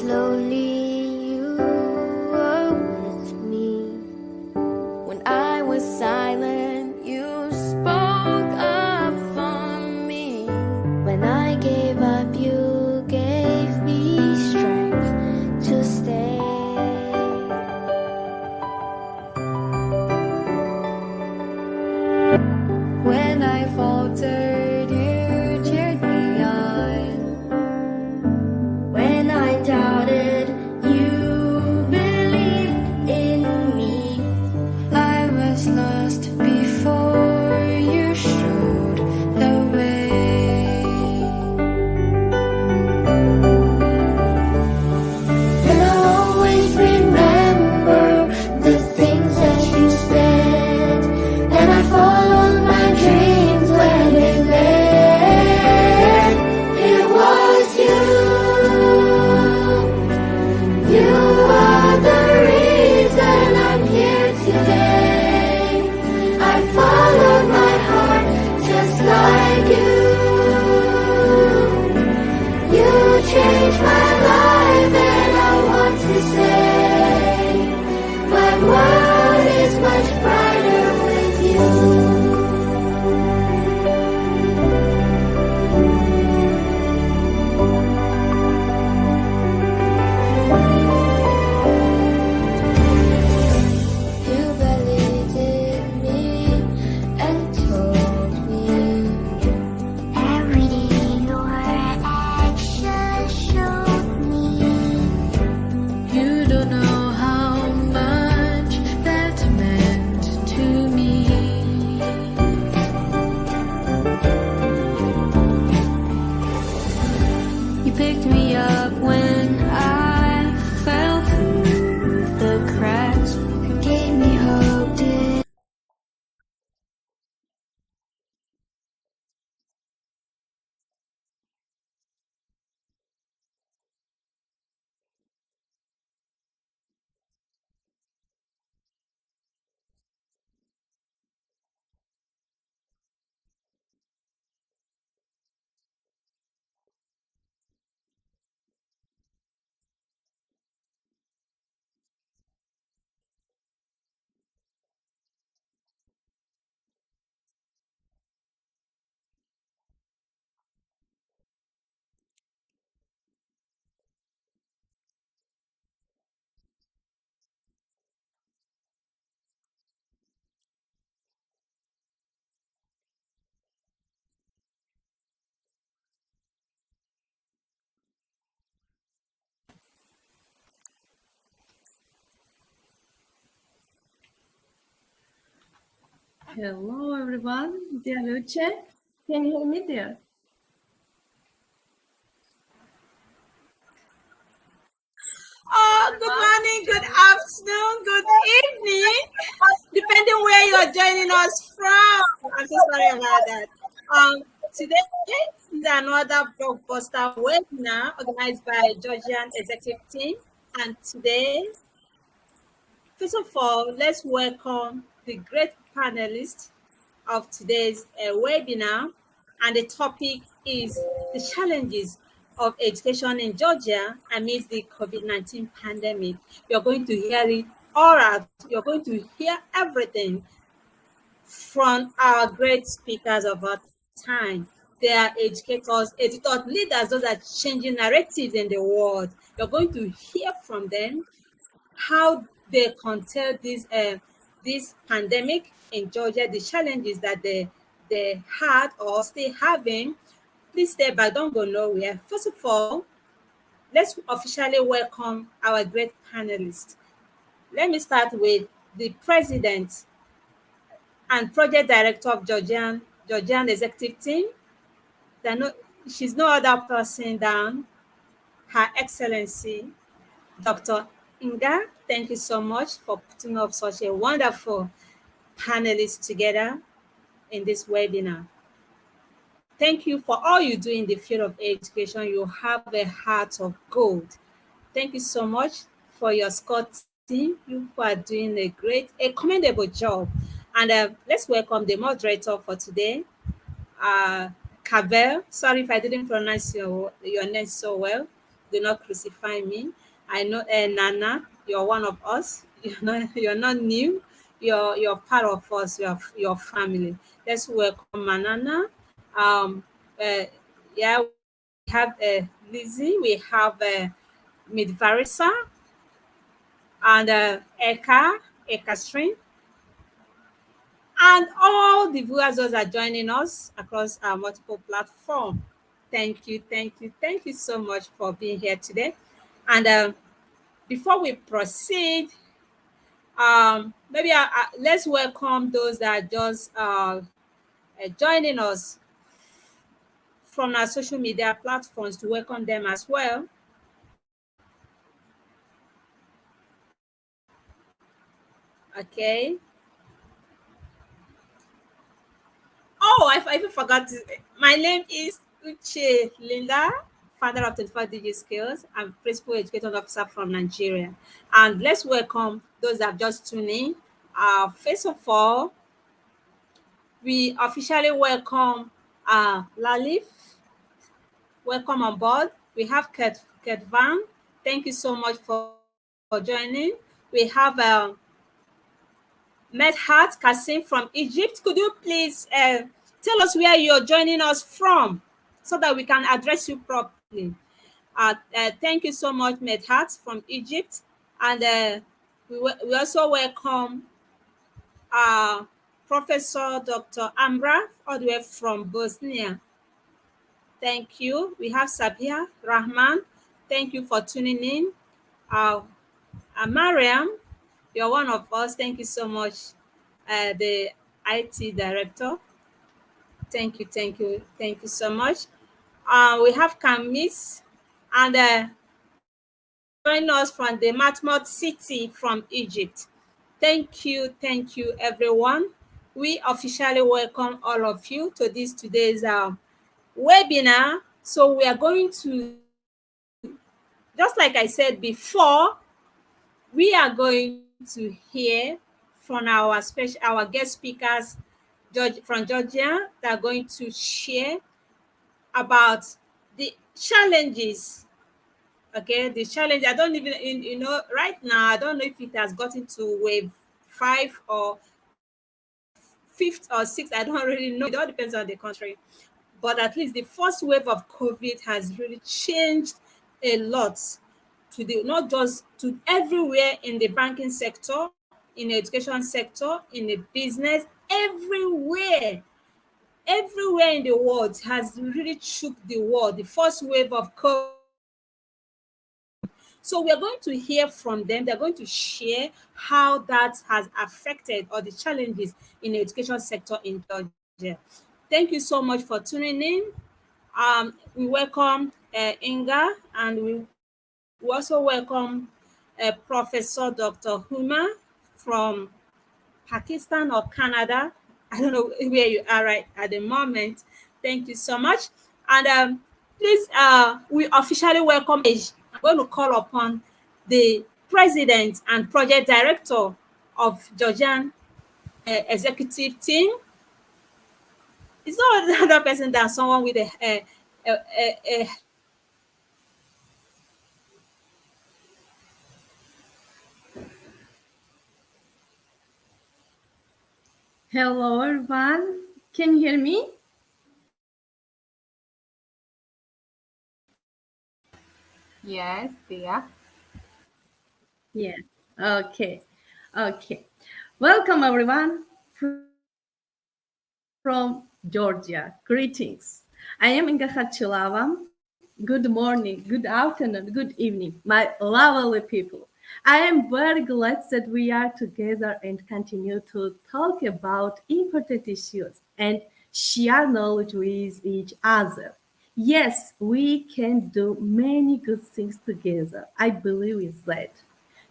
slowly you were with me. When I was silent, you spoke up for me. When I gave up, you gave me strength to stay. When I faltered, you cheered me on. When I doubted, you believed in me. I was lost before you showed the way. And I'll always remember the things that you said. And I followed my dreams where they led. It was you. You are the reason I'm here today. I followed my heart just like you. You changed my life and I want to say my world is much brighter with you. You believed in me and told me every day your actions showed me. You don't know how much that meant to me. You picked me up when I fell through the cracks. You gave me hope. Hello, everyone. Dear Luce, can you hear me, dear? Oh, good morning, good afternoon, good evening, depending where you are joining us from. I'm so sorry about that. Today is another blockbuster webinar organized by Georgian executive team, and today, first of all, let's welcome the great panelists of today's webinar, and the topic is the challenges of education in Georgia amidst the COVID-19 pandemic. You're going to hear it all out. You're going to hear everything from our great speakers of our time. They are educators, editors, leaders, those are changing narratives in the world. You're going to hear from them how they contain this pandemic in Georgia, the challenges that they had or still having. Please stay back, don't go nowhere. First of all, let's officially welcome our great panelists. Let me start with the president and project director of Georgian executive team. She's no other person than Her Excellency Dr. Inga. Thank you so much for putting up such a wonderful panelists together in this webinar. Thank you for all you do in the field of education. You have a heart of gold. Thank you so much for your Scott team. You are doing a commendable job. And let's welcome the moderator for today, Cavell. Sorry if I didn't pronounce your name so well. do not crucify me. I know, Nana, you're one of us. You're not new. You're part of us. You're your family. Let's welcome Manana. Um, uh, yeah, we have Lizzie. We have Midvarisa and Eka String, and all the viewers those are joining us across our multiple platform. Thank you, thank you, thank you so much for being here today. And before we proceed, maybe let's welcome those that are just joining us from our social media platforms to welcome them as well. Okay. Oh, I even forgot. My name is Uche Linda, founder of 25 DJ Skills. I'm principal education officer from Nigeria. And let's welcome those that have just tuned in. First of all, we officially welcome Lalif. Welcome on board. We have Ket Van. Thank you so much for joining. We have Medhat Kasim from Egypt. Could you please tell us where you're joining us from so that we can address you properly? Thank you so much, Medhat from Egypt. And we also welcome Professor Dr. Amra, all the way from Bosnia. Thank you. We have Sabia Rahman. Thank you for tuning in. Mariam, you're one of us. Thank you so much, the IT director. Thank you so much. We have Kamis and join us from the Matmut city from Egypt. Thank you, everyone. We officially welcome all of you to today's webinar. So we are going to, just like I said before, we are going to hear from our guest speakers from Georgia that are going to share about the challenges. Okay, the challenge. I don't even, right now, I don't know if it has gotten to wave 5 or 5th or 6th. I don't really know. It all depends on the country. But at least the first wave of COVID has really changed a lot not just to everywhere in the banking sector, in the education sector, in the business, everywhere in the world has really shook the world. The first wave of COVID. So we're going to hear from them. They're going to share how that has affected or the challenges in the education sector in Georgia. Thank you so much for tuning in. We welcome Inga, and we also welcome Professor Dr. Huma from Pakistan or Canada. I don't know where you are right at the moment. Thank you so much. And please, we officially welcome. I'm going to call upon the president and project director of Georgian executive team. It's not another person than someone with a Hello, everyone. Can you hear me? Yes, dear. Yes. Okay. Welcome, everyone from Georgia. Greetings. I am Inga Khachilava. Good morning, good afternoon, good evening, my lovely people. I am very glad that we are together and continue to talk about important issues and share knowledge with each other. Yes, we can do many good things together. I believe in that.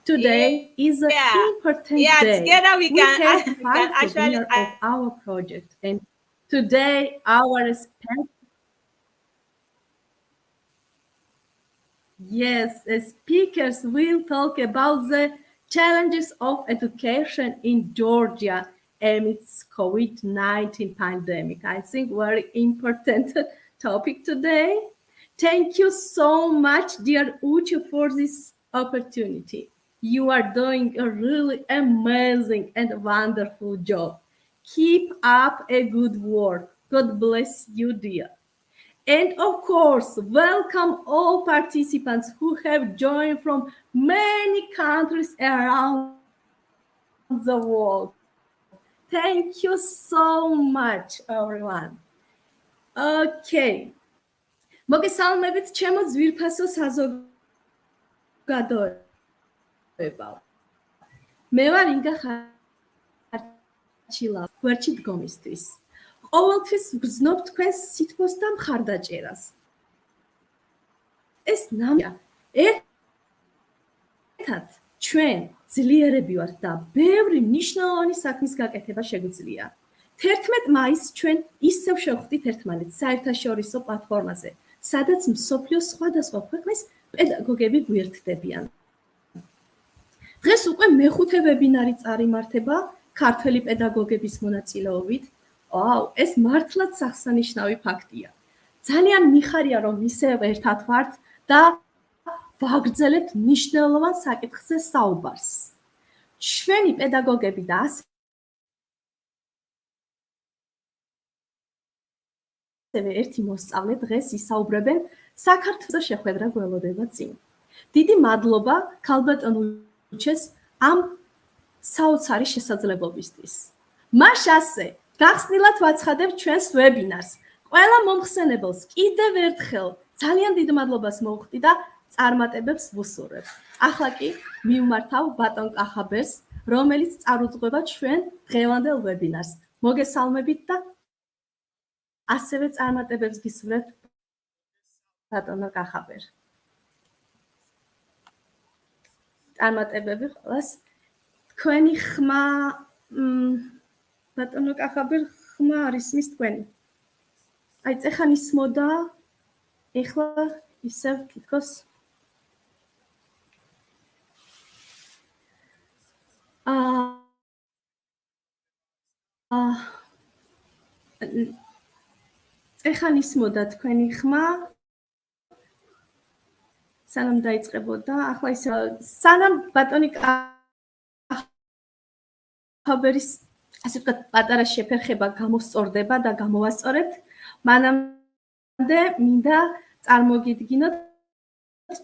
Today is an important day. Together we have can five actually. winner of our project, and today our speakers will talk about the challenges of education in Georgia amidst COVID-19 pandemic. I think very important topic today. Thank you so much, dear Uche, for this opportunity. You are doing a really amazing and wonderful job. Keep up a good work. God bless you, dear. And of course, welcome all participants who have joined from many countries around the world. Thank you so much, everyone. Okay. მოგესალმებით ჩემო ძვირფასო საზოგადოებაო. მე ვარ ინგა ხარჩილა, გვერდში დგომისთვის. ყოველთვის ვგრძნობ თქვენს სითბოს და მხარდაჭერას. ეს ნამია ერთად ჩვენ ძლიერები ვართ და ბევრი მნიშვნელოვანი საქმის გაკეთება შეგვიძლია. 11 მაისს ჩვენ ისევ შევხვდით ერთმანეთს საერთაშორისო პლატფორმაზე, სადაც მსოფლიოს სხვადასხვა ქვეყნის პედაგოგები გვერდდებიან. დღეს უკვე მეხუთე ვებინარი წარიმართება ქართველი პედაგოგების მონაწილეობით. ეს მართლაც აღსანიშნავი ფაქტია. ძალიან მიხარია, რომ ისევ ერთად ვართ და ვაგრძელებთ მნიშვნელოვან საკითხზე საუბარს. ჩვენი პედაგოგები და ასევე ერთი მოსწავლე დღეს ისაუბრებენ საქართველოს შეხვედრა გველოდება წინ. დიდი მადლობა ქალბატონ უჩეს ამ საოცარი შესაძლებლობისთვის. მას ასე გახსნილად ვაცხადებ ჩვენს ვებინარს. ყველა მომხსენებელს კიდევ ერთხელ ძალიან დიდ მადლობას მოვხდი და წარმატებებს ვუსურვებ. ახლა კი მივმართავ ბატონ კახაბერს, რომელიც წარუძღვება ჩვენ დღევანდელ ვებინარს. მოგესალმებით და ასევე წარმატებებს გისურვებთ ბატონო კახაბერ. წარმატებები ყველას. თქვენი ხმა ბატონო კახაბერ ხმა არის მის თქვენი. აი წეხან ისმოდა, ეხლა ისევ თითქოს ეხან ისმოდა თქვენი ხმა, სანამ დაიწყებოდა, ახლა ისე სანამ ბატონი კახაბერის ასე ვთქვათ პატარა შეფერხება გამოსწორდება და გამოვასწორებთ, მანამდე მინდა წარმოგიდგინოთ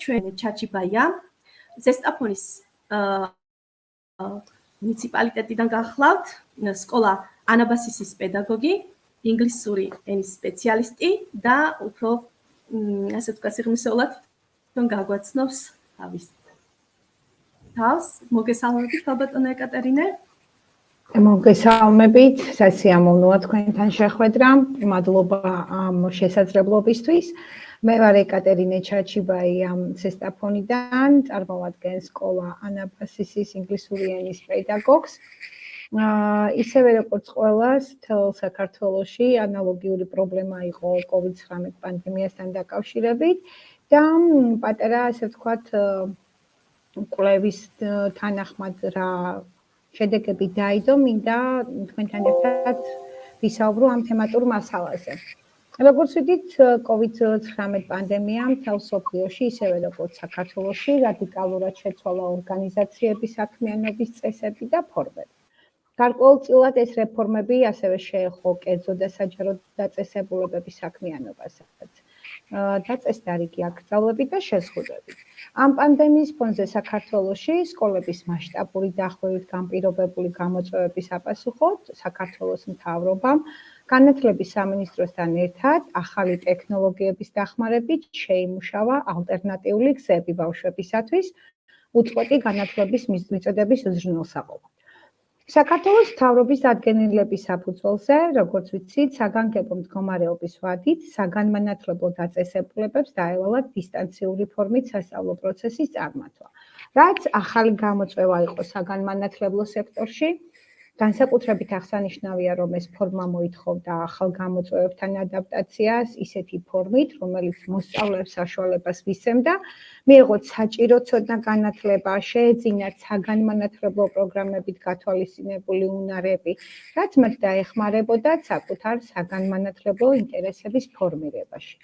ჩვენი ჩაჩიბაია, ზესტაფონის მუნიციპალიტეტიდან გახლავთ, სკოლა ანაბასისის პედაგოგი, ინგლისური ენის სპეციალისტი და უფრო ასე ვთქვათ სიღრმისეულად თვითონ გაგვაცნობს თავის თავს. მოგესალმებით ბატონო ეკატერინე. მოგესალმებით, სასიამოვნოა თქვენთან შეხვედრა. მადლობა ამ შესაძლებლობისთვის. მე ვარ ეკატერინე ჩაჩიბაია ზესტაფონიდან, წარმოვადგენ სკოლა ანაბასისის ინგლისური ენის პედაგოგს. ისევე როგორც ყველას, მთელ საქართველოში ანალოგიური პრობლემა იყო COVID-19 პანდემიასთან დაკავშირებით და პატარა, ასე ვთქვათ, კვლევის თანახმად რა შედეგები დაიდო, მინდა თქვენთან ერთად ვისაუბრო ამ თემატურ მასალაზე. როგორც ვიდით, COVID-19 პანდემია მთელ მსოფლიოში, ისევე როგორც საქართველოში, რადიკალურად შეცვალა ორგანიზაციების საქმიანობის წესები და ფორმები. გარკვეულწილად ეს რეფორმები ასევე შეეხო კერძო და საჯარო დაწესებულებების საქმიანობასაც. დაწესდა რიგი აკრძალვებით და შეზღუდვებით. ამ პანდემიის ფონზე საქართველოში სკოლების მასშტაბური დახვევით განპირობებული გამოწვევების აპასუხოდ საქართველოს მთავრობამ განათლების სამინისტროსთან ერთად ახალი ტექნოლოგიების დახმარებით შეიმუშავა ალტერნატიული გზები ბავშვებისათვის უწყვეტი განათლების მიწოდების უზრუნველსაყოფად. საქართველოს მთავრობის დადგენილების საფუძველზე, როგორც ვიცით, საგანგებო მდგომარეობის ვადით, საგანმანათლებლო დაწესებულებებს დაევალა დისტანციური ფორმით სასწავლო პროცესის წარმართვა. რაც ახალი გამოწვევა იყო საგანმანათლებლო სექტორში, განსაკუთრებით აღსანიშნავია, რომ ეს ფორმა მოითხოვდა ახალ გამოწვევებთან ადაპტაციას ისეთი ფორმით, რომელიც მოსწავლეებს საშუალებას მისცემდა, მიეღოთ საჭირო ცოდნა განათლება, შეეძინათ საგანმანათლებლო პროგრამებით გათვალისწინებული უნარები, რაც მათ დაეხმარებოდა საკუთარ საგანმანათლებლო ინტერესების ფორმირებაში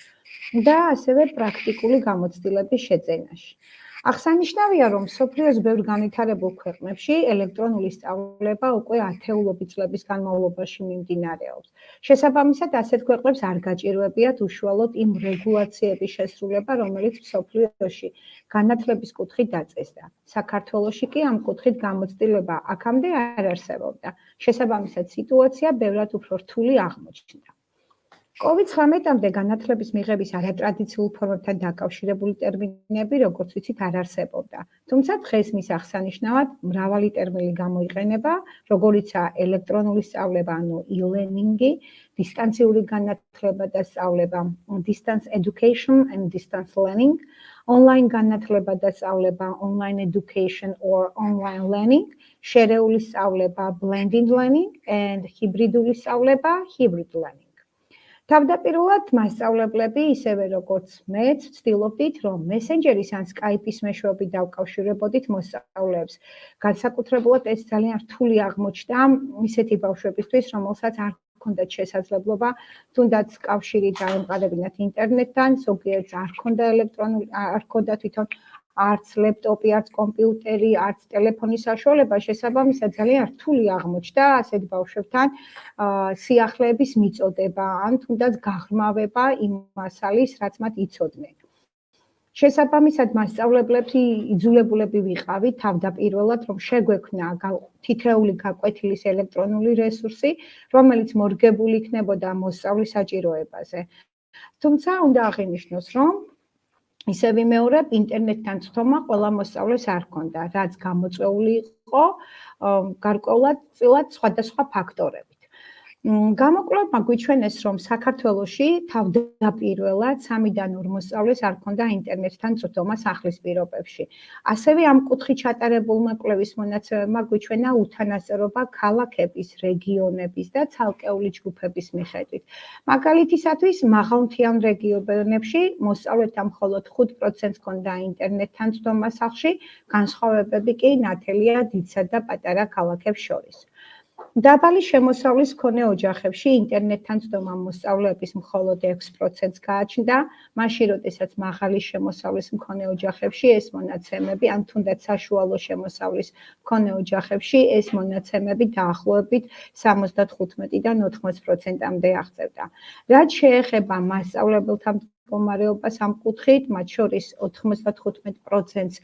და ასევე პრაქტიკული გამოცდილების შეძენაში. აღსანიშნავია, რომ მსოფლიოს ბევრ განვითარებულ ქვეყნებში ელექტრონული სწავლება უკვე ათეულობით წლების განმავლობაში მიმდინარეობს. შესაბამისად, ასეთ ქვეყნებს არ გაჭირვებიათ უშუალოდ იმ რეგულაციების შესრულება, რომელიც მსოფლიოში განათლების კუთხით დაწესდა. საქართველოში კი ამ კუთხით გამოცდილება აქამდე არ არსებობდა. შესაბამისად, სიტუაცია ბევრად უფრო რთული აღმოჩნდა. Covid-19-მდე განათლების მიღების არატრადიციულ ფორმებთან დაკავშირებული ტერმინები, როგორც ვიცით, არ არსებობდა. თუმცა დღეს მის აღსანიშნავად მრავალი ტერმინი გამოიყენება, როგორიცაა ელექტრონული სწავლება, ანუ e-learning-ი, დისტანციური განათლება და სწავლება, distance education and distance learning, online განათლება და სწავლება, online education or online learning, შერეული სწავლება, blended learning and ჰიბრიდული სწავლება, hybrid learning. თავდაპირველად მასწავლებლები, ისევე როგორც მეც, ვცდილობდით, რომ მესენჯერის ან სკაიპის მეშვეობით დავკავშირებოდით მოსწავლეებს. განსაკუთრებულად ეს ძალიან რთული აღმოჩნდა ისეთი ბავშვებისთვის, რომელსაც არ ჰქონდათ შესაძლებლობა თუნდაც კავშირი დაემყარებინათ ინტერნეტთან, ზოგიერთს არ ჰქონდა თვითონ არც ლეპტოპი, არც კომპიუტერი, არც ტელეფონის საშუალება, შესაბამისად ძალიან რთული აღმოჩნდა ასეთ ბავშვებთან სიახლეების მიწოდება, ან თუნდაც გაღრმავება იმ მასალის, რაც მათ იცოდნენ. შესაბამისად, მასწავლებლები იძულებულები ვიყავით თავდაპირველად, რომ შეგვექმნა თითეული გაკვეთილის ელექტრონული რესურსი, რომელიც მორგებული იქნებოდა მოსწავლის საჭიროებაზე. თუმცა უნდა აღინიშნოს, რომ ისე ვიმეორებ, ინტერნეტთან წვდომა ყველა მოსწავლეს არ ჰქონდა, რაც გამოწვეული იყო გარკვეულად სხვადასხვა ფაქტორებით. გამოკვლევებმა გვიჩვენეს, რომ საქართველოში თავდაპირველად 3-დან 2 მოსწავლეს არ ჰქონდა ინტერნეტთან წვდომა სახლის პირობებში. ასევე ამ კუთხით ჩატარებულმა კვლევის მონაცემებმა გვიჩვენა უთანასწორობა ქალაქების, რეგიონების და ცალკეული ჯგუფების მიხედვით. მაგალითისათვის, მაღალმთიან რეგიონებში მოსწავლეთა მხოლოდ 5%-ს ჰქონდა ინტერნეტთან წვდომა სახლში, განსხვავებები კი ნათელია დიდსა და პატარა ქალაქებს შორის. დაბალი შემოსავლის მქონე ოჯახებში ინტერნეტთან წვდომა მოსწავლეების მხოლოდ 6%-ს გააჩნდა, მაშინ როდესაც მაღალი შემოსავლის მქონე ოჯახებში ეს მონაცემები, ან თუნდაც საშუალო შემოსავლის მქონე ოჯახებში ეს მონაცემები დაახლოებით 75-დან 80%-მდე აღწევდა. რაც შეეხება მასწავლებელთა მდგომარეობას ამ კუთხით, მათ შორის 95%-ს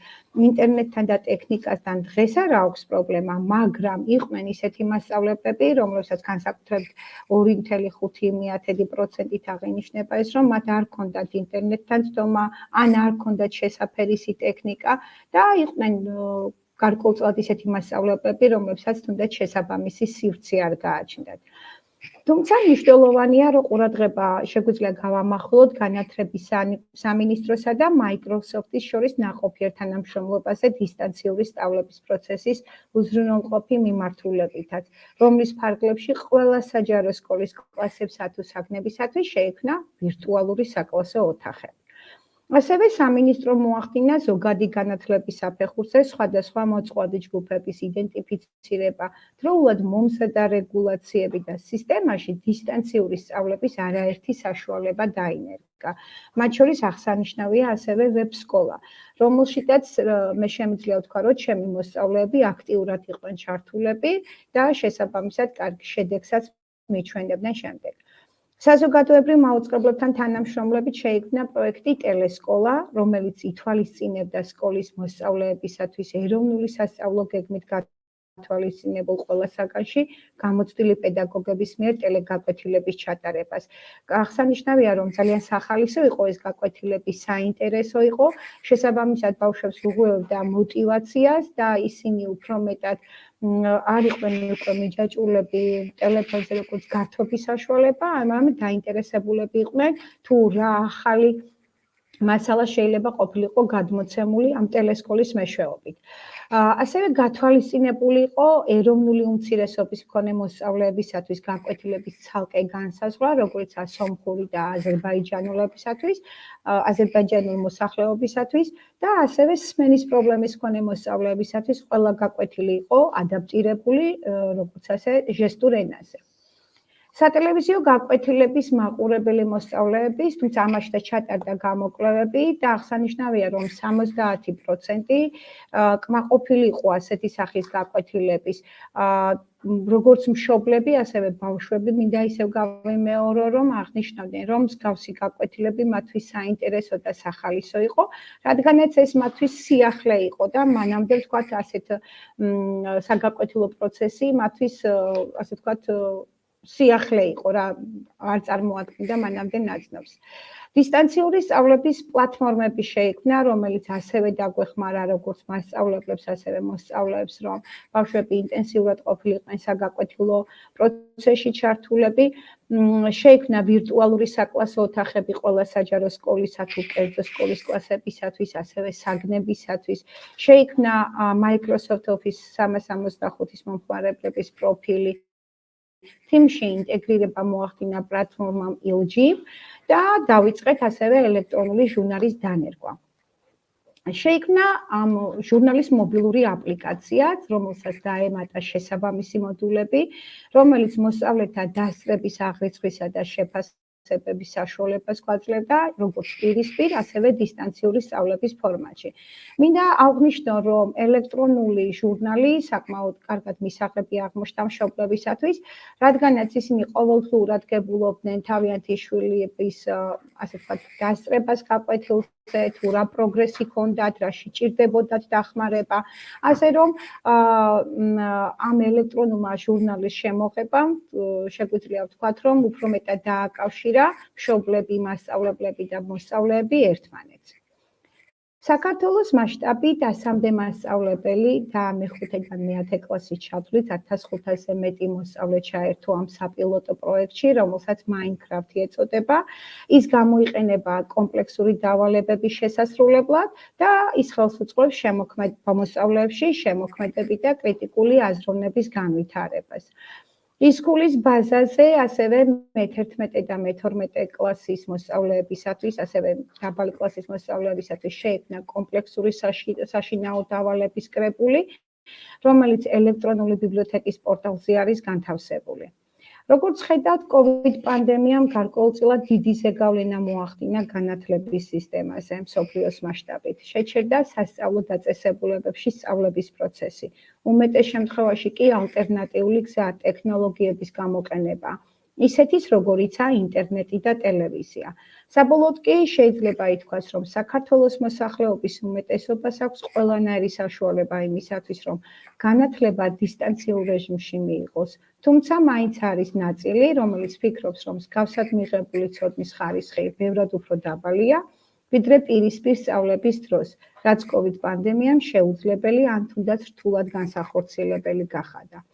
ინტერნეტთან და ტექნიკასთან დღეს არ აქვს პრობლემა, მაგრამ იყვნენ ისეთი მასწავლებლები, რომლებსაც განსაკუთრებით 2.5%-ით აღინიშნება ეს, რომ მათ არ ჰქონდათ ინტერნეტთან წვდომა, ან არ ჰქონდათ შესაფერისი ტექნიკა და იყვნენ გარკვეულწილად ისეთი მასწავლებლები, რომლებსაც თუნდაც შესაბამისი სივრცე არ გააჩნდათ. თუმცა მნიშვნელოვანია, რომ ყურადღება შეგვიძლია გავამახვილოთ განათლების სამინისტროსა და Microsoft-ის შორის ნაყოფიერ თანამშრომლობაზე დისტანციური სწავლების პროცესის უზრუნველყოფი მიმართულებითაც, რომლის ფარგლებში ყველა საჯარო სკოლის კლასებსა თუ საგნებისათვის შეიქმნა ვირტუალური საკლასო ოთახები. ასევე სამინისტრო მოახდინა ზოგადი განათლების საფეხურზე სხვადასხვა მოწყვლადი ჯგუფების იდენტიფიცირება, დროულად მომზადა რეგულაციები და სისტემაში დისტანციური სწავლების არაერთი საშუალება დაინერგა. მათ შორის აღსანიშნავია ასევე ვებ-სკოლა, რომელშიც მე შემიძლია ვთქვა, რომ ჩემი მოსწავლეები აქტიურად იყვნენ ჩართულები და შესაბამისად კარგი შედეგსაც მიჩვენებდნენ შემდეგ. საზოგადოებრივ მაუწყებლებთან თანამშრომლობით შეიქმნა პროექტი ტელესკოლა, რომელიც ითვალისწინებდა სკოლის მოსწავლეებისათვის ეროვნული სასწავლო გეგმით გათვალისწინებულ ყველა საგანში გამოცდილი პედაგოგების მიერ ტელეგაკვეთილების ჩატარებას. აღსანიშნავია, რომ ძალიან სახალისო იყო ეს გაკვეთილები, საინტერესო იყო, შესაბამისად ბავშვებს უღუებდა მოტივაციას და ისინი უფრო მეტად არ იყვნენ უკვე მიჯაჭვულები ტელეფონზე როგორც გართობის საშუალება, მაგრამ დაინტერესებულები იყვნენ თუ რა ახალი მასალა შეიძლება ყოფილიყო გადმოცემული ამ ტელესკოლის მეშვეობით. ასევე გათვალისწინებული იყო ეროვნული უმცირესობის მქონე მოსწავლეებისათვის გაკვეთილების ცალკე განსაზღვრა, როგორც სომხური და აზერბაიჯანული მოსახლეობისათვის და ასევე სმენის პრობლემის მქონე მოსწავლეებისათვის ყველა გაკვეთილი იყო ადაპტირებული, როგორც ასე ჟესტურ ენაზე. სატელევიზიო გაკვეთილების მაყურებელი მოსწავლეების, თუმცა ამაშთა ჩატარდა გამოკვლევები და აღსანიშნავია, რომ 70% კმაყოფილი იყო ასეთი სახის გაკვეთილების, როგორც მშობლები, ასევე ბავშვები, მინდა ისევ გავიმეორო, რომ აღნიშნავდნენ, რომ მსგავსი გაკვეთილები მათთვის საინტერესო და სახალისო იყო, რადგანაც ეს მათთვის სიახლე იყო და მანამდე ვთქვათ, ასეთ საგაკვეთილო პროცესი მათთვის, ასე ვთქვათ, სიახლე იყო რა, არ წარმოადგენდა მანამდე ნაცნობს. დისტანციური სწავლების პლატფორმები შეიქმნა, რომელიც ასევე დაგვეხმარა როგორც მასწავლებლებს, ასევე მოსწავლეებს, რომ ბავშვები ინტენსიურად ყოფილიყვნენ საგაკვეთილო პროცესში ჩართულები. შეიქმნა ვირტუალური საკლასო ოთახები ყველა საჯარო სკოლისა თუ კერძო სკოლის კლასებისათვის, ასევე საგნებისათვის. შეიქმნა Microsoft Office 365-ის მომხმარებლების პროფილი. თიმში ინტეგრირება მოახდინა პლატფორმამ LG და დავიწყეთ ასევე ელექტრონული ჟურნალის დანერგვა. შეიქმნა ამ ჟურნალის მობილური აპლიკაციაც, რომელსაც დაემატა შესაბამისი მოდულები, რომელიც მოსწავლეთა დასწრების აღრიცხვისა და შეფასებების საშუალებას გვაძლევდა, როგორც პირისპირ, ასევე დისტანციური სწავლების ფორმატში. მინდა აღვნიშნო, რომ ელექტრონული ჟურნალი საკმაოდ კარგად მისაღები აღმოჩნდა მშობლებისათვის, რადგანაც ისინი ყოველდღურად გებულობდნენ თავიანთი შვილების, ასე ვთქვათ, დასწრებას გაკვეთილზე, თუ რა პროგრესი ჰქონდათ, რაში ჭირდებოდათ დახმარება, ასე რომ ამ ელექტრონულმა ჟურნალის შემოღებამ შეგვიძლია ვთქვათ, რომ უფრო მეტად დააკავშირა მშობლები, მასწავლებლები და მოსწავლეები ერთმანეთს. საქართველოს მასშტაბით 100-მდე მასწავლებელი და მე-5-დან მე-10 კლასის ჩათვლით 1500-ზე მეტი მოსწავლე ჩაერთო ამ საპილოტო პროექტში, რომელსაც Minecraft ეწოდება. ის გამოიყენება კომპლექსური დავალებების შესასრულებლად და ის ხელს უწყობს მოსწავლეებში შემოქმედებით და კრიტიკული აზროვნების განვითარებას. ისკულის ბაზაზე ასევე მე-11 და მე-12 კლასის მოსწავლეებისათვის, ასევე დაბალი კლასის მოსწავლეებისათვის შეიქმნა კომპლექსური საშინაო დავალების კრებული, რომელიც ელექტრონული ბიბლიოთეკის პორტალზე არის განთავსებული. როგორც ხედავთ, COVID პანდემიამ გარკვეულწილად დიდი ზეგავლენა მოახდინა განათლების სისტემაზე მსოფლიოს მასშტაბით. შეჩერდა სასწავლო დაწესებულებებში სწავლების პროცესი. უმეტეს შემთხვევაში კი ალტერნატიული გზა ტექნოლოგიების გამოყენება. ისეთის, როგორიცაა ინტერნეტი და ტელევიზია. საბოლოოდ კი შეიძლება ითქვას, რომ საქართველოს მოსახლეობის უმეტესობას აქვს ყველანაირი საშუალება იმისათვის, რომ განათლება დისტანციურ რეჟიმში მიიღოს. თუმცა მაინც არის ნაწილი, რომელიც ფიქრობს, რომ მსგავსად მიღებული ცოდნის ხარისხი ბევრად უფრო დაბალია, ვიდრე პირისპირ სწავლების დროს, რაც COVID პანდემიამ შეუძლებელი ან თუნდაც რთულად განსახორციელებელი გახადა.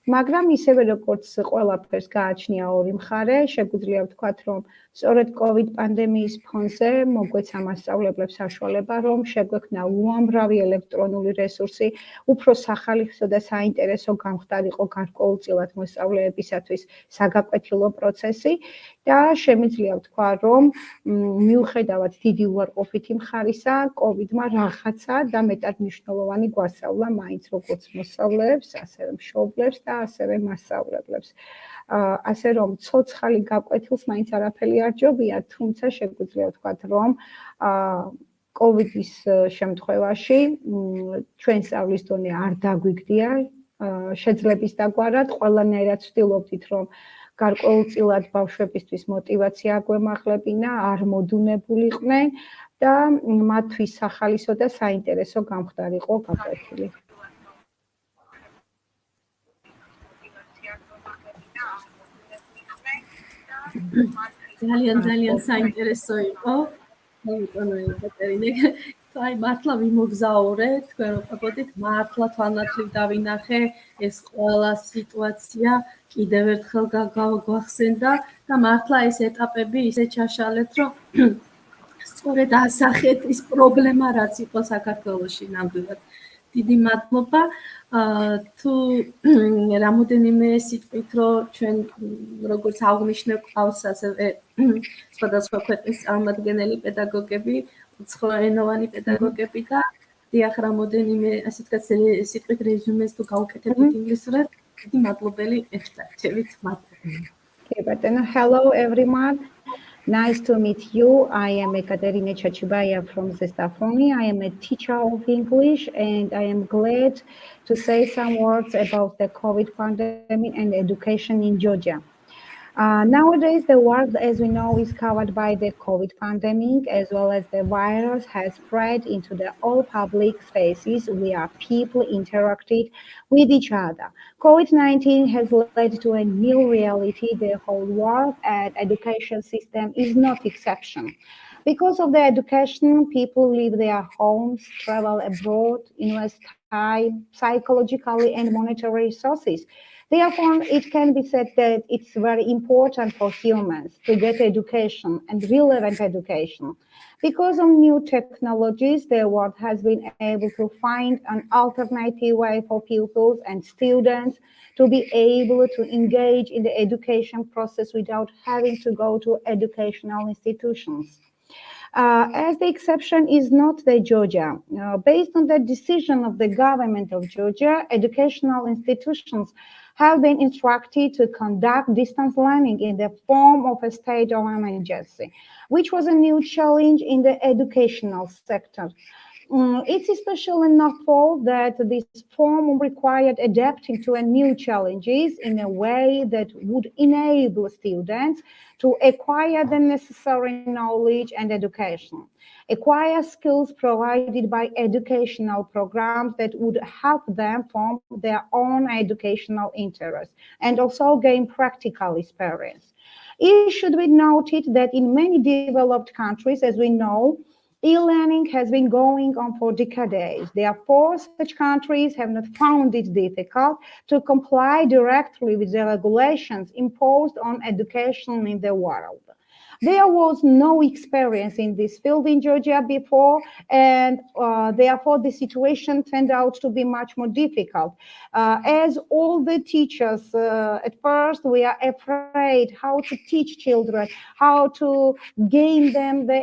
მაგრამ ისევე როგორც ყველაფერს გააჩნია ორი მხარე, შეგვიძლია ვთქვათ, რომ სწორედ COVID პანდემიის ფონზე მოგვეცა მასწავლებლებს საშუალება, რომ შეგვექმნა უამრავი ელექტრონული რესურსი, უფრო სახალისო და საინტერესო გამხდარიყო გარკვეულწილად მოსწავლეებისათვის საგაკვეთილო პროცესი და შემიძლია ვთქვა, რომ მიუხედავად დიდი უარყოფითი მხარისა, COVID-მა რაღაცა და მეტად მნიშვნელოვანი გვასწავლა მაინც როგორც მოსწავლეებს, ასევე მშობლებს და ასევე მასწავლებლებს. ასე რომ ცოცხალი გაკვეთილს მაინც არაფერი არ ჯობია, თუმცა შეგვიძლია ვთქვათ, რომ COVID-ის შემთხვევაში ჩვენ სწავლის დონე არ დაგვიგდია შეძლების დაგვარად, ყველანაირად ვცდილობდით, რომ გარკვეულწილად ბავშვებისთვის მოტივაცია აგვემაღლებინა, არ მოდუნებულიყვნენ და მათთვის სახალისო და საინტერესო გამხდარიყო გაკვეთილი. ძალიან საინტერესო იყო. ბატონო ეკატერინე, აი მართლა ვიმოგზაურე, თქვენ ვყებოდით, მართლა თვალნათლივ დავინახე ეს ყველა სიტუაცია კიდევ ერთხელ გვახსენდა და მართლა ეს ეტაპები ისე ჩაშალეთ, რომ სწორედ ასახეთ ის პრობლემა, რაც იყო საქართველოში ნამდვილად. დიდი მადლობა. თუ რამოდენიმე სიტყვით, რომ ჩვენ როგორც აღნიშნე ყავს ასევე სხვადასხვა ქვეყნის წარმომადგენელი პედაგოგები, უცხოენოვანი პედაგოგები და დიახ, რამოდენიმე ასე ვთქვათ სიტყვით რეზუმეს თუ გავუკეთებთ ინგლისურად, დიდი მადლობელი ხართ. შევით მადლობა. Okay, but then hello everyone. Nice to meet you. I am Ekaterina Chachibaya from Zestafoni. I am a teacher of English and I am glad to say some words about the COVID pandemic and education in Georgia. Nowadays, the world, as we know, is covered by the COVID pandemic, as well as the virus has spread into the all public spaces where people interacted with each other. COVID-19 has led to a new reality, the whole world, and education system is not exception. Because of the education, people leave their homes, travel abroad, invest time, psychologically and monetary resources. Therefore, it can be said that it's very important for humans to get education and relevant education. Because of new technologies, the world has been able to find an alternative way for pupils and students to be able to engage in the education process without having to go to educational institutions. As the exception is not the Georgia. Based on the decision of the government of Georgia, educational institutions have been instructed to conduct distance learning in the form of a state of emergency, which was a new challenge in the educational sector. It's especially notable that this form required adapting to a new challenges in a way that would enable students to acquire the necessary knowledge and education, acquire skills provided by educational programs that would help them form their own educational interests and also gain practical experience. It should be noted that in many developed countries, as we know, e-learning has been going on for decades. Therefore, such countries have not found it difficult to comply directly with the regulations imposed on education in the world. There was no experience in this field in Georgia before, and therefore the situation turned out to be much more difficult. As all the teachers at first were afraid how to teach children, how to gain them the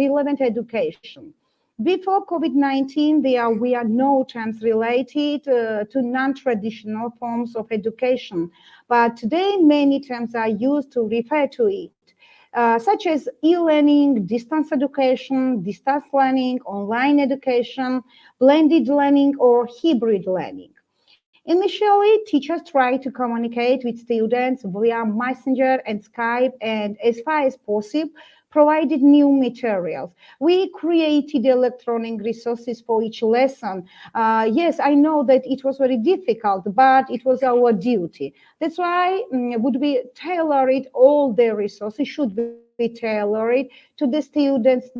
relevant education. Before COVID-19, there were no terms related to non-traditional forms of education, but today many terms are used to refer to it, such as e-learning, distance education, distance learning, online education, blended learning, or hybrid learning. Initially, teachers tried to communicate with students via Messenger and Skype, and as far as possible, provided new materials. We created electronic resources for each lesson. Yes, I know that it was very difficult, but it was our duty. That's why would we tailor it, all the resources should be tailored to the students'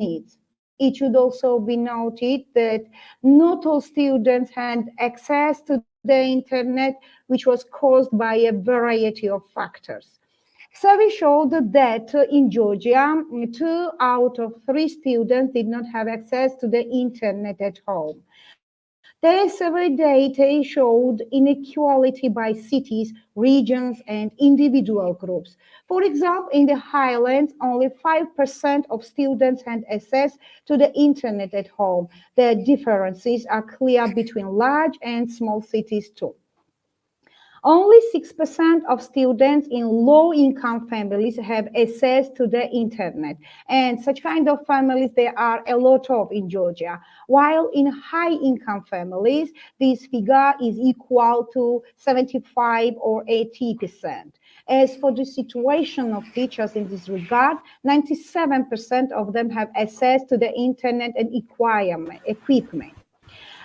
needs. It should also be noted that not all students had access to the internet, which was caused by a variety of factors. Survey showed that in Georgia, 2 out of 3 students did not have access to the internet at home. The survey data showed inequality by cities, regions, and individual groups. For example, in the Highlands, only 5% of students had access to the internet at home. The differences are clear between large and small cities too. Only 6% of students in low-income families have access to the internet. And such kind of families, there are a lot of in Georgia. While in high-income families, this figure is equal to 75 or 80%. As for the situation of teachers in this regard, 97% of them have access to the internet and equipment.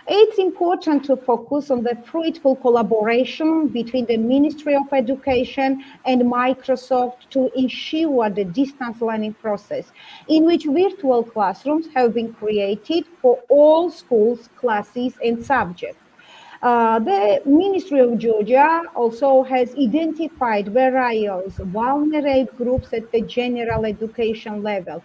It's important to focus on the fruitful collaboration between the Ministry of Education and Microsoft to ensure the distance learning process, in which virtual classrooms have been created for all schools, classes, and subjects. The Ministry of Georgia also has identified various vulnerable groups at the general education level,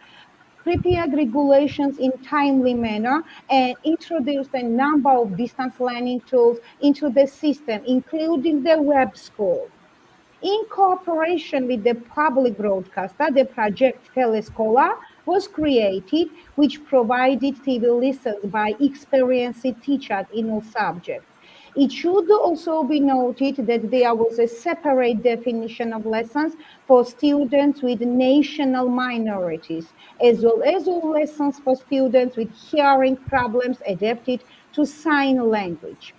prepared regulations in timely manner, and introduced a number of distance learning tools into the system, including the web school. In cooperation with the public broadcaster, the project Telescola was created, which provided TV lessons by experienced teachers in all subjects. It should also be noted that there was a separate definition of lessons for students with national minorities, as well as all lessons for students with hearing problems adapted to sign language.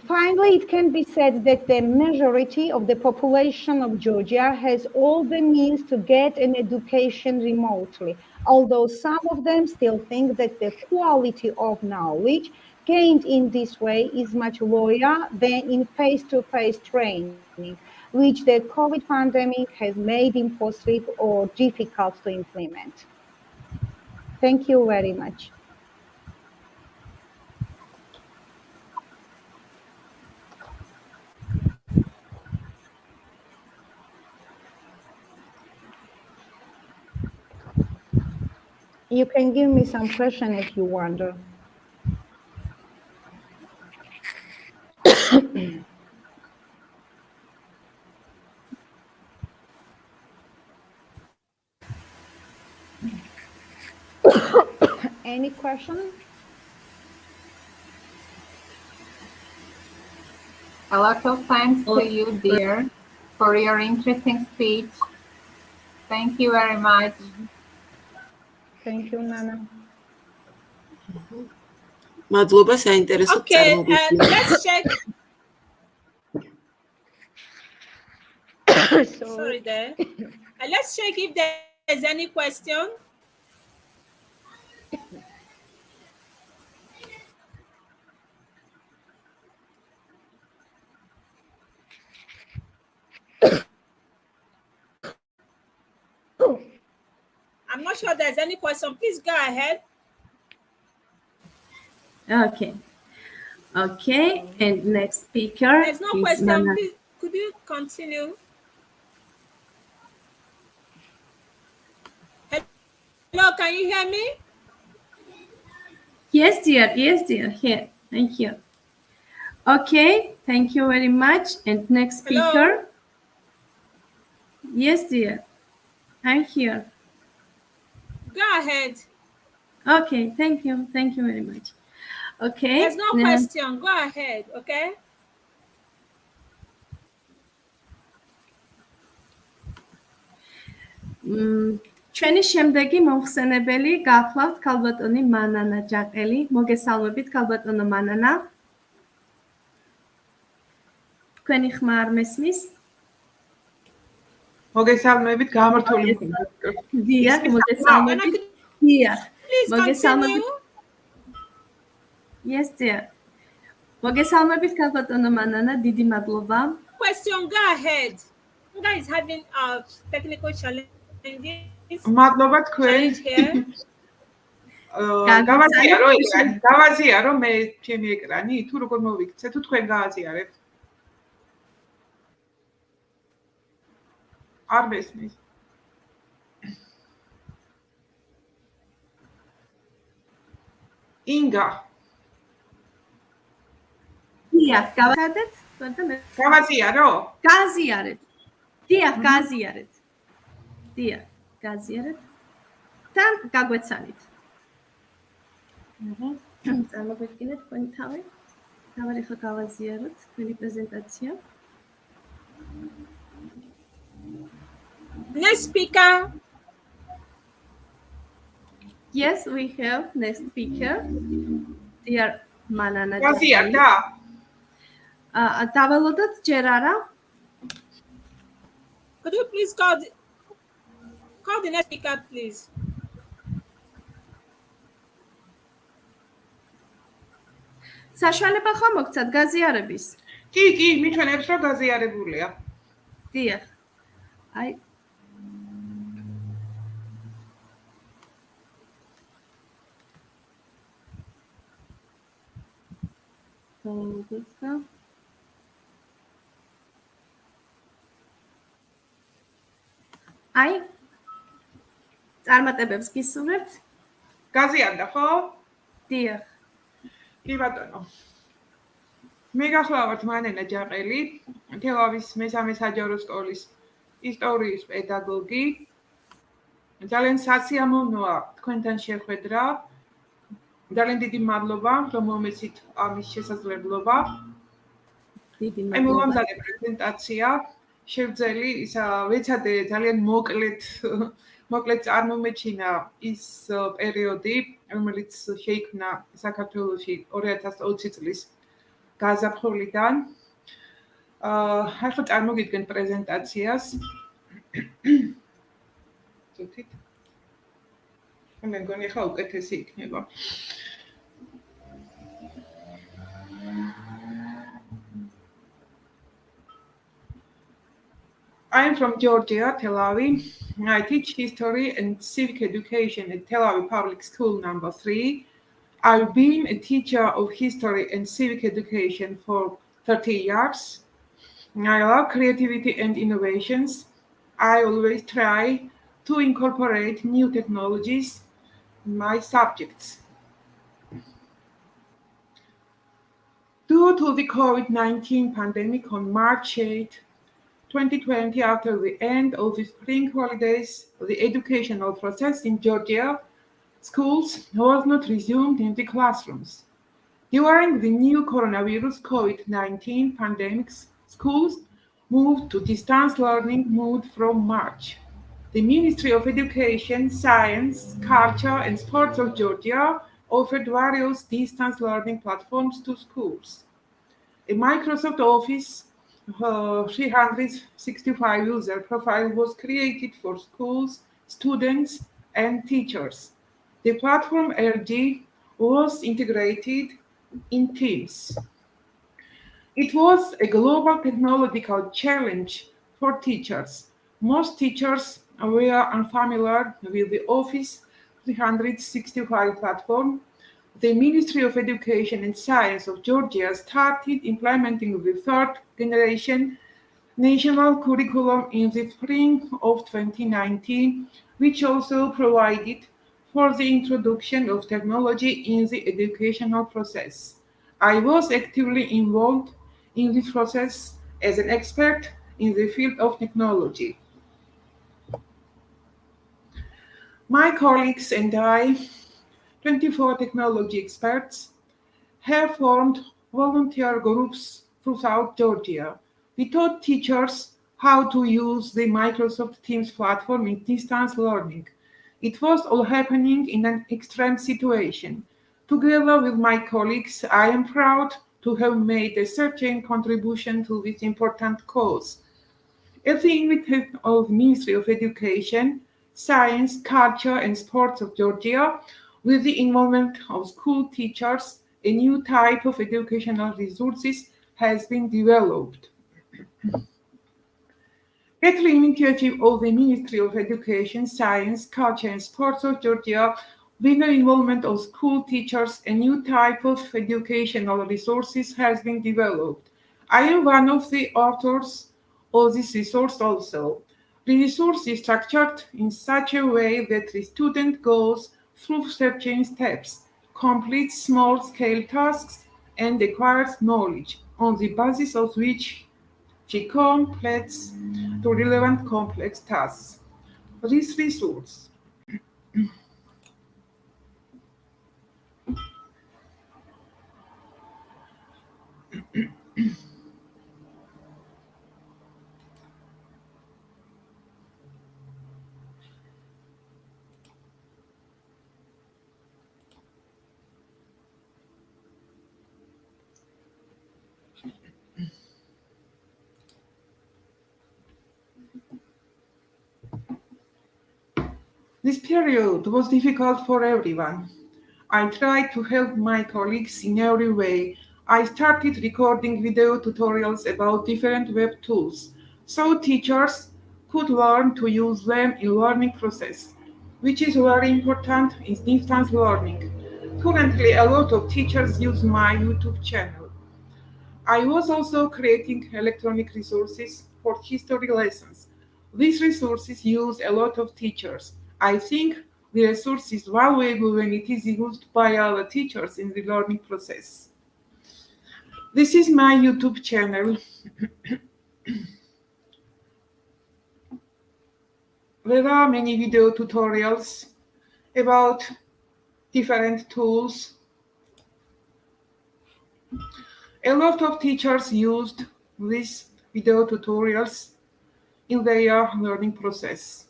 Finally, it can be said that the majority of the population of Georgia has all the means to get an education remotely, although some of them still think that the quality of knowledge gained in this way is much lower than in face-to-face training, which the COVID pandemic has made impossible or difficult to implement. Thank you very much. You can give me some question if you want. Any question? A lot of thanks to you, dear, for your interesting speech. Thank you very much. Thank you, Nana. მადლობა საინტერესო Okay, წარმოგვიდგინეთ. let's check. Sorry there. Let's check if there's any question. I'm not sure there's any question. Please go ahead. Okay. Okay, and next speaker. There's no is question. Nana. Please, could you continue? Hello, can you hear me? Yes, dear. Yes, dear. Here. Thank you. Okay, thank you very much. And next speaker. Hello? Yes, dear. I'm here. Go ahead. Okay, thank you. Thank you very much. Okay. There's no question. Go ahead, okay? ჩვენი შემდეგი მომხსენებელი გახლავთ ქალბატონი მანანა ჯაყელი. მოგესალმებით ქალბატონო მანანა. თქვენი ხმა არ მესმის? მოგესალმებით, გამართული მქონდეთ. დიახ, მოგესალმებით. დიახ. Please მოგესალმებით. continue. Yes, dear. მოგესალმებით ქალბატონო მანანა, დიდი მადლობა. Question, go ahead. Nga is having technical challenges. მადლობა თქვენ. Challenge here. გავაზიარო მე ჩემი ეკრანი, თუ როგორ მოვიქცე, თუ თქვენ გააზიარებთ. არ მესმის. ინგა. დიახ, გავაზიარეთ? გავაზიარო? გაზიარეთ. დიახ, გაზიარეთ. დიახ, გაზიარეთ. და გაგვეცანით. წარმოგვიდგინეთ თქვენი თავი. დავარ ახლა გავაზიაროთ თქვენი პრეზენტაცია. Next speaker. Yes, we have next speaker. Dear Manana. გავაზიარდა? დაველოდოთ ჯერ არა? Could you please call the next speaker, please? საშუალება ხომ მოგცათ გაზიარების? კი, მიჩვენებს რომ გაზიარებულია. დიახ. აი აი წარმატებებს გისურვებთ. გაზიანდა ხო? დიახ. კი ბატონო. მე გახლავართ მანენა ჯაყელი, თელავის მესამე საჯარო სკოლის ისტორიის პედაგოგი. ძალიან სასიამოვნოა თქვენთან შეხვედრა. ძალიან დიდი მადლობა, რომ მომეცით ამის შესაძლებლობა. დიდი აი მოვამზადე პრეზენტაცია. შევძელი ისა ვეცადე ძალიან მოკლედ წარმომეჩინა ის პერიოდი, რომელიც შეიქმნა საქართველოში 2020 წლის გაზაფხულიდან. ახლა წარმოგიდგენ პრეზენტაციას. ცოტით. მე მგონი ხა უკეთესი იქნება. I am from Georgia, Tel Aviv. I teach history and civic education at Tel Aviv Public School number 3. I've been a teacher of history and civic education for 30 years. I love creativity and innovations. I always try to incorporate new technologies in my subjects. Due to the COVID-19 pandemic on March 8, 2020, after the end of the spring holidays, the educational process in Georgia schools was not resumed in the classrooms. During the new coronavirus COVID-19 pandemic, schools moved to distance learning mode from March. The Ministry of Education, Science, Culture and Sports of Georgia offered various distance learning platforms to schools. A Microsoft Office 365 user profile was created for schools, students, and teachers. The platform LG was integrated in Teams. It was a global technological challenge for teachers. Most teachers were unfamiliar with the Office 365 platform. The Ministry of Education and Science of Georgia started implementing the third generation national curriculum in the spring of 2019, which also provided for the introduction of technology in the educational process. I was actively involved in this process as an expert in the field of technology. My colleagues and I, 24 technology experts, have formed volunteer groups throughout Georgia. We taught teachers how to use the Microsoft Teams platform in distance learning. It was all happening in an extreme situation. Together with my colleagues, I am proud to have made a certain contribution to this important cause. At the invitation of the Ministry of Education, Science, Culture and Sports of Georgia, with the involvement of school teachers, a new type of educational resources has been developed. At the initiative of the Ministry of Education, Science, Culture and Sports of Georgia, with the involvement of school teachers, a new type of educational resources has been developed. I am one of the authors of this resource also. The resource is structured in such a way that the student goes through certain steps, completes small-scale tasks, and acquires knowledge, on the basis of which she completes the relevant complex tasks. This resource This period was difficult for everyone. I tried to help my colleagues in every way. I started recording video tutorials about different web tools, so teachers could learn to use them in learning process, which is very important in distance learning. Currently, a lot of teachers use my YouTube channel. I was also creating electronic resources for history lessons. These resources use a lot of teachers. I think the resource is valuable when it is used by our teachers in the learning process. This is my YouTube channel. There are many video tutorials about different tools. A lot of teachers used these video tutorials in their learning process.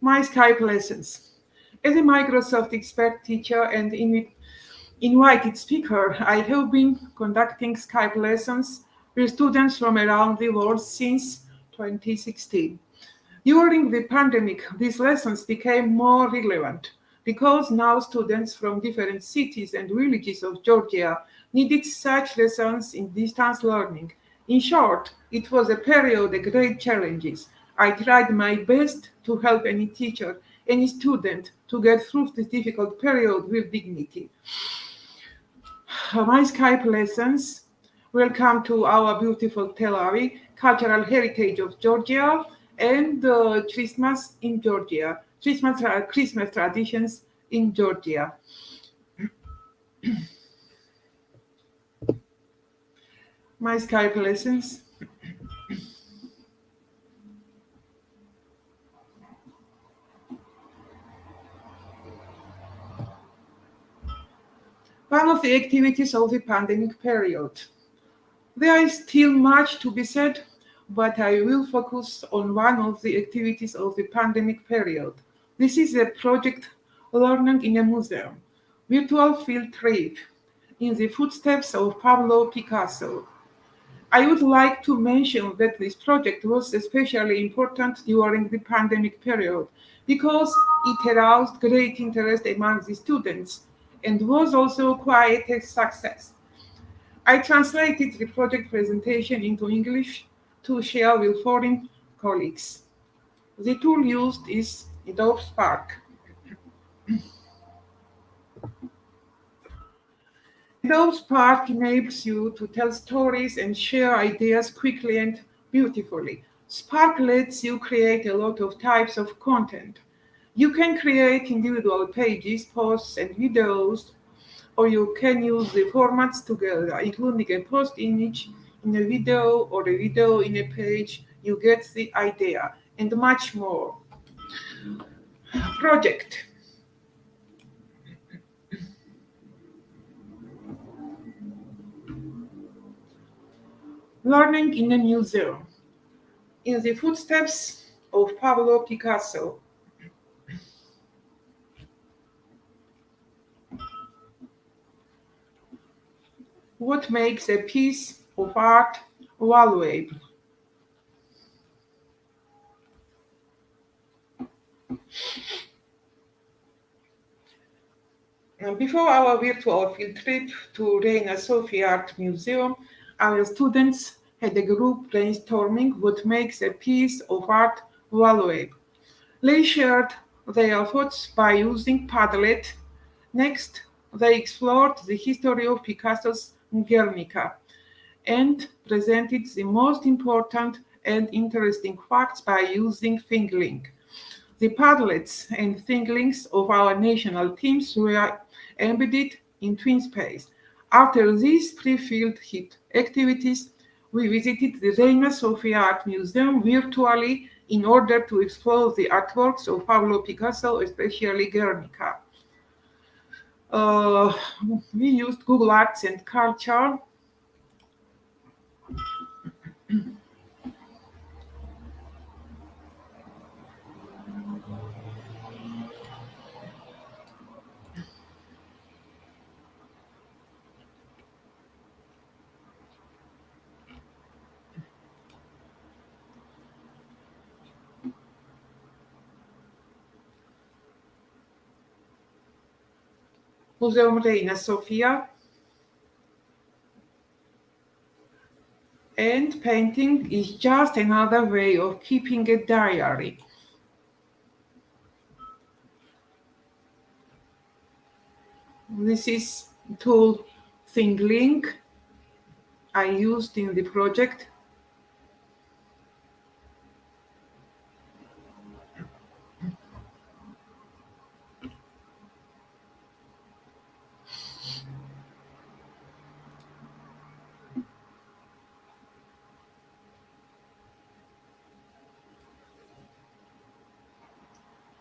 My Skype lessons. As a Microsoft expert teacher and invited speaker, I have been conducting Skype lessons with students from around the world since 2016. During the pandemic, these lessons became more relevant because now students from different cities and villages of Georgia needed such lessons in distance learning. In short, it was a period of great challenges. I tried my best to help any teacher, any student to get through this difficult period with dignity. My Skype lessons welcome to our beautiful Tel Aviv, cultural heritage of Georgia, and Christmas in Georgia, Christmas traditions in Georgia. My Skype lessons. One of the activities of the pandemic period. There is still much to be said, but I will focus on one of the activities of the pandemic period. This is a project Learning in a Museum, virtual field trip in the footsteps of Pablo Picasso. I would like to mention that this project was especially important during the pandemic period because it aroused great interest among the students and was also quite a success. I translated the project presentation into English to share with foreign colleagues. The tool used is Adobe Spark. Adobe Spark enables you to tell stories and share ideas quickly and beautifully. Spark lets you create a lot of types of content. You can create individual pages, posts, and videos, or you can use the formats together, including a post image in a video or a video in a page. You get the idea, and much more. Project. Learning in a museum. In the footsteps of Pablo Picasso. What makes a piece of art valuable? Before our virtual field trip to Reina Sofia Art Museum, our students had a group brainstorming what makes a piece of art valuable. They shared their thoughts by using Padlet. Next, they explored the history of Picasso's Guernica and presented the most important and interesting facts by using ThinkLink. The Padlets and ThinkLinks of our national teams were embedded in TwinSpace. After these pre-filled hit activities, we visited the Reina Sofia Art Museum virtually in order to explore the artworks of Pablo Picasso, especially Guernica. We used Google Arts and Culture. Museum Reina Sofia. And painting is just another way of keeping a diary. This is tool ThinkLink I used in the project.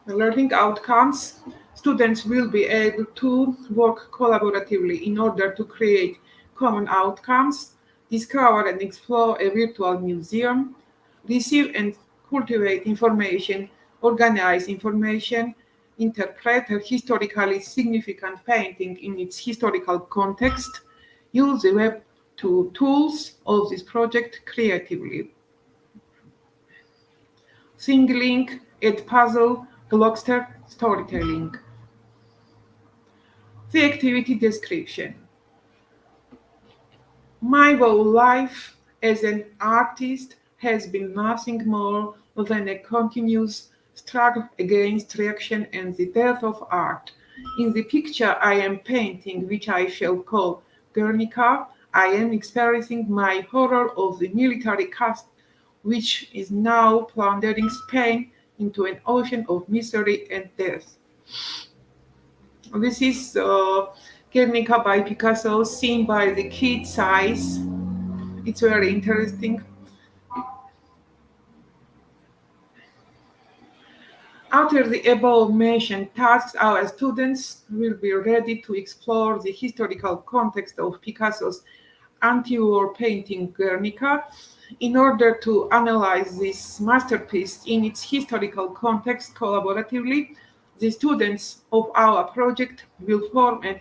The learning outcomes, students will be able to work collaboratively in order to create common outcomes, discover and explore a virtual museum, receive and cultivate information, organize information, interpret a historically significant painting in its historical context, use the web tools of this project creatively. ThinkLink, Edpuzzle, Blockbuster, storytelling. The activity description. My whole life as an artist has been nothing more than a continuous struggle against reaction and the death of art. In the picture I am painting, which I shall call Guernica, I am experiencing my horror of the military caste, which is now plundering Spain into an ocean of misery and death. This is Guernica by Picasso, seen by the kid's eyes. It's very interesting. After the above-mentioned tasks, our students will be ready to explore the historical context of Picasso's anti-war painting Guernica. In order to analyze this masterpiece in its historical context collaboratively, the students of our project will form a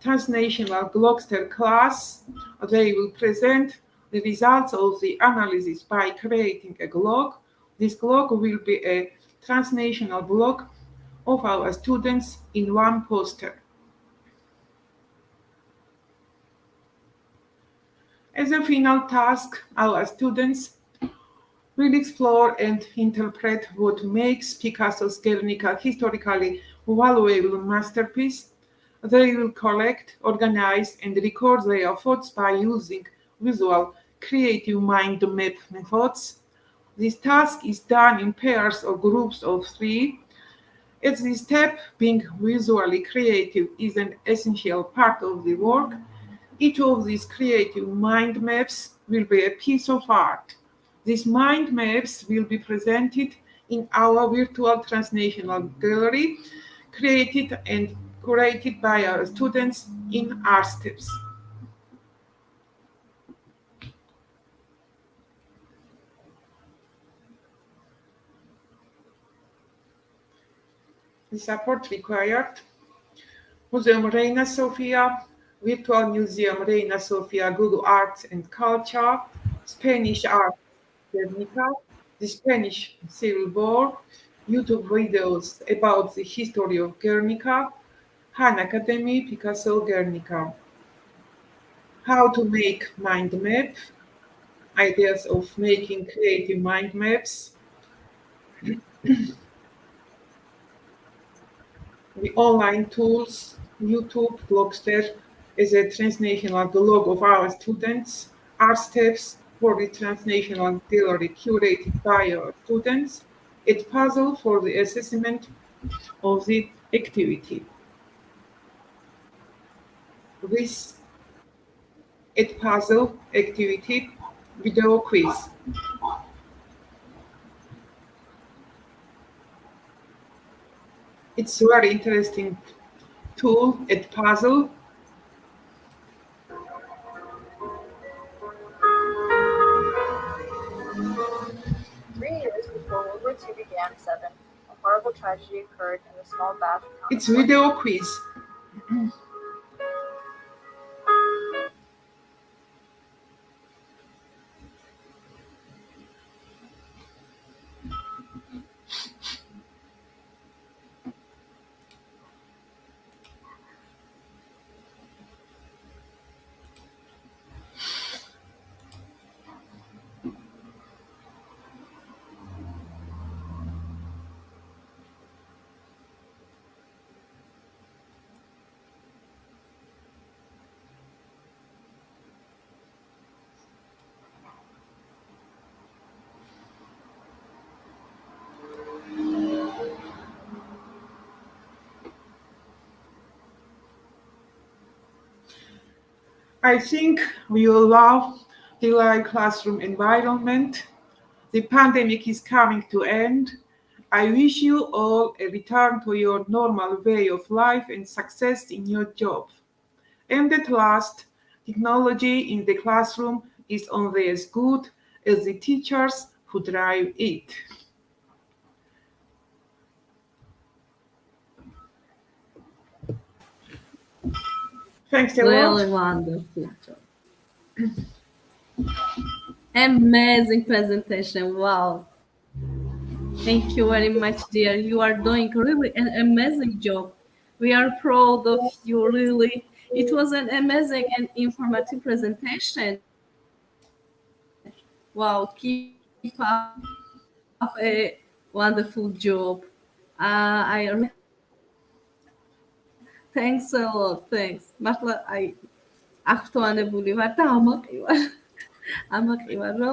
transnational blockbuster class. They will present the results of the analysis by creating a blog. This blog will be a transnational blog of our students in one poster. As a final task, our students will explore and interpret what makes Picasso's Guernica historically valuable masterpiece. They will collect, organize, and record their thoughts by using visual creative mind map methods. This task is done in pairs or groups of 3. As this step, being visually creative, is an essential part of the work. Each of these creative mind maps will be a piece of art. These mind maps will be presented in our virtual transnational gallery, created and curated by our students in Art Steps. The support required: Museum Reina Sofia, Virtual Museum Reina Sofia, Google Arts and Culture, Spanish Art Guernica, the Spanish Civil War, YouTube videos about the history of Guernica, Han Academy, Picasso Guernica. How to make mind map, ideas of making creative mind maps, the online tools, YouTube, Blockbuster is a transnational blog of our students, Art Steps for the transnational gallery curated by our students, Edpuzzle for the assessment of the activity. This Edpuzzle activity video quiz. It's a very interesting tool, Edpuzzle. World War II began, a horrible tragedy occurred in the small Basque town. It's video quiz. I think we all love the live classroom environment. The pandemic is coming to end. I wish you all a return to your normal way of life and success in your job. And at last, technology in the classroom is only as good as the teachers who drive it. Thanks a Really lot. wonderful job. Amazing presentation. Wow. Thank you very much, dear. You are doing really an amazing job. We are proud of you, really. It was an amazing and informative presentation. Wow, keep up a wonderful job. I thanks a lot. Thanks. მართლა აი აღფრთოვანებული ვარ და ამაყივარ რომ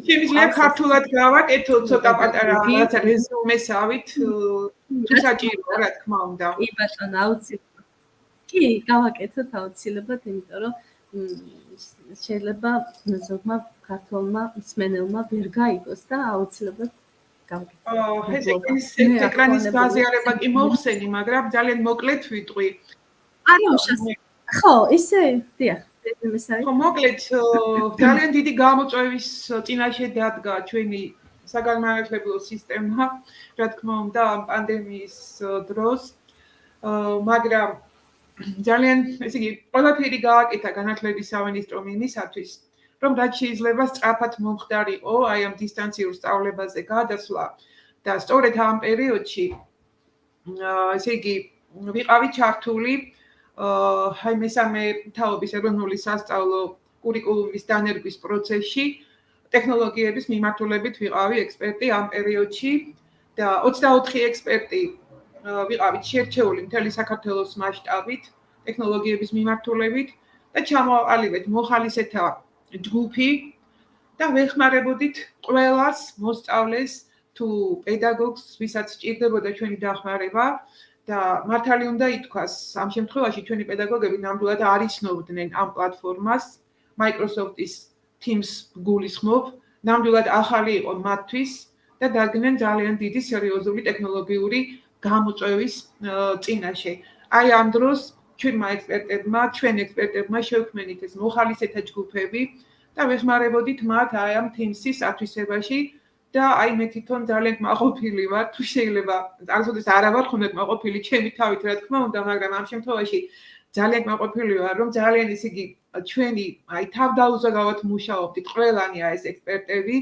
შემიძლია ქართულად გავაკეთო ცოტა პატარა რაღაცა რეზუმესავით თუ საჭიროა რა თქმა უნდა. კი ბატონო, აუცილებლად. კი, გავაკეთოთ აუცილებლად, იმიტომ რომ შეიძლება ზოგმა ქართულმა მსმენელმა ვერ გაიგოს და აუცილებლად გავაკეთოთ. ეს ეკრანის გაზიარება კი მოხსენი, მაგრამ ძალიან მოკლედ ვიტყვი. ხო, ისე, დიახ. ხო, მოკლედ ძალიან დიდი გამოწვევის წინაშე დადგა ჩვენი საგანმანათლებლო სისტემა, რა თქმა უნდა, ამ პანდემიის დროს. მაგრამ ძალიან, ესე იგი, ყველაფერი გააკეთა განათლების სამინისტრო მინისათვის, რომ რაც შეიძლება სწრაფად მომხდარიყო აი ამ დისტანციურ სწავლებაზე გადასვლა და სწორედ ამ პერიოდში ესე იგი ვიყავით ჩართული აი მესამე თაობის ეროვნული სასწავლო კურიკულუმის დანერგვის პროცესში ტექნოლოგიების მიმართულებით ვიყავი ექსპერტი ამ პერიოდში და 24 ექსპერტი ვიყავით შერჩეული მთელი საქართველოს მასშტაბით ტექნოლოგიების მიმართულებით და ჩამოაყალიბეთ მოხალისეთა ჯგუფი და ვეხმარებოდით ყველას მოსწავლეს თუ პედაგოგს ვისაც სჭირდებოდა ჩვენი დახმარება და მართალი უნდა ითქვას ამ შემთხვევაში ჩვენი პედაგოგები ნამდვილად არ იცნობდნენ ამ პლატფორმას Microsoft-ის Teams გულისხმობ ნამდვილად ახალი იყო მათთვის და დადგნენ ძალიან დიდი სერიოზული ტექნოლოგიური გამოწვევის წინაშე. აი ამ დროს ჩვენ ექსპერტებმა შევქმნით ეს მოხალისეთა ჯგუფები და ვეხმარებოდით მათ აი ამ Teams-ის ათვისებაში და აი მე თვითონ ძალიან კმაყოფილი ვარ თუ შეიძლება არასოდეს არა ვარ ხომ კმაყოფილი ჩემი თავით რა თქმა უნდა მაგრამ ამ შემთხვევაში ძალიან კმაყოფილი ვარ რომ ძალიან ისე იგი ჩვენი აი თავდაუზოგავად მუშაობდით ყველანი აი ეს ექსპერტები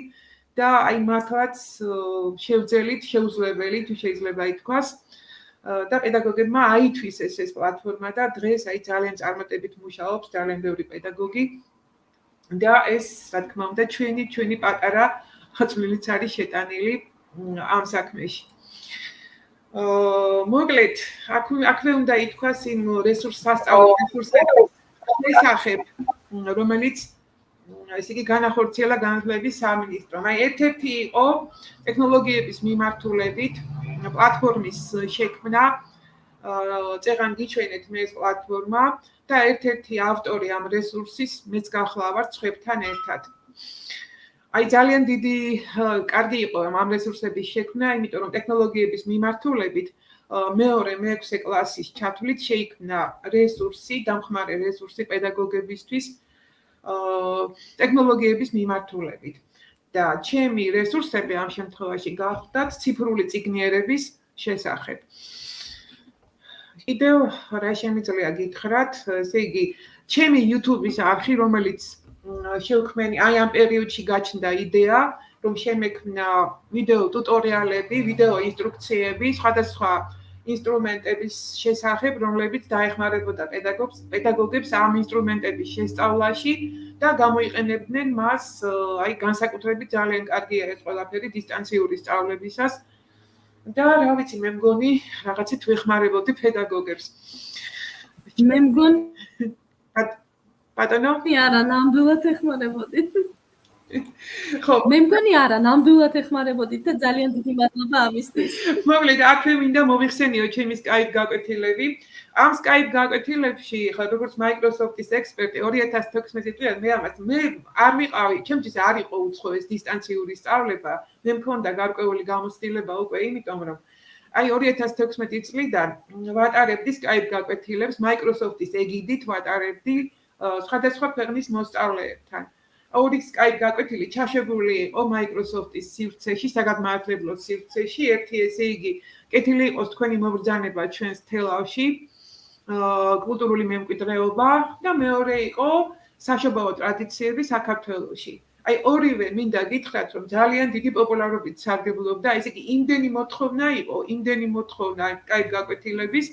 და აი მართლაც შევძელით შეუძლებელი თუ შეიძლება ითქვას და პედაგოგებმა აითვისეს ეს პლატფორმა და დღეს აი ძალიან წარმატებით მუშაობს ძალიან ბევრი პედაგოგი და ეს რა თქმა უნდა ჩვენი პატარა ხაწვლილიც არის შეტანილი ამ საქმეში. მოკლედ, აქვე უნდა ითქვას იმ სასწავლო რესურსების შესახებ, რომელიც ესე იგი განახორციელა განათლების სამინისტრომ. აი ერთ-ერთი იყო ტექნოლოგიების მიმართულებით პლატფორმის შექმნა. წეღან გიჩვენეთ მე ეს პლატფორმა და ერთ-ერთი ავტორი ამ რესურსის მეც გახლავართ სხვებთან ერთად. აი ძალიან დიდი კარგი იყო ამ რესურსების შექმნა, იმიტომ რომ ტექნოლოგიების მიმართულებით მეორე მე-6 კლასის ჩათვლით შეიქმნა რესურსი, დამხმარე რესურსი პედაგოგებისთვის ტექნოლოგიების მიმართულებით. და ჩემი რესურსები ამ შემთხვევაში გახდათ ციფრული წიგნიერების შესახებ. კიდევ რა შემიძლია გითხრათ, ესე იგი, ჩემი YouTube-ის არხი, რომელიც შევქმენი აი ამ პერიოდში გაჩნდა იდეა, რომ შემექმნა ვიდეო ტუტორიალები, ვიდეო ინსტრუქციები, სხვადასხვა ინსტრუმენტების შესახებ, რომლებიც დაეხმარებოდა პედაგოგებს ამ ინსტრუმენტების შესწავლაში და გამოიყენებდნენ მას, აი განსაკუთრებით ძალიან კარგია ეს ყველაფერი დისტანციური სწავლებისას და რა ვიცი, მე მგონი რაღაცით ვეხმარებოდი პედაგოგებს. მე მგონი ბატონო? არა, ნამდვილად ეხმარებოდით. ხო, მე მგონი არა, ნამდვილად ეხმარებოდით და ძალიან დიდი მადლობა ამისთვის. მოკლედ აქვე მინდა მომიხსენიო ჩემი Skype გაკვეთილები. ამ Skype გაკვეთილებში, ხო, როგორც Microsoft-ის ექსპერტი 2016 წლიდან მე არ ვიყავი, ჩემთვის არ იყო უცხო ეს დისტანციური სწავლება. მე მქონდა გარკვეული გამოცდილება უკვე, იმიტომ რომ აი 2016 წლიდან ვატარებდი Skype გაკვეთილებს Microsoft-ის ეგიდით ვატარებდი სხვადასხვა ქვეყნის მოსწავლეებთან. ორი Skype გაკვეთილი ჩაშებული იყო Microsoft-ის სივრცეში, საგანმანათლებლო სივრცეში, ერთი ესე იგი, კეთილი იყოს თქვენი მობრძანება ჩვენს თელავში, კულტურული მემკვიდრეობა და მეორე იყო საშობაო ტრადიციები საქართველოში. აი ორივე მინდა გითხრათ, რომ ძალიან დიდი პოპულარობით სარგებლობდა, ესე იგი, იმდენი მოთხოვნა იყო, იმდენი მოთხოვნა Skype გაკვეთილების,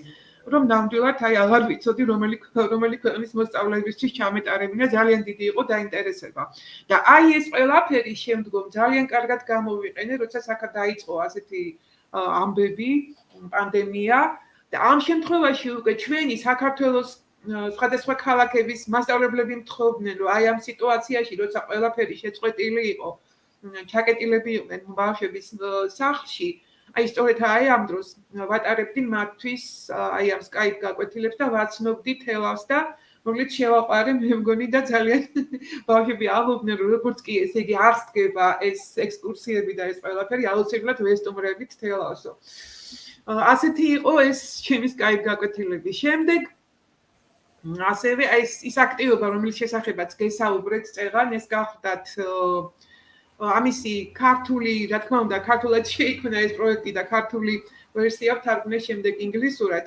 რომ ნამდვილად აი აღარ ვიცოდი რომელი ქვეყნის მოსწავლეებისთვის ჩამეტარებინა, ძალიან დიდი იყო დაინტერესება. და აი ეს ყველაფერი შემდგომ ძალიან კარგად გამოვიყენე, როცა დაიწყო ასეთი ამბები, პანდემია და ამ შემთხვევაში უკვე ჩვენი საქართველოს სხვადასხვა ქალაქების მასწავლებლები მთხოვდნენ, რომ აი ამ სიტუაციაში, როცა ყველაფერი შეწყვეტილი იყო, ჩაკეტილები იყვნენ ბავშვების სახლში, აი სწორედ აი ამ დროს ვატარებდი მათთვის აი ამ Skype გაკვეთილებს და ვაცნობდი თელავს და მოკლედ შევაყარე მე მგონი და ძალიან ბავშვები ამბობდნენ რომ როგორც კი ესე იგი არ სდგება ეს ექსკურსიები და ეს ყველაფერი აუცილებლად ვესტუმრებით თელავსო. ასეთი იყო ეს ჩემი Skype გაკვეთილები. შემდეგ ასევე აი ის აქტივობა რომლის შესახებაც გესაუბრეთ წეღან ეს გახდათ ამისი ქართული, რა თქმა უნდა, ქართულად შეიქმნა ეს პროექტი და ქართული ვერსია ვთარგმნეს შემდეგ ინგლისურად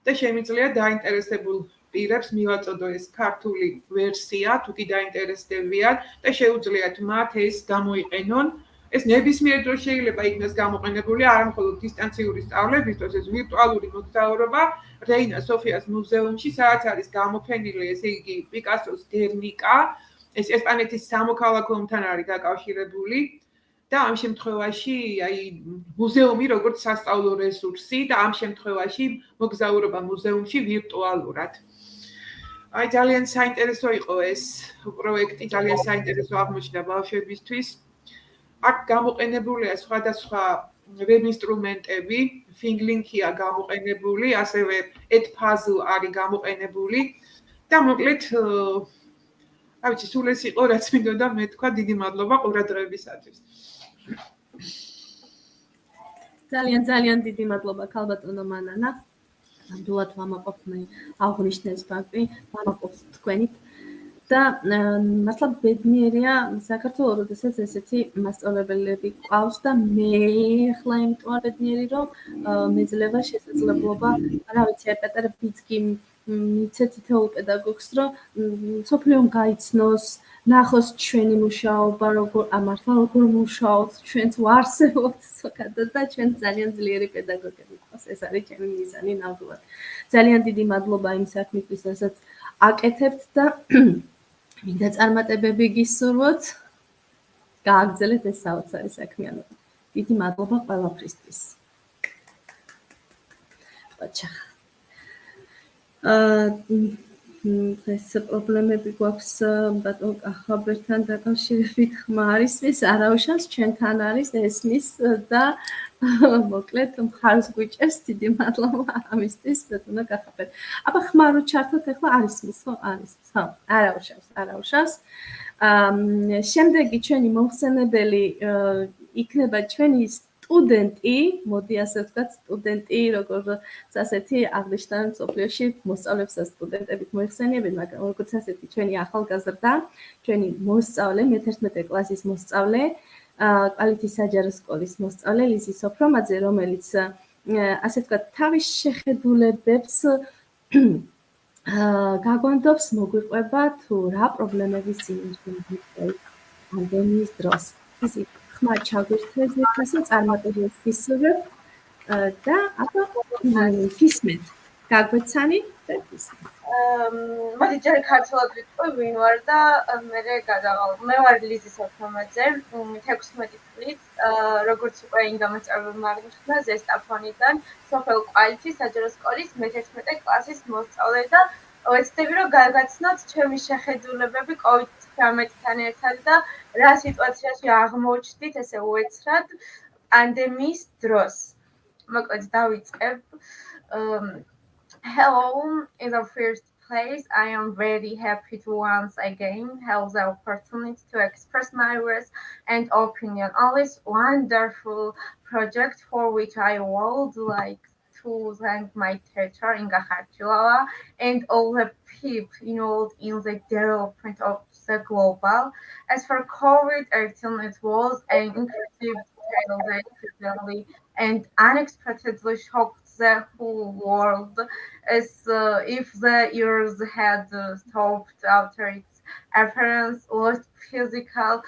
და შემიძლია დაინტერესებულ პირებს მივაწოდო ეს ქართული ვერსია, თუ კი დაინტერესდებიან და შეუძლიათ მათ ეს გამოიყენონ. ეს ნებისმიერ დროს შეიძლება იქნას გამოყენებული არა მხოლოდ დისტანციური სწავლებისთვის, ეს ვირტუალური მოგზაურობა რეინა სოფიას მუზეუმში, სადაც არის გამოფენილი, ესე იგი, პიკასოს გერნიკა, ეს ესპანეთის სამოქალაქოებთან არის დაკავშირებული და ამ შემთხვევაში აი მუზეუმი როგორც სასწავლო რესურსი და ამ შემთხვევაში მოგზაურობა მუზეუმში ვირტუალურად. აი ძალიან საინტერესო იყო ეს პროექტი, ძალიან საინტერესო აღმოჩნდა ბავშვებისთვის. აქ გამოყენებულია სხვადასხვა ვებ ინსტრუმენტები, Finglink-ია გამოყენებული, ასევე Edpuzzle არის გამოყენებული და მოკლედ აი ვიცი, სულ ეს იყო, რაც მინდოდა მე თქვა, დიდი მადლობა ყურადღებისათვის. ძალიან დიდი მადლობა ქალბატონო მანანა. ნამდვილად ვამაყობ მე აღნიშნეს ფაქტი, ვამაყობ თქვენით. და მართლა ბედნიერია საქართველოს, როდესაც ესეთი მასწავლებელები ყავს და მე ახლა იმიტომ არ ბედნიერი, რომ მეძლევა შესაძლებლობა, რა ვიცი, აი პატარა ბიძგი მიცეთ თითოეულ პედაგოგს, რომ სოფლიომ გაიცნოს, ნახოს ჩვენი მუშაობა, მართლა როგორ მუშაობთ, ჩვენც ვარსებობთ ზოგადად და ჩვენ ძალიან ძლიერი პედაგოგები ყავს. ეს არის ჩემი მიზანი ნამდვილად. ძალიან დიდი მადლობა იმ საქმისთვის, რასაც აკეთებთ და მინდა წარმატებები გისურვოთ. გააგრძელეთ ეს საოცარი საქმიანობა. დიდი მადლობა ყველაფრისთვის. ბაჩა. ეს პრობლემები გვაქვს ბატონ კახაბერთან დაკავშირებით ხმა არ ისმის, არაუშავს ჩვენთან არის ესმის და მოკლედ მხარს გვიჭერს დიდი მადლობა ამისთვის ბატონო კახაბერ. აბა ხმა რო ჩართოთ ახლა არ ისმის, ხო? არის. ხო, არაუშავს. შემდეგი ჩვენი მომხსენებელი იქნება ჩვენი სტუდენტი, მოდი ასე ვთქვათ, სტუდენტი, როგორც ასეთი აღნიშნა სოფლიოში მოსწავლებს და სტუდენტებით მოიხსენიებენ, მაგრამ როგორც ასეთი ჩვენი ახალგაზრდა, ჩვენი მოსწავლე, მე-11 კლასის მოსწავლე, კვალითის საჯარო სკოლის მოსწავლე ლიზი სოფრომაძე, რომელიც ასე ვთქვათ, თავის შეხედულებებს გაგვანდობს, მოგვიყვება თუ რა პრობლემების წინ ვიყავით პანდემიის დროს. ხმა ჩაგვირთვეს ასე წარმატებებს ვისურვებ და აბა გისმენთ. გაგვეცანი და გისმენთ. მოდი ჯერ ქართულად ვიტყვი ვინ ვარ და მე ვარ ლიზი სოფრომაძე, 16 წლის, როგორც უკვე ინგა მასწავლებელმა აღნიშნა, ზესტაფონიდან, სოფელ კვალითის საჯარო სკოლის მე-11 კლასის მოსწავლე და ვეცდები რომ გაგაცნოთ ჩემი შეხედულებები COVID-19-თან ერთად და რა სიტუაციაში აღმოჩნდით ესე უეცრად პანდემიის დროს. მოკლედ დავიწყებ. Hello in the first place. I am very happy to once again have the opportunity to express my views and opinion on this wonderful project for which I would like to thank my teacher Inga Kharchilova and all the people involved in the development of the global. As for COVID-19, it was an incredible tale that suddenly and unexpectedly shocked the whole world, as if the years had stopped after its appearance, lost physical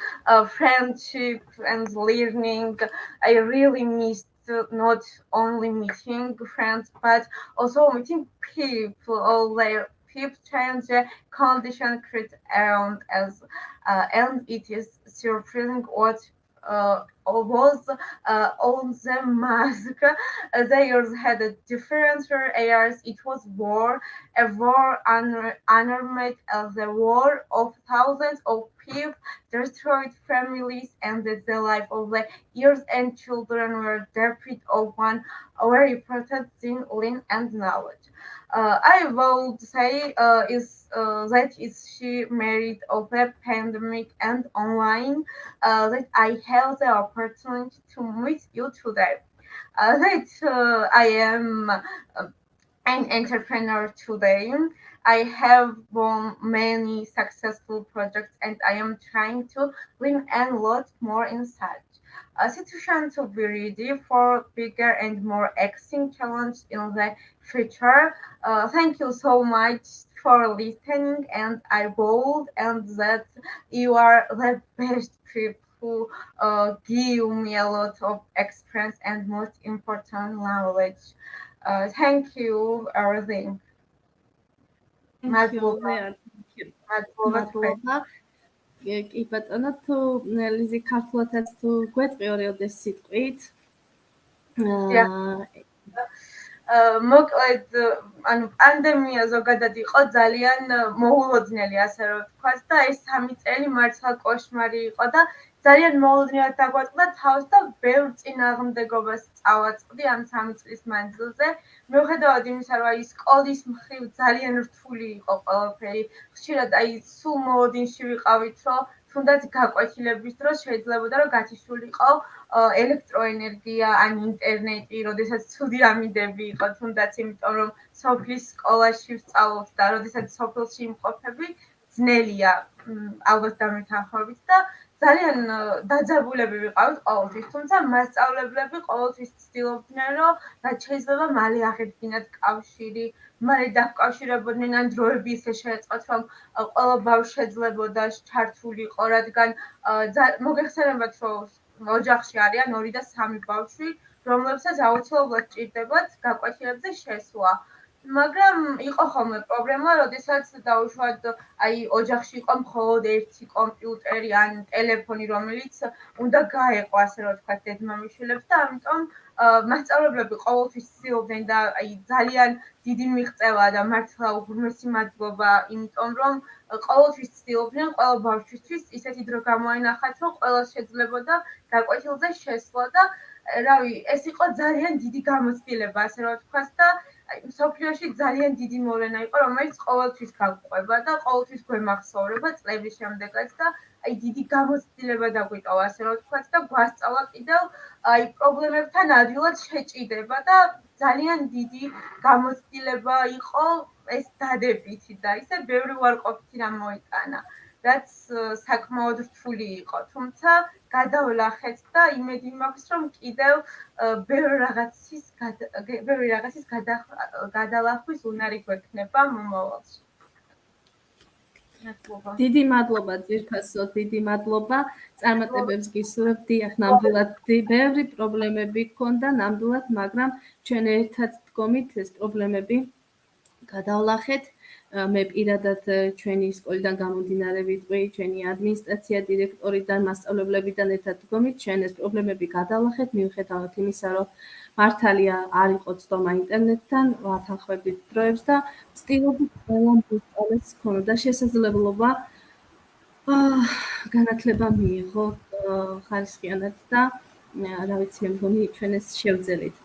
friendship and learning. I really missed not only meeting friends but also meeting people. All their people change the condition create around us, and it is surprising what was on the mask. The years had a different areas. It was war, a war unarmed, the war of thousands of people, destroyed families, and the life of the years and children were deprived of one very important thing, learn and knowledge. I would say that is she married of the pandemic and online that I have the opportunity to meet you today. That I am an entrepreneur today. I have won many successful projects and I am trying to win a lot more in such a situation to be ready for bigger and more exciting challenges in the future. Thank you so much for listening, and I bold and that you are the best people who give me a lot of experience and most important knowledge. Thank you, everything. Thank you, მადლობა. Lea. Thank you. მადლობა თქვენ. მადლობა. კი ბატონო, თუ ლიზი ქართულადაც თუ გვეტყვი ორი-ოდეს სიტყვით. მოკლედ, ანუ პანდემია ზოგადად იყო ძალიან მოულოდნელი, ასე რომ ვთქვათ და ეს 3 წელი მართლა კოშმარი იყო და ძალიან მოულოდნელად დაგვატყდა თავს და ბევრ წინააღმდეგობას წავაწყდი ამ 3 წლის მანძილზე. მიუხედავად იმისა, რომ აი სკოლის მხრივ ძალიან რთული იყო ყველაფერი, ხშირად აი სულ მოლოდინში ვიყავით, რომ თუნდაც გაკვეთილების დროს შეიძლებოდა რომ გათიშულიყო ელექტროენერგია, ან ინტერნეტი, როდესაც ცუდი ამინდები იყო, თუნდაც იმიტომ რომ სოფლის სკოლაში ვსწავლობთ და როდესაც სოფელში იმყოფები, ძნელია ალბათ დამეთანხმებით და ძალიან დაძაბულები ვიყავით ყოველთვის, თუმცა მასწავლებლები ყოველთვის ცდილობდნენ, რომ რაც შეიძლება მალე აღედგინათ კავშირი, მალე დაკავშირებოდნენ ან დროები ისე შეეწყოთ, რომ ყველა ბავშვი შეძლებოდა ჩართულიყო, რადგან მოგეხსენებათ, რომ ოჯახში არიან 2 და 3 ბავშვი, რომლებსაც აუცილებლად ჭირდებათ გაკვეთილებზე შესვლა. მაგრამ იყო ხოლმე პრობლემა, როდესაც დაუშვათ აი ოჯახში იყო მხოლოდ ერთი კომპიუტერი ან ტელეფონი, რომელიც უნდა გაეყო, ასე რომ ვთქვათ, დედმამიშვილებს და ამიტომ მასწავლებლები ყოველთვის ცდილობდნენ და აი ძალიან დიდი მიღწევა და მართლა უღრმესი მადლობა, იმიტომ რომ ყოველთვის ცდილობდნენ ყველა ბავშვისთვის ისეთი დრო გამოენახათ, რომ ყველას შეძლებოდა გაკვეთილზე შესვლა და რავი, ეს იყო ძალიან დიდი გამოცდილება, ასე რომ ვთქვათ და მსოფლიოში ძალიან დიდი მოვლენა იყო, რომელიც ყოველთვის გავყვება და ყოველთვის გვემახსოვრება წლების შემდეგაც და აი დიდი გამოცდილება დაგვიტოვა, ასე რომ ვთქვათ და გვასწავლა კიდევ აი პრობლემებთან ადვილად შეჭიდება და ძალიან დიდი გამოცდილება იყო ეს დადებითი და ისე ბევრი უარყოფითი რამ მოიტანა, რაც საკმაოდ რთული იყო, თუმცა გადავლახეთ და იმედი მაქვს, რომ კიდევ ბევრი რაღაცის გადალახვის უნარი გვექნება მომავალში. დიდი მადლობა ძვირფასო, დიდი მადლობა. წარმატებებს გისურვებ. დიახ, ნამდვილად ბევრი პრობლემები ჰქონდა ნამდვილად, მაგრამ ჩვენ ერთად დგომით ეს პრობლემები გადავლახეთ. მე პირადად ჩვენი სკოლიდან გამომდინარე ვიტყვი, ჩვენი ადმინისტრაცია, დირექტორიდან, მასწავლებლებიდან ერთად ვდგომით, ჩვენ ეს პრობლემები გადავახეთ, მიუხედავად იმისა, რომ მართალია არ იყო ცდომა ინტერნეტთან, ვათანხმებით დროებს და ვცდილობთ ყველა მოსწავლეს ქონოდა შესაძლებლობა განათლება მიიღო ხარისხიანად და რა ვიცი, მე მგონი ჩვენ ეს შევძელით.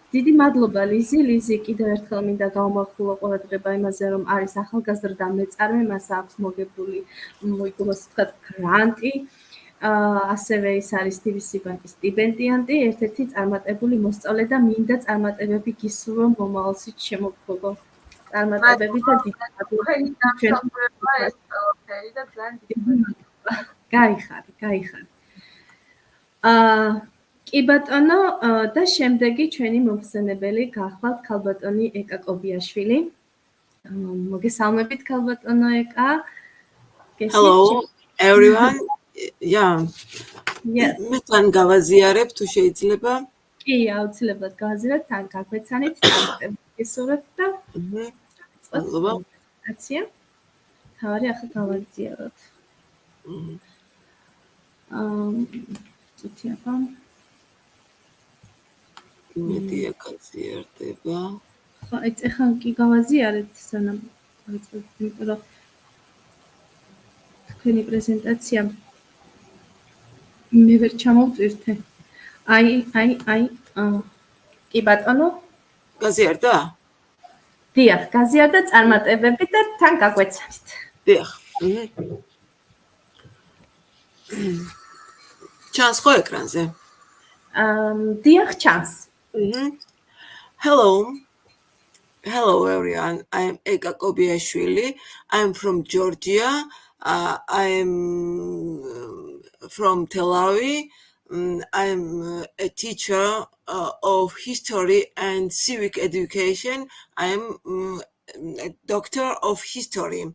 დიდი მადლობა ლიზი. ლიზი კიდევ ერთხელ მინდა გავმახვილო ყურადღება იმაზე, რომ არის ახალგაზრდა მეწარმე, მას აქვს მოგებული, მოიგოს ვთქვათ, გრანტი. ასევე ის არის TVC ბანკის სტიპენდიანტი, ერთ-ერთი წარმატებული მოსწავლე და მინდა წარმატებები გისურვო მომავალშიც შემოგხვებო. წარმატებები და დიდი მადლობა. გაიხარ. კი ბატონო და შემდეგი ჩვენი მომხსენებელი გახლავთ ქალბატონი ეკა კობიაშვილი. მოგესალმებით ქალბატონო ეკა. Hello everyone. Yeah. Yes. მე თან გავაზიარებ თუ შეიძლება. კი, აუცილებლად გავაზიარებ, თან გაგვეცანით, გესურვებთ და მადლობა. აცია. თავარი ახლა გავაზიაროთ. წუთი აბა. იმედია გაზიარდება. ხო, ეხლა კი გავაზიარეთ, სანამ ვიწყებ, იმიტომ რომ თქვენი პრეზენტაცია მე ვერ ჩამოვტვირთე. კი ბატონო. გაზიარდა? დიახ, გაზიარდა წარმატებები და თან გაგვეცანით. დიახ. ჩანს ხო ეკრანზე? დიახ, ჩანს. Hello everyone. I am Eka Kobiashvili. I am from Georgia. I am from Tel Aviv. I am a teacher of history and civic education. I am a doctor of history.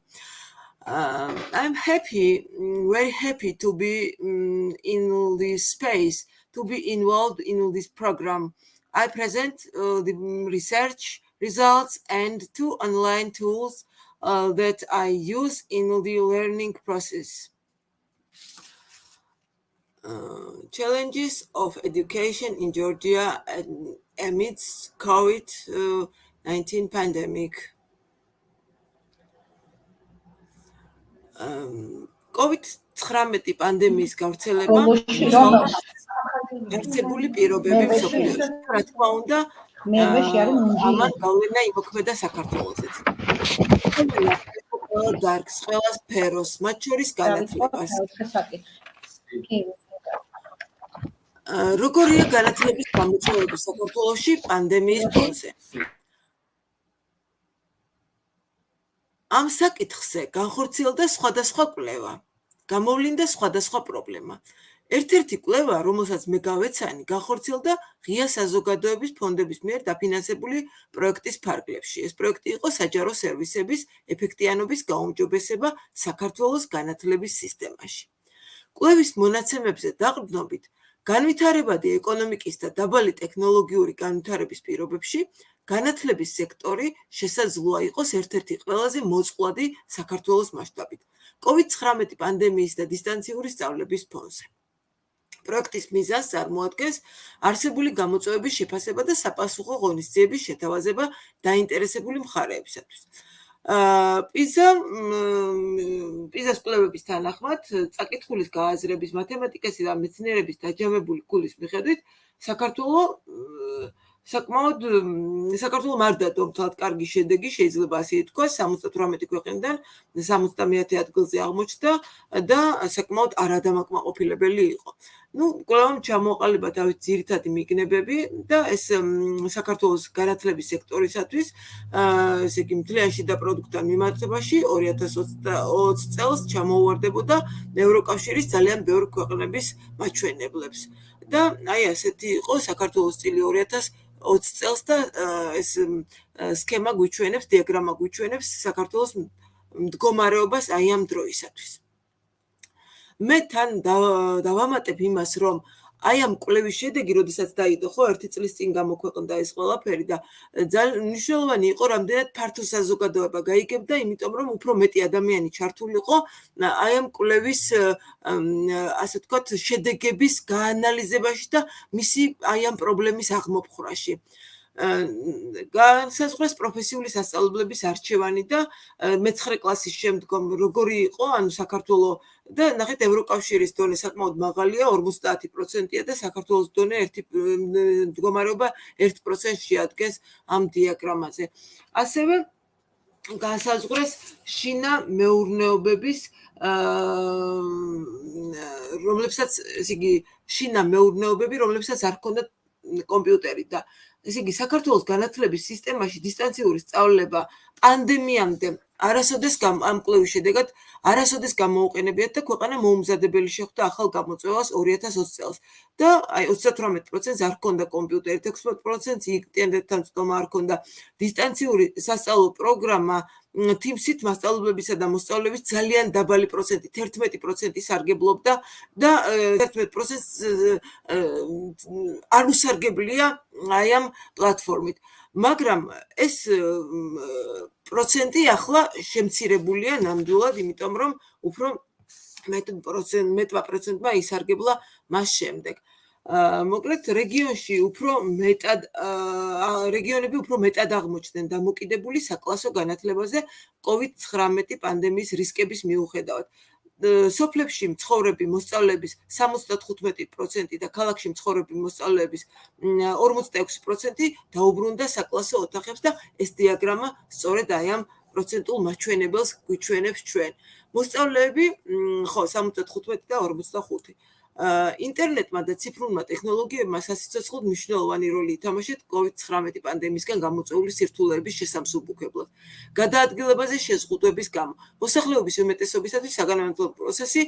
I'm very happy to be in this space, to be involved in this program. I present the research results and two online tools that I use in the learning process. Challenges of education in Georgia amidst Covid-19 pandemic. COVID-19 პანდემიის გავრცელებამ ერთებული პირობები მსოფლიოში. რა თქმა უნდა, ამან გავლენა იმოქმედა საქართველოსაც. ყველა დარგს, ყველა სფეროს, მათ შორის განათლებას. როგორია განათლების გამოწვევები საქართველოში პანდემიის ფონზე? ამ საკითხზე განხორციელდა სხვადასხვა კვლევა, გამოვლინდა სხვადასხვა პრობლემა. ერთ-ერთი კვლევა, რომელსაც მე გავეცანი, განხორციელდა ღია საზოგადოების ფონდების მიერ დაფინანსებული პროექტის ფარგლებში. ეს პროექტი იყო საჯარო სერვისების ეფექტიანობის გაუმჯობესება საქართველოს განათლების სისტემაში. კვლევის მონაცემებზე დაყრდნობით, განვითარებადი ეკონომიკის და დაბალი ტექნოლოგიური განვითარების პირობებში განათლების სექტორი შესაძლოა იყოს ერთ-ერთი ყველაზე მოწყვლადი საქართველოს მასშტაბით. COVID-19 პანდემიის და დისტანციური სწავლების ფონზე. პროექტის მიზანს წარმოადგენს არსებული გამოწვევების შეფასება და საპასუხო ღონისძიების შეთავაზება დაინტერესებული მხარეებისათვის. პიზას კვლევების თანახმად, წაკითხulis გააზრების მათემატიკასა და მეცნიერების დაჯამებული ქულის მიხედვით, საქართველო მარდა თუმცა კარგი შედეგი შეიძლება ასე ითქვას, 78 ქვეყნიდან 70-ე ადგილზე აღმოჩნდა და საკმაოდ არადამაკმაყოფილებელი იყო. კვლევამ ჩამოყალიბა თავის ძირითადი მიგნებები და ეს საქართველოს განათლების სექტორისათვის, ესე იგი მთლიანში და პროდუქტთან მიმართებაში 2020 წელს ჩამოუვარდებოდა ევროკავშირის ძალიან ბევრი ქვეყნების მაჩვენებლებს. და ასეთი იყო საქართველოს წილი 2020 წელს და ეს სქემა გვიჩვენებს, დიაგრამა გვიჩვენებს საქართველოს მდგომარეობას ამ დროისათვის. მე თან დავამატებ იმას, რომ აი ამ კვლევის შედეგი, როდესაც დაიდო, ხო, 1 წლის წინ გამოქვეყნდა ეს ყველაფერი და ძალიან მნიშვნელოვანი იყო, რამდენად ფართო საზოგადოება გაიგებდა, იმიტომ რომ უფრო მეტი ადამიანი ჩართული იყო აი ამ კვლევის ასე ვთქვათ, შედეგების გაანალიზებაში და მისი აი ამ პრობლემის აღმოფხვრაში. განსაზღვრეს პროფესიული სასწავლებლების არჩევანი და მე-9 კლასის შემდგომ როგორი იყო, ანუ საქართველოს და ნახეთ ევროკავშირის დონე საკმაოდ მაღალია, 50%-ია და საქართველოს დონე მდგომარეობა 1%-ში ადგენს ამ დიაგრამაზე. ასევე განსაზღვრეს შინა მეურნეობების რომლებსაც ესე იგი შინა მეურნეობები, რომლებსაც არ ჰქონდათ კომპიუტერი და ესე იგი საქართველოს განათლების სისტემაში დისტანციური სწავლება პანდემიამდე არასოდეს ამ კვლევის შედეგად არასოდეს გამოუყენებიათ და ქვეყანა მოუმზადებელი შეხვდა ახალ გამოწვევას 2020 წელს და აი 38%-ს არ ჰქონდა კომპიუტერი, 16%-ს ინტერნეტთან წვდომა არ ჰქონდა. დისტანციური სასწავლო პროგრამა Teams-ით მასწავლებლებისა და მოსწავლეების ძალიან დაბალი პროცენტი, 11% სარგებლობდა და 11%-ს არ უსარგებლია აი ამ პლატფორმით. მაგრამ ეს პროცენტი ახლა შემცირებულია ნამდვილად, იმიტომ რომ უფრო მეტმა პროცენტმა ისარგებლა მას შემდეგ. მოკლედ რეგიონებში რეგიონები უფრო მეტად აღმოჩნდნენ დამოკიდებული საკლასო განათლებაზე COVID-19 პანდემიის რისკების მიუხედავად. სოფლებში მცხოვრები მოსწავლეების 75% და ქალაქში მცხოვრები მოსწავლეების 46% დაუბრუნდა საკლასო ოთახებს და ეს დიაგრამა სწორედ აი ამ პროცენტულ მაჩვენებელს გვიჩვენებს ჩვენ. მოსწავლეები, ხო, 75 და 45. ინტერნეტმა და ციფრულმა ტექნოლოგიებმა სასიცოცხლოდ მნიშვნელოვანი როლი ითამაშეთ COVID-19 პანდემიისგან გამოწვეული სირთულეების შესამსუბუქებლად. გადაადგილებაზე შეზღუდვების გამო მოსახლეობის უმეტესობისათვის საგანმანათლებლო პროცესი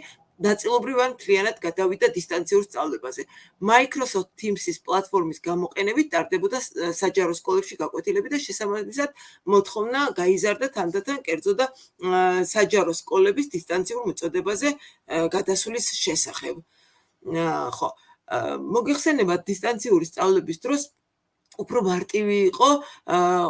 ნაწილობრივ ან მთლიანად გადავიდა დისტანციურ სწავლებაზე. Microsoft Teams-ის პლატფორმის გამოყენებით ტარდებოდა საჯარო სკოლებში გაკვეთილები და შესაბამისად მოთხოვნა გაიზარდა თანდათან კერძო და საჯარო სკოლების დისტანციურ მოწოდებაზე გადასვლის შესახებ. ხო, მოგეხსენება დისტანციური სწავლების დროს უფრო მარტივი იყო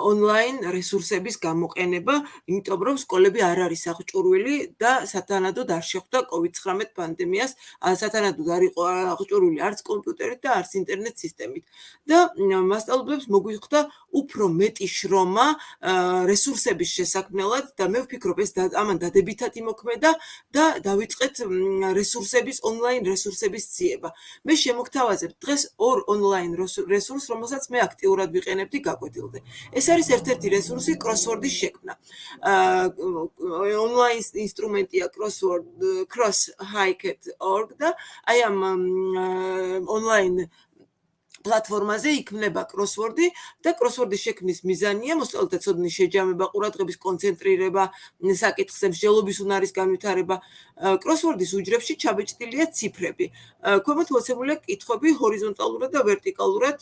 ონლაინ რესურსების გამოყენება, იმიტომ რომ სკოლები არ არის აღჭურვილი და სათანადოდ არ შეხვდა COVID-19 პანდემიას, სათანადოდ არ იყო აღჭურვილი არც კომპიუტერით და არც ინტერნეტ სისტემით. და მასწავლებლებს მოგვიხვდა უფრო მეტი შრომა რესურსების შესაქმნელად და მე ვფიქრობ, ეს ამან დადებითად იმოქმედა და დავიწყეთ ონლაინ რესურსების ძიება. მე შემოგთავაზებ დღეს ორ ონლაინ რესურსს, რომელსაც მე აქტიურად ვიყენებდი გაკვეთილზე. ეს არის ერთ-ერთი რესურსი crossword-ის შექმნა. ონლაინ ინსტრუმენტია crosshike.org და აი ამ ონლაინ პლატფორმაზე იქმნება crossword-ი და crossword-ის შექმნის მიზანია მოსწავლეთა ცოდნის შეჯამება, ყურადღების კონცენტრირება, საკითხზე მსჯელობის უნარის განვითარება. crossword-ის უჯრედში ჩაბეჭდილია ციფრები. ქვემოთ მოცემულია კითხვები ჰორიზონტალურად და ვერტიკალურად,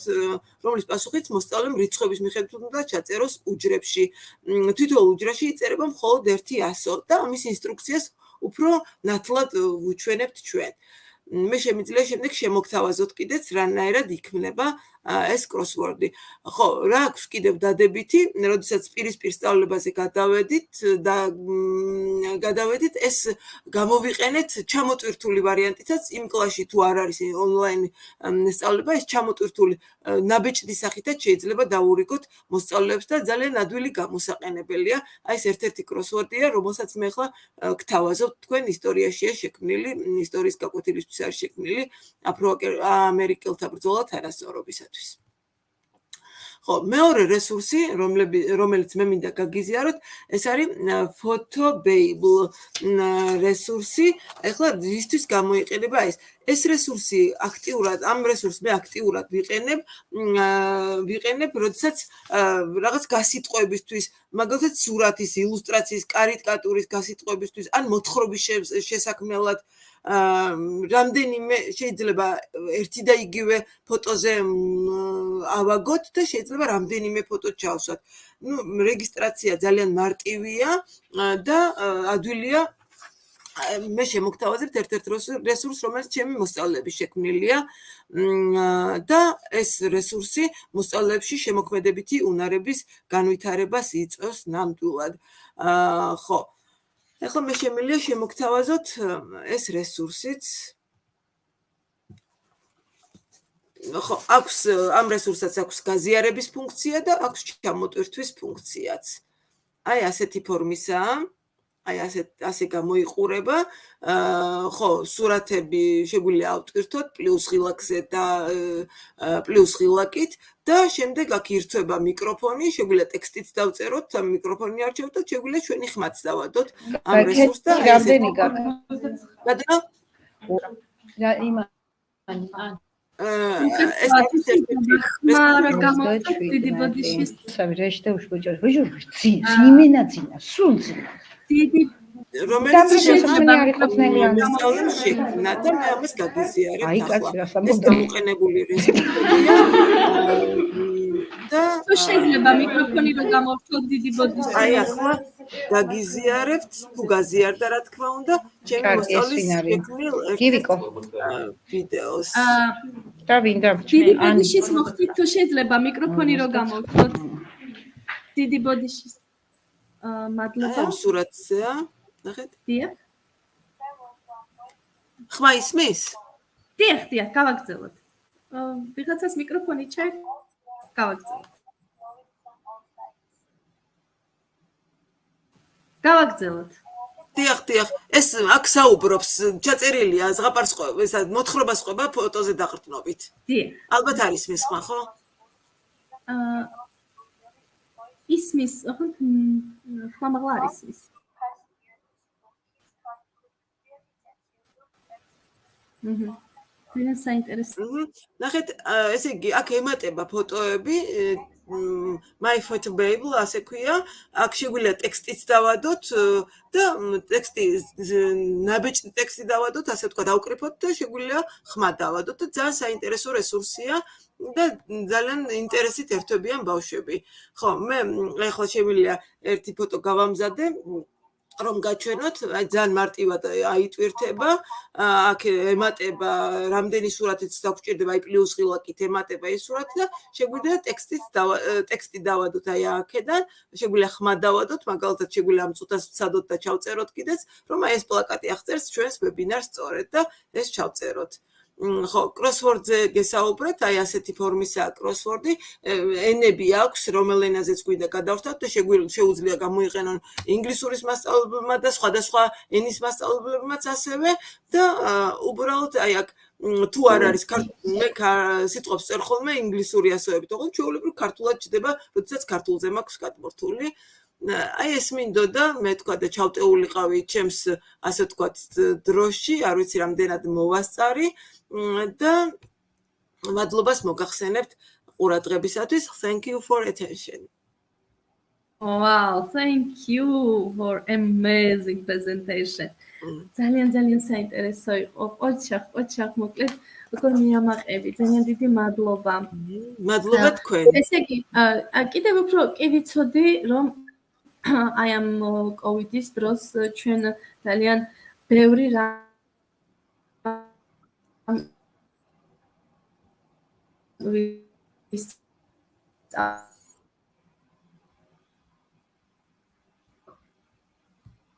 რომლის პასუხიც მოსწავლემ რიცხვების მიხედვით უნდა ჩაწეროს უჯრედში. თითოეულ უჯრედში იწერება მხოლოდ ერთი ასო და ამის ინსტრუქციას უფრო ნათლად ვუჩვენებთ ჩვენ. მე შემიძლია შემდეგ შემოგთავაზოთ კიდეც რანაირად იქმნება ეს crossword-ი. ხო, რა აქვს კიდევ დადებითი, როდესაც პირისპირ სწავლებაზე გადავედით, ეს გამოვიყენეთ ჩამოტვირთული ვარიანტითაც იმ კლასში თუ არ არის ონლაინ სწავლება, ეს ჩამოტვირთული ნაბეჭდი სახითაც შეიძლება დაურიგოთ მოსწავლეებს და ძალიან ადვილი გამოსაყენებელია. აი ეს ერთ-ერთი crossword-ია, რომელსაც მე ახლა გთავაზობთ თქვენ ისტორიაშია შექმნილი, ისტორიის გაკვეთილისთვის არის შექმნილი აფრო-ამერიკელთა ბრძოლა თანასწორობისათვის. ხო, მეორე რესურსი, რომელიც მე მინდა გაგიზიაროთ, ეს არის Photobable რესურსი. ეხლა ისთვის გამოიყენება ეს რესურსი ამ რესურსს მე აქტიურად ვიყენებ, როდესაც რაღაც გასიტყვებისთვის, მაგალითად სურათის, ილუსტრაციის, კარიკატურის გასიტყვებისთვის, ან მოთხრობის შესაქმნელად რამდენიმე შეიძლება ერთი და იგივე ფოტოზე ავაგოთ და შეიძლება რამდენიმე ფოტო ჩავსვათ. რეგისტრაცია ძალიან მარტივია და ადვილია მე შემოგთავაზებთ ერთ-ერთ რესურსს, რომელიც ჩემი მოსწავლეების შექმნილია და ეს რესურსი მოსწავლეებში შემოქმედებითი უნარების განვითარებას იწვევს ნამდვილად. ხო. ახლა მე შემიძლია შემოგთავაზოთ ეს რესურსიც. ხო, აქვს ამ რესურსაც აქვს გაზიარების ფუნქცია და აქვს ჩამოტვირთვის ფუნქციაც. აი ასეთი ფორმისაა. აი ასე გამოიყურება. ხო, სურათები შეგვიძლია ავტვირთოთ პლუს ღილაკზე და პლუს ღილაკით და შემდეგ აქ ირთვება მიკროფონი, შეგვიძლია ტექსტიც დავწეროთ, მიკროფონი არჩევთ და შეგვიძლია ჩვენი ხმაც დავადოთ ამ რესურსს და რამდენი გაქვს? გადანა ეს არის მაგრამ გამოხდა დიდი ბოდიშის Rește ușor, ușor, zimena, sulțina. დიდი რომელიც შექმნილი არის ყოფნელი შექმნა და მე ამას გაგიზიარებ აი, ახლა. კაცი, რა ეს სამომდო. გამოყენებული რესურსია და თუ შეიძლება მიკროფონი რომ გამოვთვალ დიდი ბოდიში. აი ახლა გაგიზიარებთ, თუ გაზიარდა რა თქმა უნდა, ჩემი კარგი, მოსწავლის ეს ვინ არის? შექმნილ გივიკო. ვიდეოს. და ვინდა? დიდი ბოდიშის მოხდით თუ შეიძლება მიკროფონი რომ გამოვთვალ. დიდი ბოდიშის მადლობა. ამ სურათზეა, ნახეთ. დიახ. ხმა ისმის? დიახ, გავაგრძელოთ. ვიღაცას მიკროფონი ჩაი გავაგრძელოთ. გავაგრძელოთ. დიახ, ეს აქ საუბრობს, ჩაწერილია ზღაპარს ესა მოთხრობას ყვება ფოტოზე დაყრდნობით. დიახ. ალბათ არის მის ხმა, ხო? ისმის, ხო, ხმამაღლა არის ის. ვინ საინტერესო. ნახეთ, ესე იგი, აქ ემატება ფოტოები, my photobable, ასე ქვია, აქ შეგვიძლია ტექსტიც დავადოთ და ტექსტი ნაბეჭდი ტექსტი დავადოთ, ასე თქვა, დავკრიფოთ და შეგვიძლია ხმა დავადოთ და ძალიან საინტერესო რესურსია და ძალიან ინტერესით ერთვებიან ბავშვები. ხო, მე ახლა შემიძლია ერთი ფოტო გავამზადე, რომ გაჩვენოთ, აი ძალიან მარტივად აიტვირთება, აქ ემატება რამდენი სურათიც დაგჭირდება, აი პლუს ღილაკით ემატება ეს სურათი და შეგვიძლია ტექსტი დავადოთ აი აქედან, შეგვიძლია ხმა დავადოთ, მაგალითად შეგვიძლია ამ წუთას ვცადოთ და ჩავწეროთ კიდეც, რომ აი ეს პლაკატი აღწერს ჩვენს ვებინარს სწორედ და ეს ჩავწეროთ. ხო, კროსვორდზე გესაუბრეთ, აი ასეთი ფორმისაა კროსვორდი, ენები აქვს, რომელ ენაზეც გვინდა გადავხდათ და შეუძლია გამოიყენონ ინგლისურის მასწავლებლებმა და სხვადასხვა ენის მასწავლებლებმაც ასევე და უბრალოდ აი აქ თუ არ არის მე სიტყვებს წერ ხოლმე ინგლისური ასოებით, თქო, ჩვეულებრივ ქართულად ჩდება, როდესაც ქართულზე მაქვს გადმორთული. აი ეს მინდოდა, მე თქვა და ჩავტეულიყავი ჩემს, ასე ვთქვათ, დროში, არ ვიცი რამდენად მოვასწარი და მადლობას მოგახსენებთ ყურადღებისათვის. Thank you for attention. Wow, thank you for amazing presentation. ძალიან საინტერესო იყო. ოჩახ მოკლედ როგორ მიამაყები. ძალიან დიდი მადლობა. მადლობა თქვენ. ესე იგი, კიდევ უფრო კი ვიცოდი, რომ I am COVID-ის დროს ჩვენ ძალიან ბევრი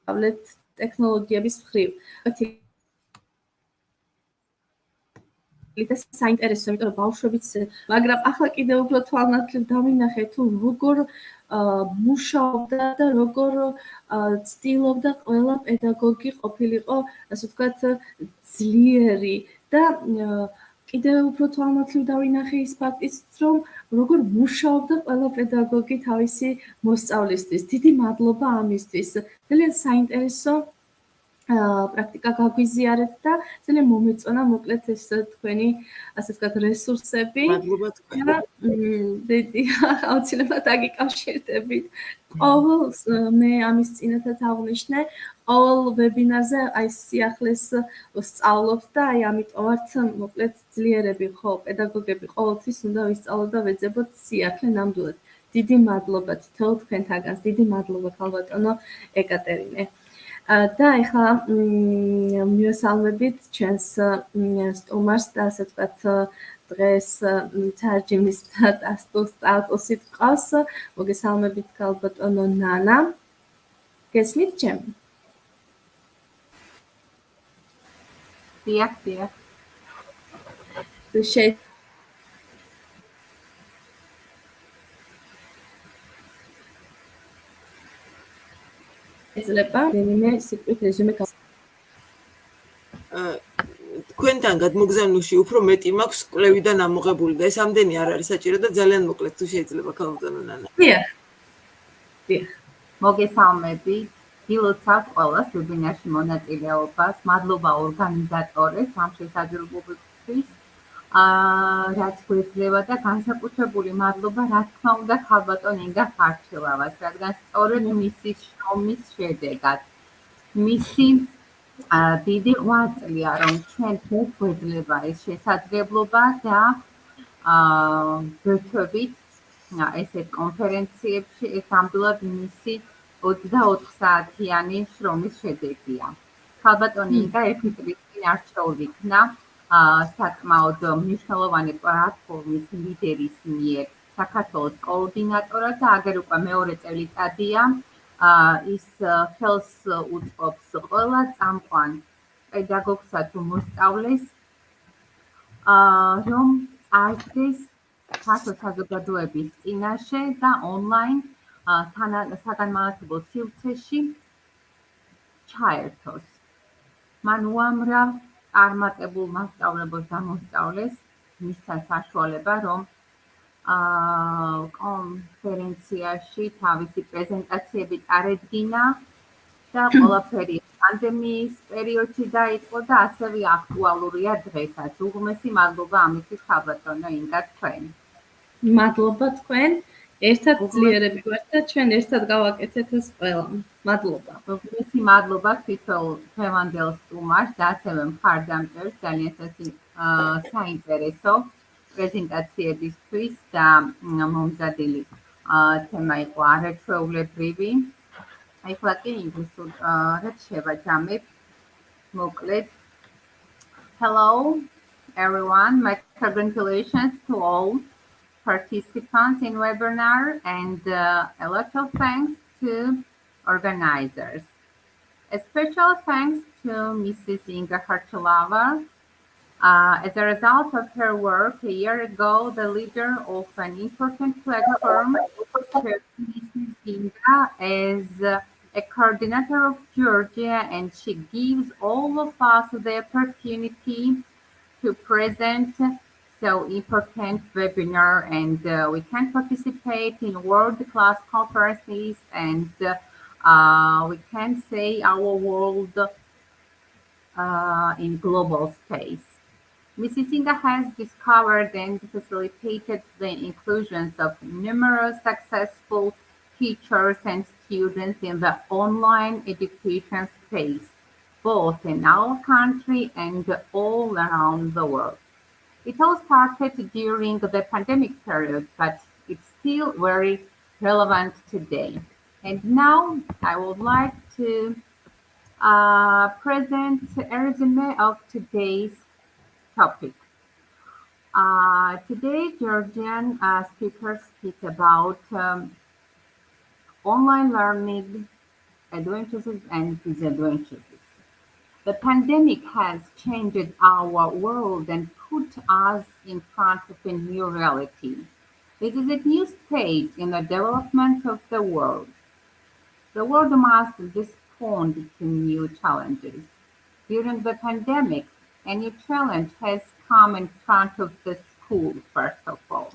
ტაბლეტ ტექნოლოგიების მხრივ. და საინტერესო, იმიტომ რომ ბავშვებიც, მაგრამ ახლა კიდევ უფრო თვალნათლივ დავინახე თუ როგორ მუშაობდა და როგორ ცდილობდა ყველა პედაგოგი ყოფილიყო, ასე ვთქვათ, ძლიერი და კიდევ უფრო თვალნათლივ დავინახე ის ფაქტიც, რომ როგორ მუშაობდა ყველა პედაგოგი თავისი მოსწავლისთვის. დიდი მადლობა ამისთვის. ძალიან საინტერესო პრაქტიკა გაგვიზიარეთ და ძალიან მომეწონა მოკლედ ეს თქვენი, ასე ვთქვათ, რესურსები. მადლობა თქვენ. დიდი აუცილებლად აგიკავშირდებით. ყოველს მე ამის წინათაც აღვნიშნე, ყოველ ვებინარზე აი სიახლეს ვსწავლობთ და აი ამიტომაც მოკლედ ძლიერები ხო, პედაგოგები ყოველთვის უნდა ვისწავლოთ და ვეძებოთ სიახლე ნამდვილად. დიდი მადლობა თითოეულ თქვენთაგანს. დიდი მადლობა ქალბატონო ეკატერინე. და ეხლა მივესალმებით ჩვენს სტუმარს და ასე ვთქვათ დღეს თარჯიმის და სტატუსით ყავს. მოგესალმებით ქალბატონო ნანა. გესმით ჩემი? დიახ, დიახ. შეიძლება რენიმე სიტყვით რეზუმე თქვენთან გადმოგზავნილში უფრო მეტი მაქვს კვლევიდან ამოღებული და ეს ამდენი არ არის საჭირო და ძალიან მოკლედ თუ შეიძლება ქალბატონო ნანა. დიახ. დიახ. მოგესალმებით. დილოცავ ყველას ვებინარში მონაწილეობას. მადლობა ორგანიზატორებს ამ შესაძლებლობისთვის. რაც გვეძლევა და განსაკუთრებული მადლობა რა თქმა უნდა ქალბატონ ინგა ხარჩილავას, რადგან სწორედ მისი შრომის შედეგად მისი დიდი ღვაწლია, რომ ჩვენ დღეს გვეძლება ეს შესაძლებლობა და გვერდებით ესეთ კონფერენციებში ეს ნამდვილად მისი 24 საათიანი შრომის შედეგია. ქალბატონი ინგა ერთი წლის წინ არჩეულ იქნა საკმაოდ მნიშვნელოვანი პლატფორმის ლიდერის მიერ საქართველოს კოორდინატორად და აგერ უკვე მეორე წელიწადია ის ხელს უწყობს ყველა წამყვან პედაგოგსა თუ მოსწავლეს რომ წარდგეს ფართო საზოგადოების წინაშე და ონლაინ საგანმანათლებლო სივრცეში ჩაერთოს. მან უამრავ წარმატებულ მასწავლებელს და მოსწავლეს მისცა საშუალება, რომ კონფერენციაში თავისი პრეზენტაციები წარედგინა და ყველაფერი პანდემიის პერიოდში დაიწყო და ასევე აქტუალურია დღესაც. უღმესი მადლობა ამისთვის ქალბატონო ინგა თქვენ. მადლობა თქვენ. ერთად ძლიერები ვართ და ჩვენ ერთად გავაკეთეთ ეს ყველა. მადლობა. უღმესი მადლობა თვითონ დღევანდელ სტუმარს და ასევე მხარდამჭერს ძალიან საინტერესო პრეზენტაციებისთვის და მომზადილი თემა იყო არაჩვეულებრივი. ეხლა კი ინგლისურ რაც შევაჯამებ მოკლედ. Hello everyone, my congratulations to all participants in webinar and a lot of thanks to organizers. A special thanks to Mrs. Inga Harchalava. As a result of her work a year ago, the leader of an important platform, Mrs. Inga, is a coordinator of Georgia, and she gives all of us the opportunity to present so important webinar, and we can participate in world-class conferences, and we can say our world in global space. Mrs. Inga has discovered and facilitated the inclusions of numerous successful teachers and students in the online education space, both in our country and all around the world. It all started during the pandemic period, but it's still very relevant today. And now I would like to present a resume of today's topic. Today, Georgian speakers speak about online learning advantages and disadvantages. The pandemic has changed our world and put us in front of a new reality. This is a new stage in the development of the world. The world must respond to new challenges. During the pandemic, a new challenge has come in front of the school, first of all.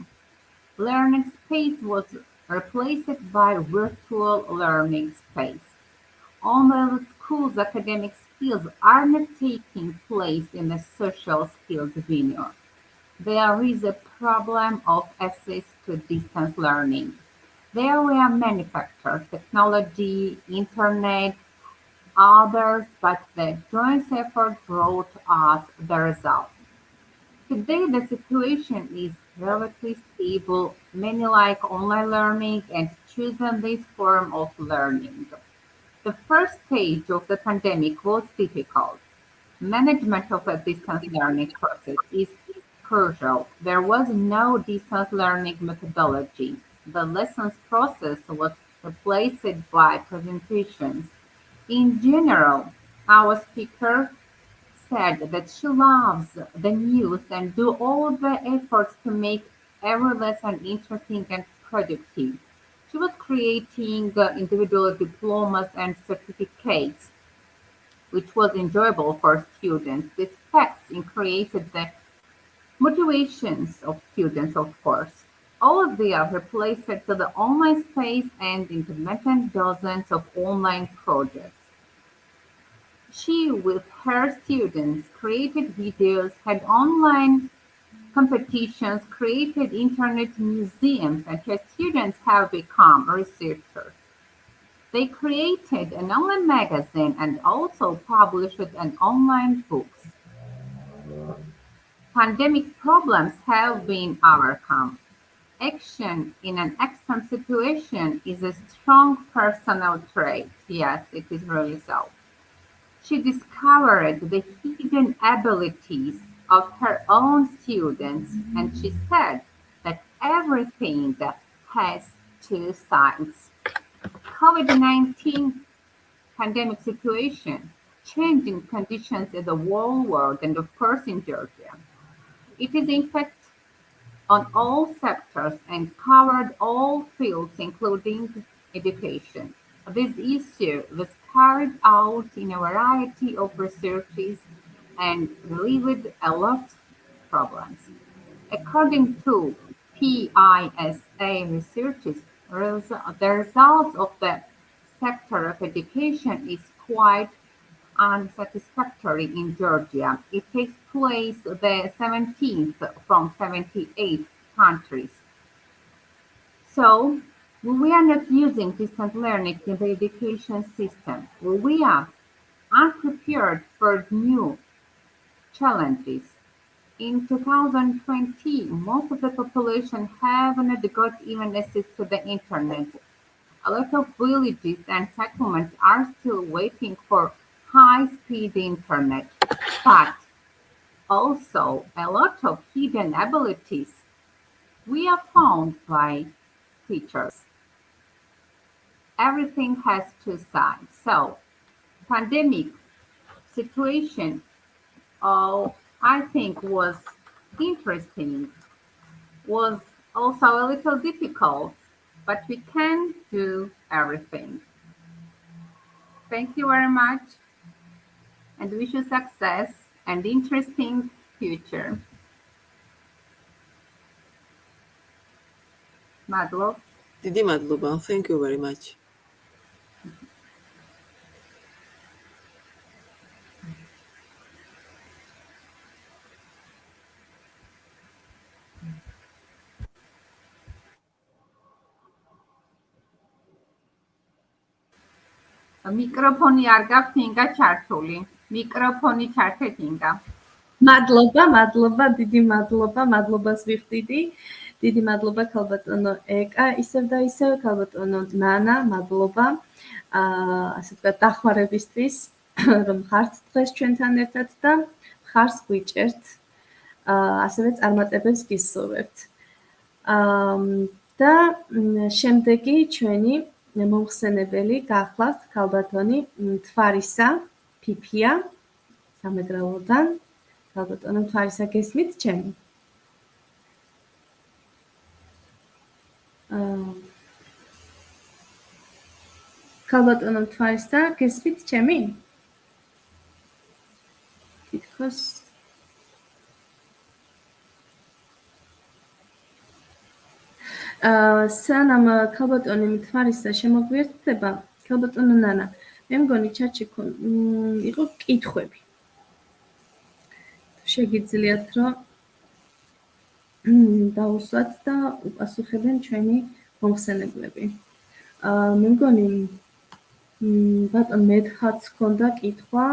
Learning space was replaced by virtual learning space. Online schools' academic skills are not taking place in the social skills venue. There is a problem of access to distance learning. There were many factors, technology, internet, others, but the joint effort brought us the result. Today, the situation is relatively stable. Many like online learning and choosing this form of learning. The first stage of the pandemic was difficult. Management of a distance learning process is crucial. There was no distance learning methodology. The lessons process was replaced by presentations. In general, our speaker said that she loves the news and do all the efforts to make every lesson interesting and productive. She was creating individual diplomas and certificates, which was enjoyable for students. These facts increased the motivations of students, of course. All of them are replaced to the online space and implemented dozens of online projects. She, with her students, created videos, had online competitions, created internet museums, and her students have become researchers. They created an online magazine and also published an online books. Pandemic problems have been overcome. Action in an extreme situation is a strong personal trait. Yes, it is really so. She discovered the hidden abilities of her own students, and she said that everything has two sides. COVID-19 pandemic situation, changing conditions in the whole world and of course in Georgia. It is in fact on all sectors and covered all fields including education. This issue was carried out in a variety of researches and relieved a lot of problems. According to PISA researches, the results of the sector of education is quite unsatisfactory in Georgia. It takes place the 17th from 78 countries. So we are not using distance learning in the education system. We are unprepared for new challenges. In 2020, most of the population have not got even access to the internet. A lot of villages and settlements are still waiting for high-speed internet, but also a lot of hidden abilities we are found by teachers. Everything has two sides. So, pandemic situation, I think was interesting, was also a little difficult, but we can do everything. Thank you very much and wish you success and interesting future. Madlo. დიდი მადლობა. Thank you very much. მიკროფონი არ გაქვთ ინგა ჩართული. მიკროფონი ჩართეთ ინგა. მადლობა, დიდი მადლობას ვიხდიდი. დიდი მადლობა ქალბატონო ეკა, ისევ და ისევ ქალბატონო ნანა, მადლობა. ასე ვთქვათ, დახმარებისთვის, რომ ხართ დღეს ჩვენთან ერთად და ხარს გვიჭერთ. ასევე წარმატებებს გისურვებთ. და შემდეგი ჩვენი მომხსენებელი გახლავთ ქალბატონი მთვარისა ფიფია სამეგრელოდან. ქალბატონო მთვარისა გესმით ჩემი? ქალბატონო მთვარისა გესმით ჩემი? თითქოს სანამ ქალბატონი მთვარისა შემოგვიერთდება, ქალბატონო ნანა, მე მგონი ჩატში იყო კითხვები. შეგიძლიათ რომ დაუსვათ და უპასუხებენ ჩვენი მომხსენებლები. მე მგონი ბატონ მედხაც ჰქონდა კითხვა.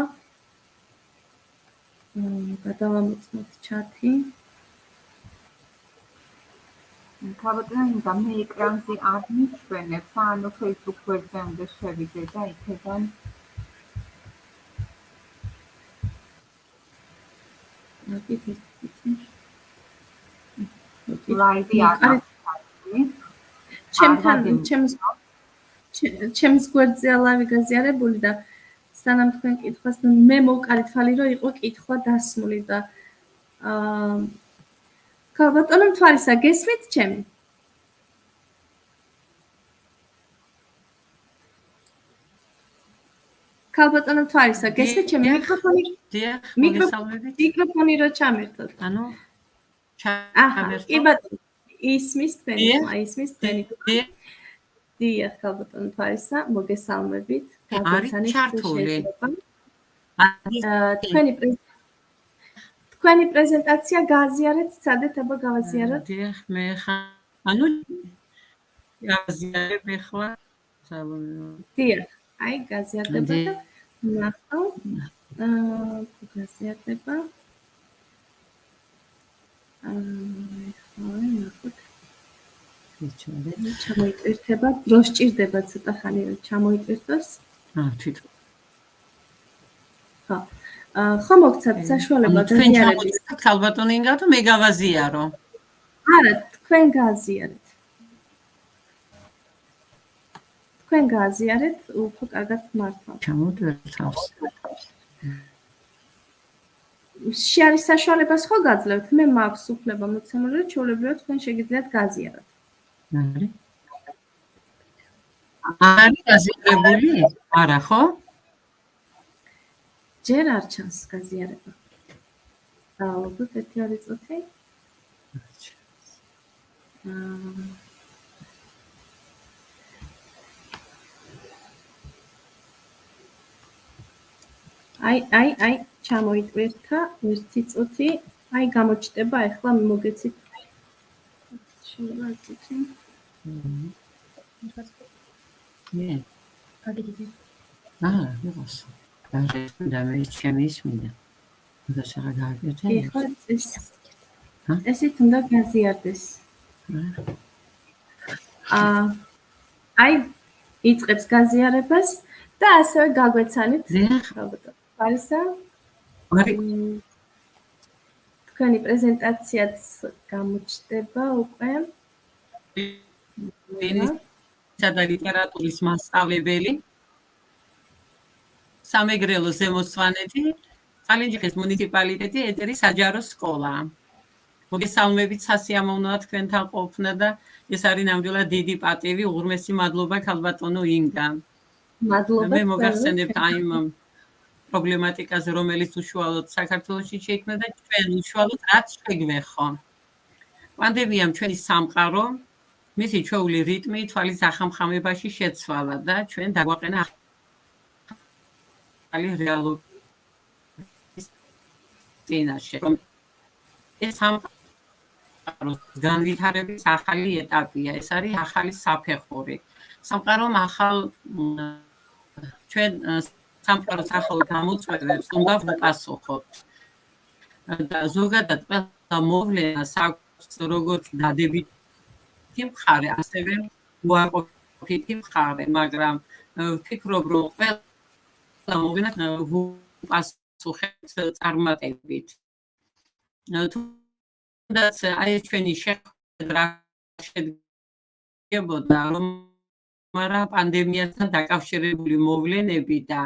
გადავამოწმოთ ჩათი. ქალბატონო, მე ეკრანზე არ მიჩვენებ, ანუ Facebook გვერდზე უნდა შევიდე და იქიდან ლაივი არ არის. ჩემს გვერდზე ლაივი გაზიარებული და სანამ თქვენ კითხვას მე მოვკარით ხალი რომ იყო კითხვა დასმული და ქალბატონო მთვარისა გესმით ჩემი? ქალბატონო მთვარისა გესმით ჩემი მიკროფონი რო ჩამერთოთ. ანუ ჩამერთოთ. კი ბატონო ისმის თქვენი ხმა ისმის თქვენი. დიახ ქალბატონო მთვარისა მოგესალმებით. არის ჩართული. თქვენი პრეზენტაცია გააზიარეთ, სცადეთ აბა გავაზიაროთ. დიახ, მე ანუ გავაზიარებ ახლა. დიახ, აი გაზიარდება და ნახავ. გაზიარდება. ნახოთ. ჩამოიტვირთება, დრო სჭირდება ცოტა ხანი რომ ჩამოიტვირთოს. თვითონ. ხო. ხო მოგცათ საშუალება გაზიარების. ქალბატონი ინგა თუ მე გავაზიარო? არა, თქვენ გააზიარეთ. თქვენ გააზიარეთ, უფრო კარგად მართლა. ჩამოვდერთავს. შეარის საშუალებას ხო გაძლევთ? მე მაქვს უფლება მოცემული, რომ ჩვეულებრივად თქვენ შეგიძლიათ გააზიაროთ. არის გაზიარებული? არა, ხო? ჯერ არ ჩანს გაზიარება. ალბათ ერთი არის წუთი. აი, ჩამოიტვირთა ერთი წუთი. აი გამოჩნდება, ახლა მოგეცით. შეიძლება წუთი. მიღოს. და მე ჩემის მინდა. და შეგა გაიგეთ. ესეთ უნდა გაზიარდეს. აი იწყებს გაზიარებას და ასევე გაგვეცანით. ხარისა. თქვენი პრეზენტაციაც გამოჩნდება უკვე. ენის და ლიტერატურის მასწავლებელი. სამეგრელო ზემოსვანეთი, წალენჯიხის მუნიციპალიტეტი, ეტერი საჯარო სკოლა. მოგესალმებით სასიამოვნოა თქვენთან ყოფნა და ეს არის ნამდვილად დიდი პატივი, უღრმესი მადლობა ქალბატონო ინგა. მადლობა. მე მოგახსენებთ აიმ პრობლემატიკაზე, რომელიც უშუალოდ საქართველოში შეიქმნა და ჩვენ უშუალოდ რაც შეგვეხო. პანდემიამ ჩვენი სამყარო, მისი ჩვეული რიტმი თვალის ახამხამებაში შეცვალა და ჩვენ დაგვაყენა ახალი რეალობის წინაშე. ეს სამყაროს განვითარების ახალი ეტაპია, ეს არის ახალი საფეხური. სამყარომ ახალ ჩვენ სამყაროს ახალ გამოწვევებს უნდა ვუპასუხოთ. და ზოგადად ყველა მოვლენას აქვს როგორც დადებითი მხარე, ასევე უარყოფითი მხარე, მაგრამ ვფიქრობ, რომ ყველა მოვლენას ვუპასუხებთ წარმატებით. თუნდაც აი ჩვენი შეხვედრა შედგებოდა, რომ მაგრამ პანდემიასთან დაკავშირებული მოვლენები და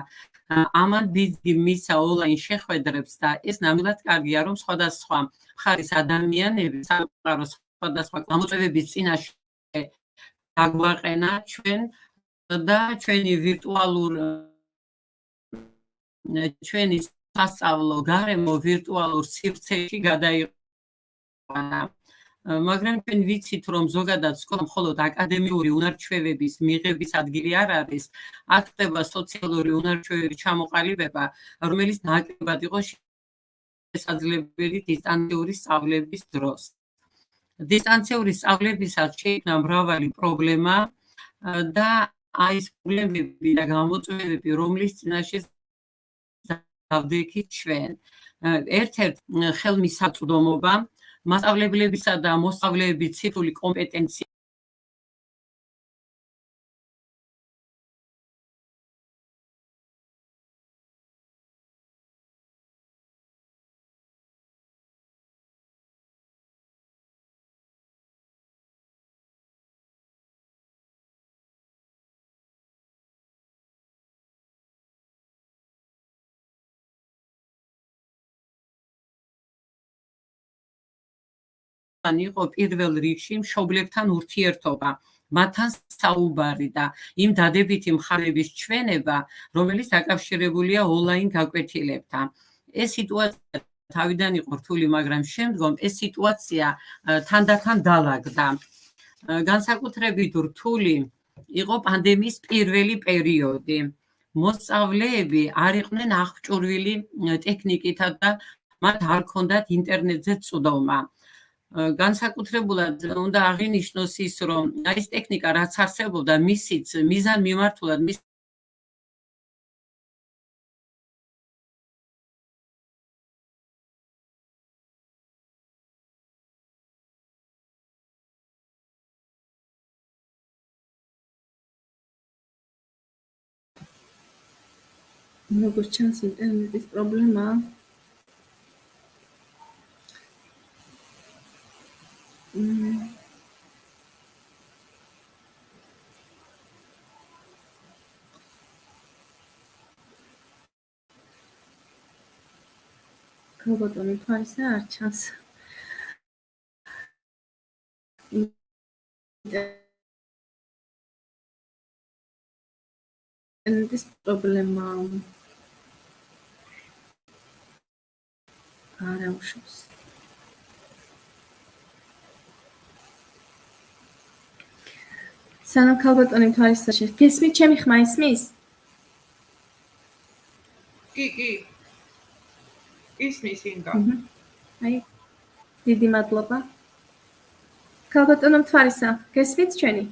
ამან დიდი მისცა ონლაინ შეხვედრებს და ეს ნამდვილად კარგია, რომ სხვადასხვა მხარის ადამიანები სამყაროს სხვადასხვა გამოწვევების წინაშე დაგვაყენა ჩვენ და ჩვენი ჩვენი სასწავლო გარემო ვირტუალურ სივრცეში გადაიყვანა. მაგრამ ჩვენ ვიცით, რომ ზოგადად სკოლა მხოლოდ აკადემიური უნარჩვევების მიღების ადგილი არ არის, აქ ხდება სოციალური უნარჩვევების ჩამოყალიბება, რომელიც ნაკლებად იყო შესაძლებელი დისტანციური სწავლების დროს. დისტანციური სწავლებისას შეიქმნა მრავალი პრობლემა და აი ეს პრობლემები და გამოწვევები, რომლის წინაშე დავდექით ჩვენ. ერთ-ერთ ხელმისაწვდომობა მასწავლებლებისა და მოსწავლეების ციფრული კომპეტენცია იყო პირველ რიგში მშობლებთან ურთიერთობა, მათთან საუბარი და იმ დადებითი მხარეების ჩვენება, რომელიც დაკავშირებულია ონლაინ გაკვეთილებთან. ეს სიტუაცია თავიდან იყო რთული, მაგრამ შემდგომ ეს სიტუაცია თანდათან დაალაგდა. განსაკუთრებით რთული იყო პანდემიის პირველი პერიოდი. მოსწავლეები არ იყვნენ აღჭურვილი ტექნიკითა და მათ არ ჰქონდათ ინტერნეტზე წვდომა. განსაკუთრებულად უნდა აღინიშნოს ის, რომ ეს ტექნიკა რაც არსებობდა, მისიც მიზანმიმართულად როგორც ჩანს, ინტერნეტის პრობლემაა. ქალბატონი თვალისა არ ჩანს. ინტერნეტის პრობლემა არ აუშავს. სანამ ქალბატონი თვალისა გესმით ჩემი ხმა ისმის? კი. ისმის ინგა. აი, დიდი მადლობა. ქალბატონო თვალისა, გესმით ჩვენი?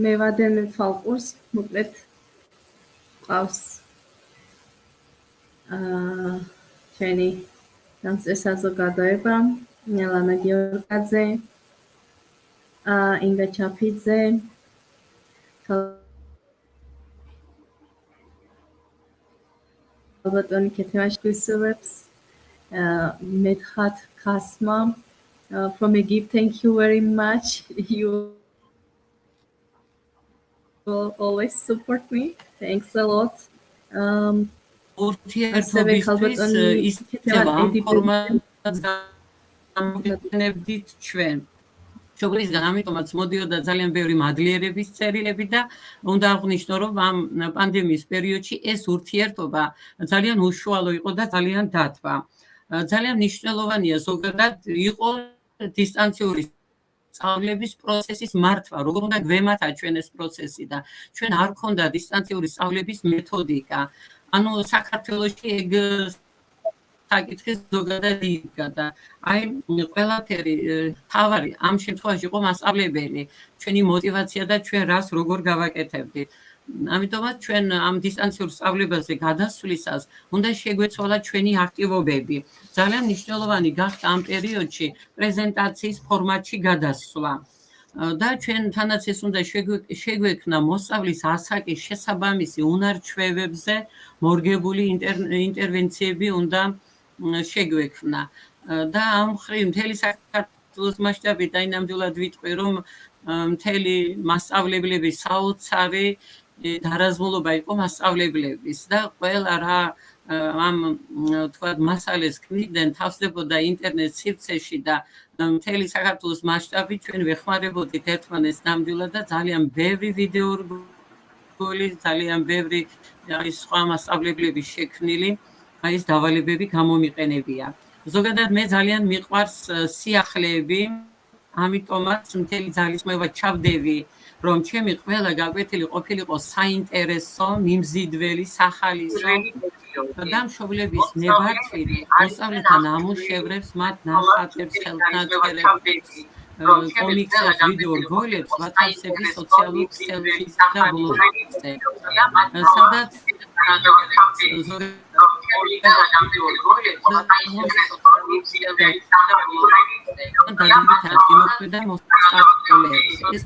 მე ვადენ თვალყურს, მოკლედ ყავს ჩვენი საზოგადოება, ნელანა გიორგაძე, ინგა ჩაფიძე, ქალბატონი ქეთევაში გვისურვებს, მეთხათ ქასმა from Egypt, thank you very much. You will always support me. Thanks a lot. ურთიერთობისთვის ისწევა ამ ფორმატს გამოგეყენებდით ჩვენ. მშობლისგან ამიტომაც მოდიოდა ძალიან ბევრი მადლიერების წერილები და უნდა აღვნიშნო, რომ ამ პანდემიის პერიოდში ეს ურთიერთობა ძალიან უშუალო იყო და ძალიან დათვა. ძალიან მნიშვნელოვანია ზოგადად იყო დისტანციური სწავლების პროცესის მართვა, როგორ უნდა გვემართა ჩვენ ეს პროცესი და ჩვენ არ გქონდა დისტანციური სწავლების მეთოდიკა. ანუ საქართველოში ეგ საკითხი ზოგადად იდგა და აი ყველაფერი თავარი ამ შემთხვევაში იყო მასწავლებელი, ჩვენი мотиваცია და ჩვენ რას როგორ გავაკეთებდით. ამიტომაც ჩვენ ამ დისტანციურ სწავლებაზე გადასვლისას უნდა შეგვეცვალა ჩვენი აქტივობები. ძალიან მნიშვნელოვანი გახდა ამ პერიოდში პრეზენტაციის ფორმატში გადასვლა. და ჩვენ თანაც ეს უნდა შეგვექნა მოსწავლის ასაკის შესაბამისი უნარ-ჩვევებზე მორგებული ინტერვენციები უნდა შეგვექნა. და ამ მხრივ მთელი საქართველოს მასშტაბით აი ნამდვილად ვიტყვი, რომ მთელი მასწავლებლები საოცარი დარაზმულობა იყო მასწავლებლების და ყველა რა ამ თქვათ მასალას ქმნიდნენ თავსდებოდა ინტერნეტ სივრცეში და მთელი საქართველოს მასშტაბით ჩვენ ვეხმარებოდით ერთმანეთს ნამდვილად და ძალიან ბევრი ვიდეორგოლი, ძალიან ბევრი სხვა მასწავლებლები შექმნილი აი ეს დავალებები გამომიყენებია. ზოგადად მე ძალიან მიყვარს სიახლეები, ამიტომაც მთელი ძალისხმევა ჩავდები, რომ ჩემი ყველა გაკვეთილი ყოფილიყო საინტერესო, მიმზიდველი, სახალისო და მშობლების ნებართვილი მოსწავლეთა ნამუშევრებს, მათ ნახატებს, ხელნაწერებს, კომიქსებს, ვიდეო რგოლებს ვათავსებდი სოციალურ ქსელში და ბლოგზე, სადაც დადებითად იმოქმედა მოსწავლეებს. ეს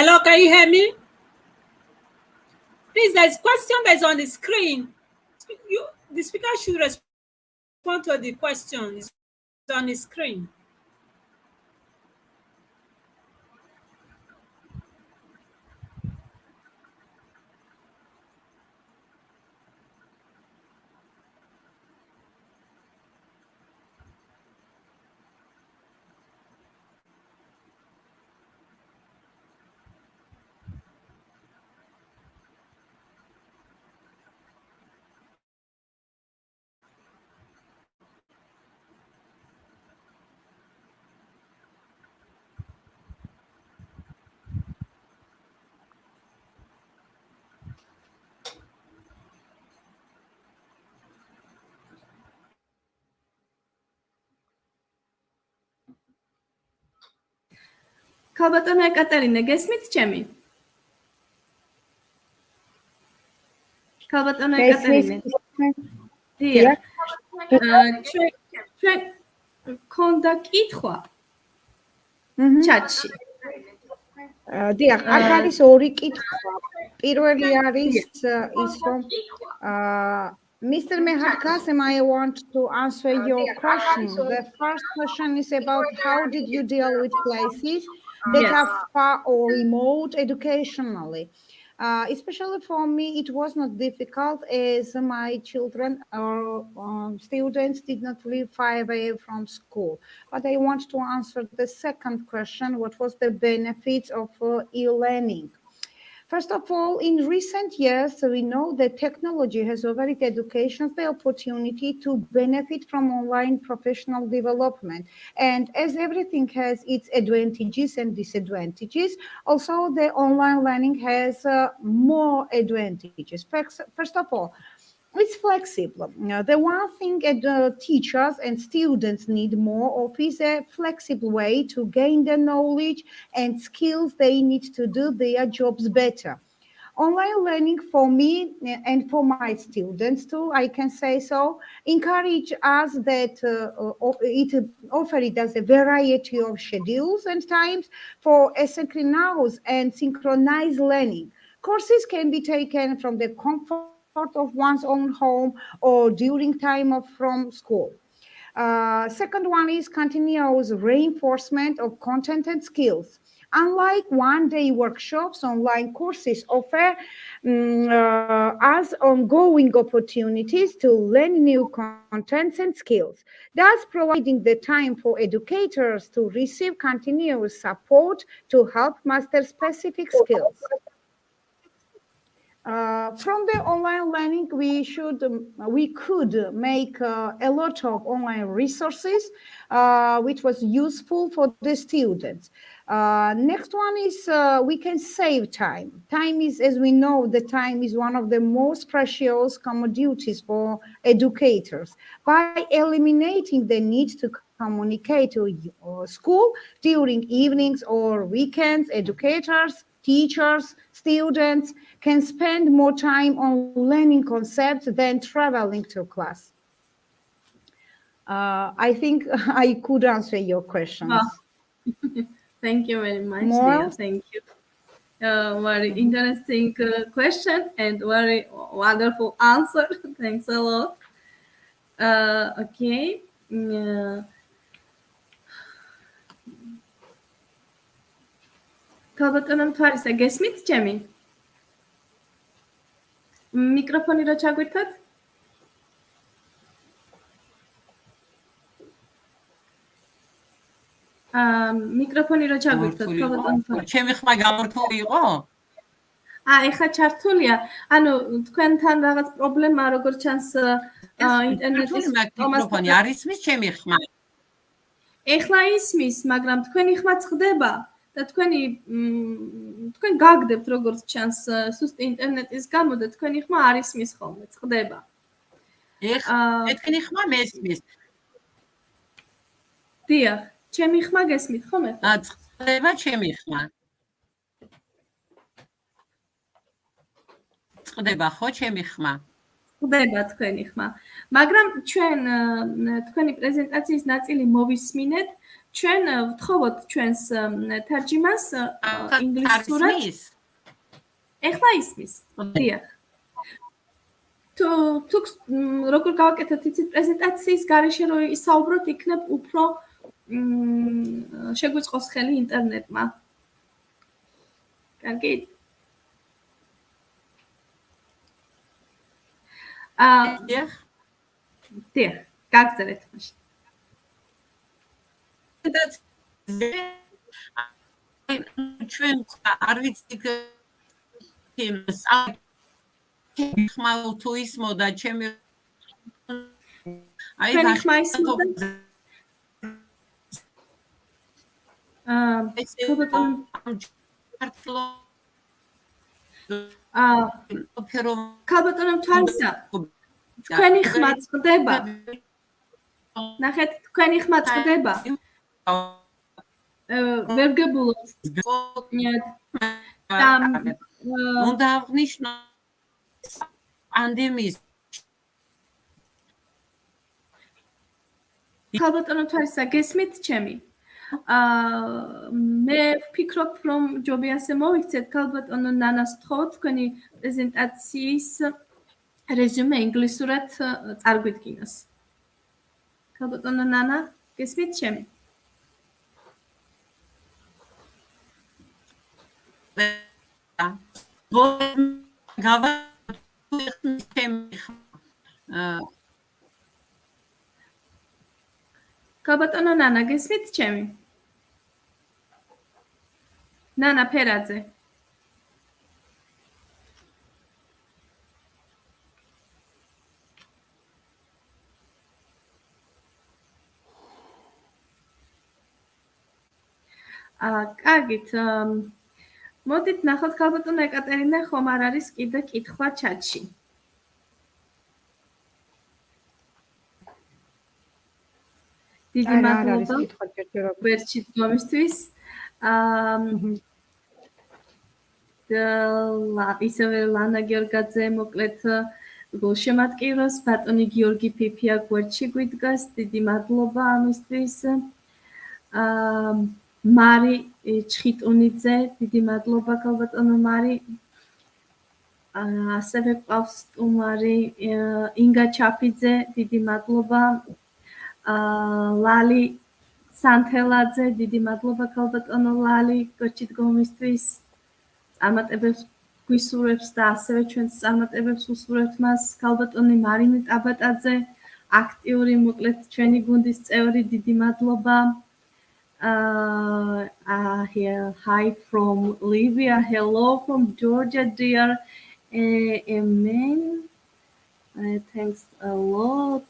Hello, can you hear me? Please, there's a question that's on the screen. The speaker should respond to the question. It's on the screen. ქალბატონო ეკატერინე, გესმით ჩემი? ქალბატონო ეკატერინე. დიახ. ჩვენ ქონდა კითხვა ჩატში. დიახ, აქ არის ორი კითხვა. პირველი არის ის, რომ Mr. Meharkasim, I want to answer your question. The first question is about how did you deal with places that are far or remote educationally? Especially for me, it was not difficult as my children or students did not live far away from school. But I want to answer the second question, what was the benefits of e-learning? First of all, in recent years, we know that technology has offered education the opportunity to benefit from online professional development. And as everything has its advantages and disadvantages, also the online learning has more advantages. First of all, it's flexible. The one thing teachers and students need more of is a flexible way to gain the knowledge and skills they need to do their jobs better. Online learning for me and for my students too, I can say so, encourage us that it offers us a variety of schedules and times for asynchronous and synchronized learning. Courses can be taken from the comfort of one's own home or during time from school. Second one is continuous reinforcement of content and skills. Unlike one-day workshops, online courses offer us ongoing opportunities to learn new contents and skills, thus providing the time for educators to receive continuous support to help master specific skills. From the online learning, we could make a lot of online resources, which was useful for the students. Next one is we can save time. Time is, as we know, the time is one of the most precious commodities for educators. By eliminating the need to communicate to school during evenings or weekends, educators, teachers, students can spend more time on learning concepts than traveling to class. I think I could answer your questions. Thank you very much, More? dear. Thank you. Very interesting question and very wonderful answer. Thanks a lot. Okay. Kalbატონო მთვარისა, გესმით ჩემი? მიკროფონი რა ჩაგვირთოთ? მიკროფონი რა ჩაგვირთოთ? გამორთული ჩემი ხმა გამორთული იყო? ეხლა ჩართულია. ანუ თქვენთან რაღაც პრობლემა როგორ ჩანს ინტერნეტის მიკროფონი არ ისმის ჩემი ხმა? ეხლა ისმის, მაგრამ თქვენი ხმა წყდება და თქვენ გაგდებთ როგორც ჩანს სუსტი ინტერნეტის გამო და თქვენი ხმა არ ისმის ხოლმე, წყდება. თქვენი ხმა მესმის. დიახ, ჩემი ხმა გესმით ხოლმე? წყდება ჩემი ხმა. წყდება ხო ჩემი ხმა? წყდება თქვენი ხმა. მაგრამ ჩვენ თქვენი პრეზენტაციის ნაწილი მოვისმინეთ. ჩვენ ვთხოვოთ ჩვენს თარჯიმას ინგლისურად. ეხლა ისმის. დიახ. თუ როგორ გავაკეთოთ იცით პრეზენტაციის გარეშე რო ისაუბროთ, იქნებ უფრო შეგვიწყოს ხელი ინტერნეტმა. კარგი? დიახ, გაგწერეთ მაშინ. ჩვენ არ ვიცით იმას ხმა თუ ისმოდა ჩემი აი და ხმა ისმოდა ქალბატონო მთვარისა, თქვენი ხმა წყდება. ნახეთ, თქვენი ხმა წყდება. ვერ გებულობთ. უნდა აღნიშნო პანდემიის ქალბატონო მთვარისა, გესმით ჩემი? მე ვფიქრობ, რომ ჯობი ასე მოვიქცეთ, ქალბატონო ნანას ვთხოვთ თქვენი პრეზენტაციის რეზიუმე ინგლისურად წარგვიდგინოს. ქალბატონო ნანა, გესმით ჩემი? ქალბატონო ნანა, გესმით ჩემი? ნანა ფერაძე. კარგით. მოდით ნახოთ ქალბატონო ეკატერინა ხომ არ არის კიდე კითხვა ჩატში. დიდი მადლობა ვერჩი დგომისთვის. ისევე ლანა გიორგაძე მოკლედ გულშემატკივროს, ბატონი გიორგი ფიფია გვერდში გვიდგას, დიდი მადლობა ამისთვის. მარი ჩხიტუნიძე, დიდი მადლობა ქალბატონო მარი. ასევე ყავს სტუმარი ინგა ჩაფიძე, დიდი მადლობა. ლალი სანთელაძე, დიდი მადლობა ქალბატონო ლალი გვერდში დგომისთვის. წარმატებებს გვისურვებს და ასევე ჩვენს წარმატებებს უსურვებთ მას. ქალბატონი მარინე ტაბატაძე, აქტიური მოკლედ ჩვენი გუნდის წევრი, დიდი მადლობა. Hi from Libya, hello from Georgia, dear. Amen. Thanks a lot.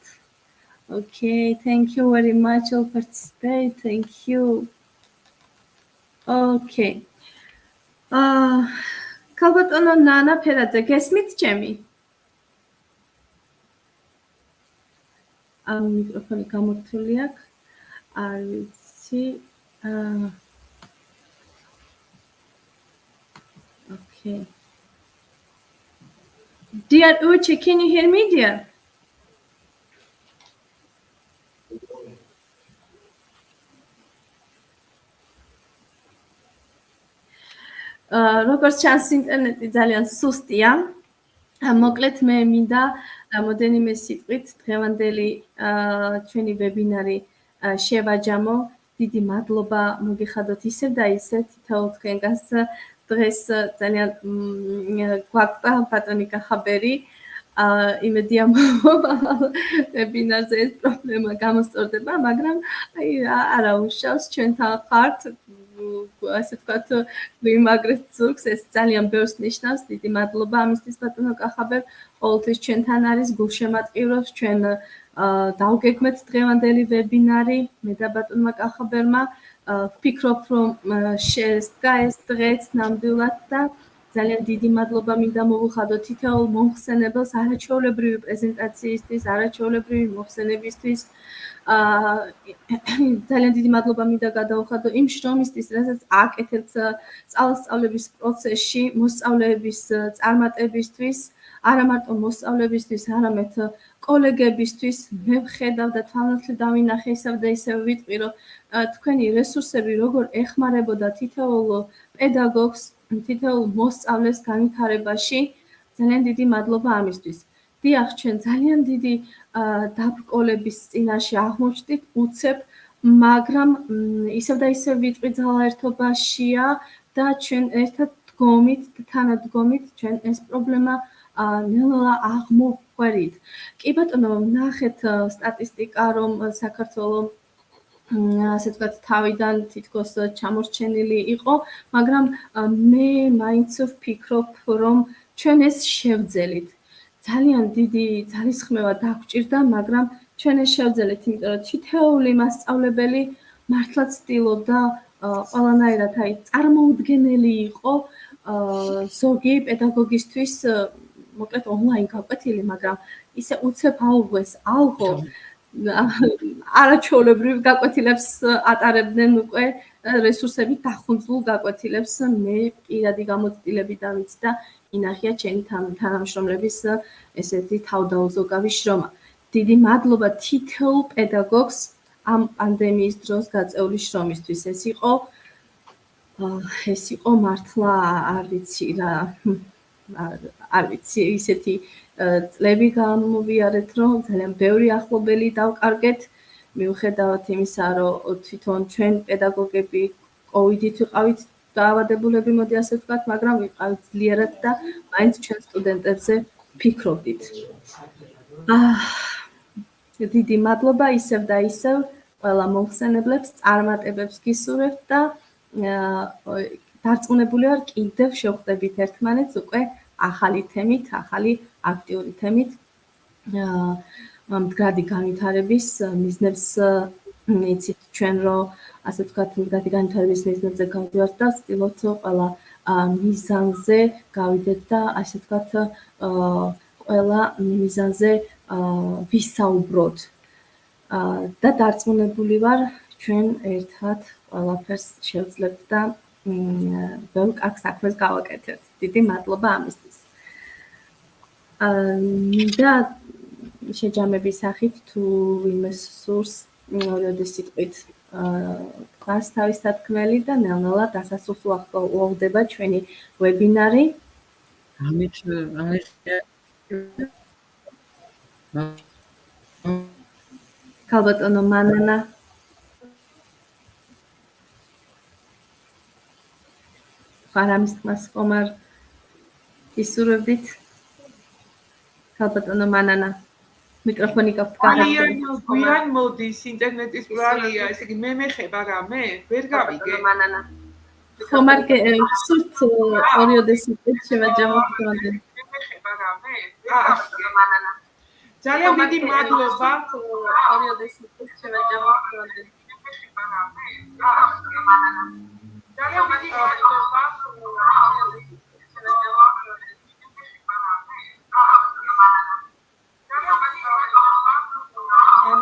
Okay, thank you very much. I'll participate. Thank you. Okay. ქალბატონო ნანა ფერაძე, გესმით ჩემი? მიკროფონი გამორთული აქვს. არ ვიცი. Okay. Dear Uche, can you hear me, dear? როგორც ჩანს ინტერნეტი ძალიან სუსტია. მოკლედ მე მინდა მოდენიმე სიტყვით დღევანდელი ჩვენი ვებინარი შევაჯამო. დიდი მადლობა მოგიხადოთ ისევ და ისევ თითოეულ თქვენგანს დღეს ძალიან გვაქვს ბატონი კახაბერი. იმედია ვებინარზე ეს პრობლემა გამოსწორდება, მაგრამ აი არა უშავს ჩვენთან ხართ. ასე ვთქვათ, ვიმაგრეთ ზურგს, ეს ძალიან ბევრს ნიშნავს. დიდი მადლობა ამისთვის ბატონო კახაბერ, ყოველთვის ჩვენთან არის, გულშემატკივრობს, ჩვენ დავგეგმეთ დღევანდელი ვებინარი, მე და ბატონმა კახაბერმა. ვფიქრობ, რომ შესდგა ეს დღეც ნამდვილად და ძალიან დიდი მადლობა მინდა მოვუხადოთ თითოეულ მომხსენებელს არაჩვეულებრივი პრეზენტაციისთვის, არაჩვეულებრივი მოხსენებისთვის. ძალიან დიდი მადლობა მინდა გადავუხადო იმ შრომისთვის, რასაც აკეთებთ სწავლების პროცესში, მოსწავლეების წარმატებისთვის, არა მარტო მოსწავლებისთვის, არამედ კოლეგებისთვის. მე ვხედავ და თვალნათლივ დავინახე ისევ და ისევ ვიტყვი, რომ თქვენი რესურსები როგორ ეხმარებოდა თითოეულ პედაგოგს, თითოეულ მოსწავლეს განვითარებაში. ძალიან დიდი მადლობა ამისთვის. დიახ, ჩვენ ძალიან დიდი დაბრკოლების წინაშე აღმოჩნდით, უცებ, მაგრამ ისევ და ისევ ვიტყვი ძალაერთობაშია და ჩვენ ერთად დგომით და თანადგომით ჩვენ ეს პრობლემა ნელა აღმოვხვერით. კი ბატონო, ნახეთ სტატისტიკა, რომ საქართველოს ასე ვთქვათ, თავიდან თითქოს ჩამორჩენილი იყო, მაგრამ მე მაინც ვფიქრობ, რომ ჩვენ ეს შევძელით. ძალიან დიდი ძალისხმევა დაგვჭირდა, მაგრამ ჩვენ ეს შევძელით, იმიტომ რომ თითოეული მასწავლებელი მართლაც ცდილობდა ყველანაირად აი წარმოუდგენელი იყო ზოგი პედაგოგისთვის, მოკლედ ონლაინ გაკვეთილი, მაგრამ ისე უცებ აუღვეს ალღო არაჩვეულებრივ გაკვეთილებს ატარებდნენ უკვე რესურსებით დახუნძლულ გაკვეთილებს. მე პირადი გამოცდილები დავიც და ინახია ჩემი თანამშრომლების ესეთი თავდაუზოგავი შრომა. დიდი მადლობა თითოეულ პედაგოგს ამ პანდემიის დროს გაწეული შრომისთვის. ეს იყო მართლა არ ვიცი რა, არ ვიცი, ისეთი წლები გამოვიარეთ, რომ ძალიან ბევრი ახლობელი დავკარგეთ. მიუხედავად იმისა, რომ თვითონ ჩვენ პედაგოგები კოვიდით ვიყავით დაავადებულები, მოდი ასე ვთქვათ, მაგრამ ვიყავით ძლიერად და მაინც ჩვენ სტუდენტებზე ფიქრობდით. დიდი მადლობა ისევ და ისევ ყველა მომხსენებლებს, წარმატებებს გისურვებთ და დარწმუნებული ვარ, კიდევ შევხვდებით ერთმანეთს უკვე ახალი თემით, ახალი აქტიური თემით. მდგრადი განვითარების მიზნებს იცით ჩვენ, რომ ასე ვთქვათ, მდგრადი განვითარების მიზნებზე გავდივართ და ვცდილობთ ყველა მიზანზე გავიდეთ და ასე ვთქვათ, ყველა მიზანზე ვისაუბროთ. და დარწმუნებული ვარ, ჩვენ ერთად ყველაფერს შევძლებთ და ბევრ კარგ საქმეს გავაკეთებთ. დიდი მადლობა ამისთვის. და შეჯამების სახით თუ იმეს სურს ორი სიტყვით თქვას თავის სათქმელი და ნელ-ნელა დასასრულს უახლოვდება ჩვენი ვებინარი. ქალბატონო მანანა. ხარამის თმას ხომ არ ისურვებდით? ქალბატონო მანანა. მიკროფონი გაქვთ გაიგე. გვიან მოდის ინტერნეტის ბრალია, ესე იგი მე მეხება რამე, ვერ გავიგე. ხომ არ გსურთ ორიოდე სიტყვით შევაჯამოთ თქვენ. მეხება რამე, ძალიან დიდი მადლობა. ორიოდე სიტყვით შევაჯამოთ თქვენ. ძალიან დიდი მადლობა.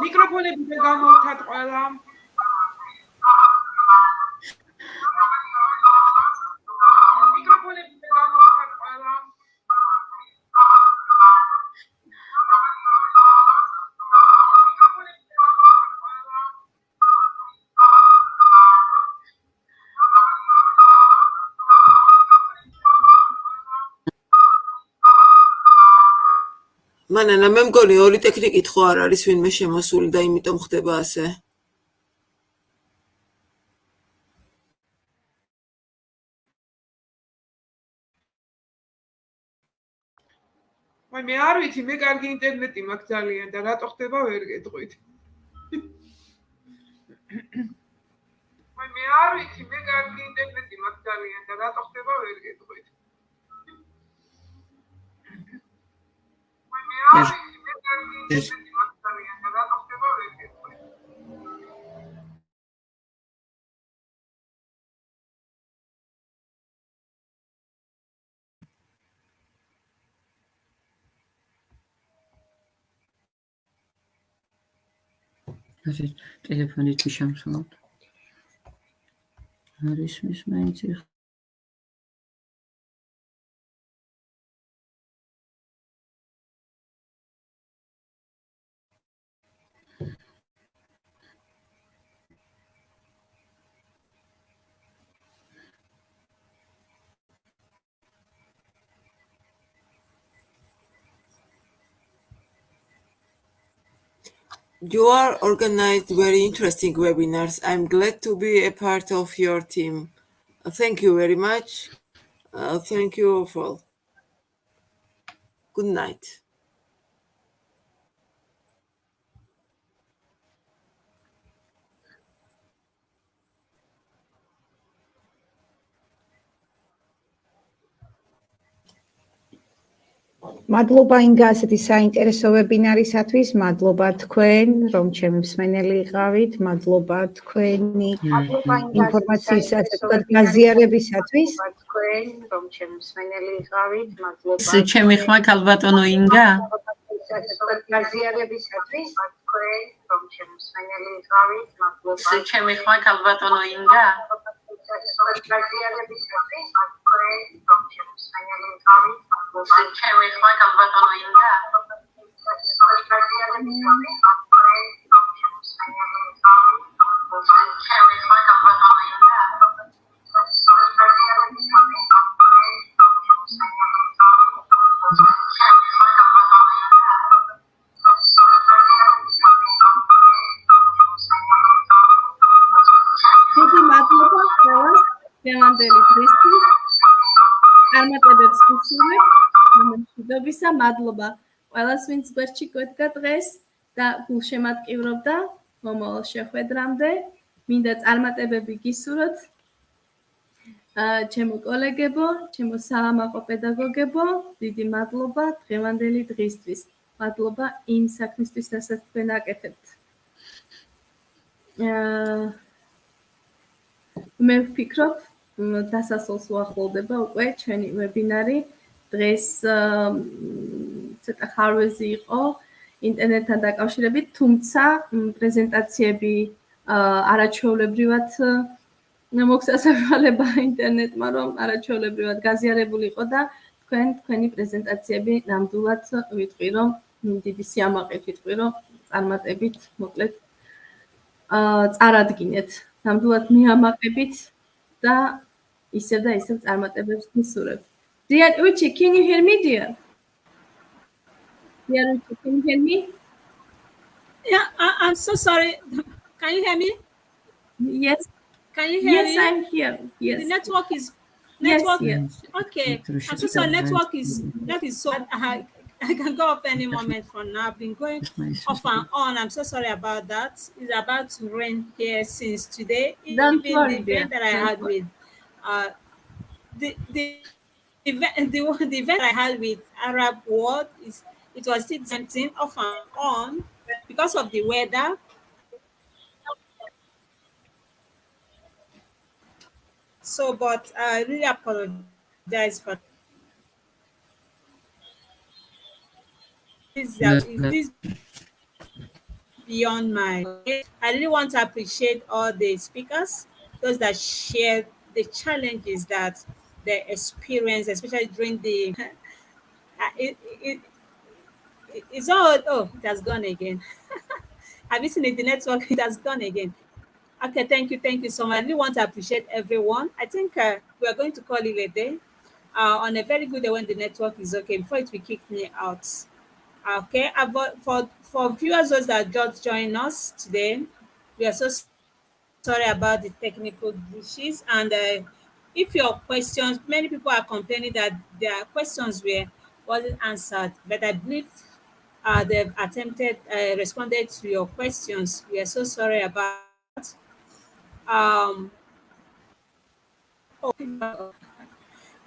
მიკროფონები ვერ გამოვთათ ყველა. მიკროფონები ვერ გამოვთათ ყველა. მანანა მე მგონი ორი ტექნიკით ხო არ არის ვინმე შემოსული და იმიტომ ხდება ასე. აი მე არ ვიცი, მე კარგი ინტერნეტი მაქვს ძალიან და რატო ხდება ვერ გეტყვით. აი მე არ ვიცი, მე კარგი ინტერნეტი მაქვს ძალიან და რატო ხდება ვერ გეტყვით. აი მე არ ვიცი, მე კარგი ინტერნეტი მაქვს ძალიან და რატო ხდება ვერ გეტყვით. ასე ტელეფონით შევსვათ. არის მის მაინც You are organized very interesting webinars. I'm glad to be a part of your team. Thank you very much. Thank you all. Good night. მადლობა ინგა ასეთი საინტერესო ვებინარისათვის, მადლობა თქვენ, რომ ჩემი მსმენელი იყავით, მადლობა თქვენი ინფორმაციის ასე თქვათ გაზიარებისათვის. თქვენ, რომ ჩემი მსმენელი იყავით, მადლობა. ჩემი ხმა ქალბატონო ინგა? გაზიარებისათვის, თქვენ, რომ ჩემი მსმენელი იყავით, მადლობა. ჩემი ხმა ქალბატონო ინგა? გაზიარებისათვის, თქვენ, რომ ჩემი მსმენელი იყავით, მადლობა. ჩემი ხმა ქალბატონო ინგა? გაზიარებისათვის, თქვენ, რომ ჩემი მსმენელი იყავით, მადლობა. ჩემი ხმა ქალბატონო ინგა? გაზიარებისათვის, თქვენ, რომ ჩემი მსმენელი იყავით, მადლობა. დიდი მადლობა ყველას დღევანდელი დღისთვის. წარმატებებს ვისურვებ. მშვიდობისა, მადლობა ყველას, ვინც გვერდში გვედგა დღეს და გულშემატკივრობდა მომავალ შეხვედრამდე. მინდა წარმატებები გისურვოთ ჩემო კოლეგებო, ჩემო საამაყო პედაგოგებო, დიდი მადლობა დღევანდელი დღისთვის. მადლობა იმ საქმისთვის, რასაც თქვენ აკეთებთ. მე ვფიქრობ, დასასრულს უახლოვდება უკვე ჩვენი ვებინარი. დღეს ცოტა ხარვეზი იყო ინტერნეტთან დაკავშირებით, თუმცა პრეზენტაციები არაჩვეულებრივად მოგსასწრაფება ინტერნეტმა, რომ არაჩვეულებრივად გაზიარებული იყო და თქვენი პრეზენტაციები ნამდვილად ვიტყვი, რომ დიდი სიამაყით ვიტყვი, რომ წარმატებით მოკლედ წარადგინეთ. ნამდვილად მიამაყებით და ისევ წარმატებებს გისურვებთ. Dear Uchi, can you hear me, dear? Dear Uchi, can you hear me? Yeah, I'm so sorry. Can you hear me? Yes. Can you hear me? Yes, I'm here. Yes. The network is. Yes. Okay. I'm so sorry. Network is so. I can go off any moment from now. I've been going off and on. I'm so sorry about that. It's about to rain here since today. Don't Even worry, the dear. event that I had with the event I had with Arab World it was still something off and on because of the weather. So, but I really apologize for this. This beyond my. I really want to appreciate all the speakers, those that shared the challenges that they experience, especially during the. It's all. Oh, it has gone again. Have you seen it? The network? It has gone again. Okay, thank you so much. I really want to appreciate everyone. I think we are going to call it a day on a very good day when the network is okay before it will kick me out. Okay, but for viewers those that just joined us today, we are so sorry about the technical glitches. And if your questions, many people are complaining that their questions wasn't answered, but I believe they've attempted responded to your questions. We are so sorry about that. Um,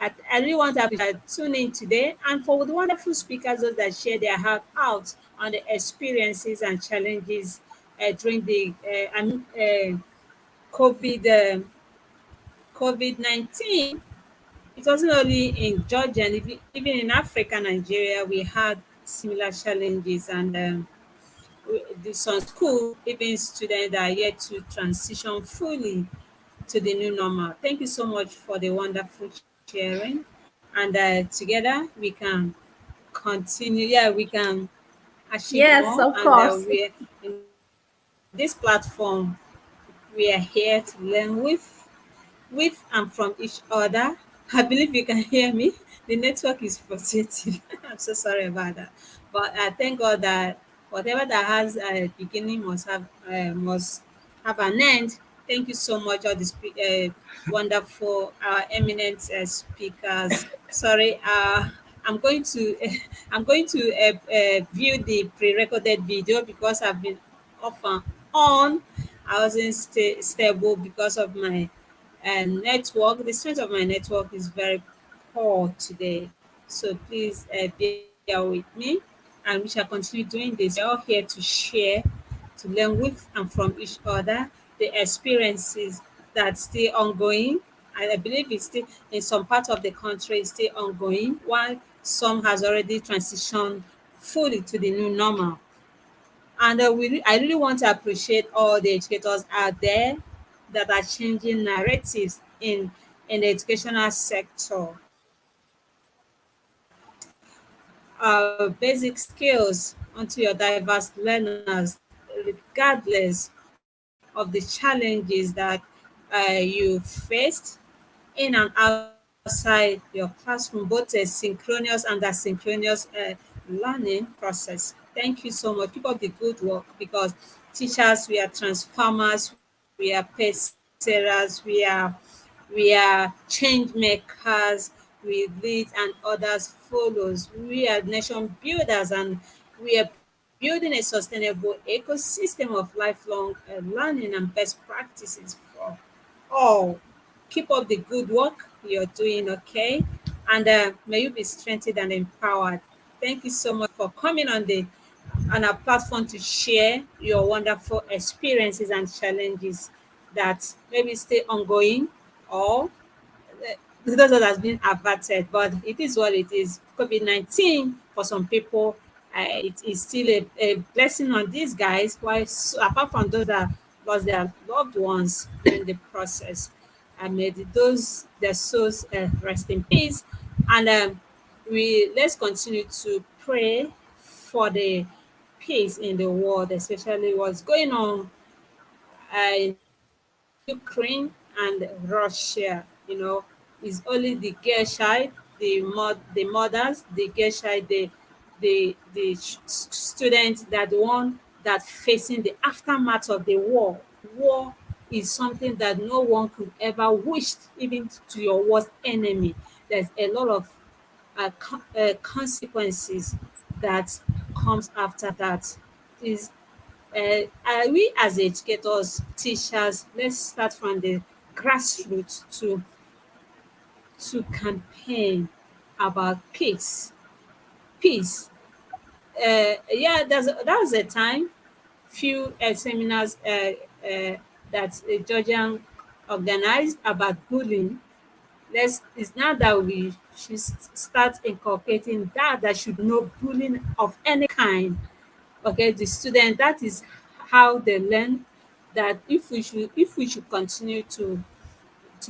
I really want to tune in today and for the wonderful speakers those that share their heart out on the experiences and challenges during the COVID COVID-19. It wasn't only in Georgia, and even in Africa, Nigeria, we had similar challenges, and some school, even students are yet to transition fully to the new normal. Thank you so much for the wonderful sharing, and together we can continue. Yeah, we can achieve Yes, more, of and course. we're in this platform. We are here to learn with and from each other. I believe you can hear me. The network is frustrating. I'm so sorry about that. But I thank God that whatever that has a beginning must have an end. Thank you so much, all the wonderful, eminent speakers. Sorry, I'm going to I'm going to view the pre-recorded video because I've been off and on. I wasn't stable because of my network. The strength of my network is very poor today. So please bear with me. And we shall continue doing this. We're all here to share, to learn with and from each other the experiences that's still ongoing. And I believe it's still in some part of the country it's still ongoing, while some has already transitioned fully to the new normal. And I really want to appreciate all the educators out there that are changing narratives in the educational sector. Basic skills onto your diverse learners, regardless of the challenges that you faced in and outside your classroom, both a synchronous and asynchronous learning process. Thank you so much. Keep up the good work because teachers, we are transformers, we are pacers, we are change makers, we lead and others follows. We are nation builders and we are building a sustainable ecosystem of lifelong learning and best practices for all. Keep up the good work you're doing, okay? And may you be strengthened and empowered. Thank you so much for coming on our platform to share your wonderful experiences and challenges that maybe stay ongoing or those that has been averted, but it is what it is. COVID-19 for some people, it is still a blessing on these guys. While apart from those that lost their loved ones in the process, and may those their souls rest in peace. And we let's continue to pray for the peace in the world, especially what's going on in Ukraine and Russia. Is only the girl child, the mothers, the girl child, the students that the one that facing the aftermath of the war. War is something that no one could ever wish, even to your worst enemy. There's a lot of consequences that comes after that. Is we as educators, teachers, let's start from the grassroots to campaign about peace. Peace. Yeah, that was a time. Few seminars that Georgian organized about bullying. It's now that we should start inculcating that should know bullying of any kind. Okay, the student, that is how they learn that if we should continue to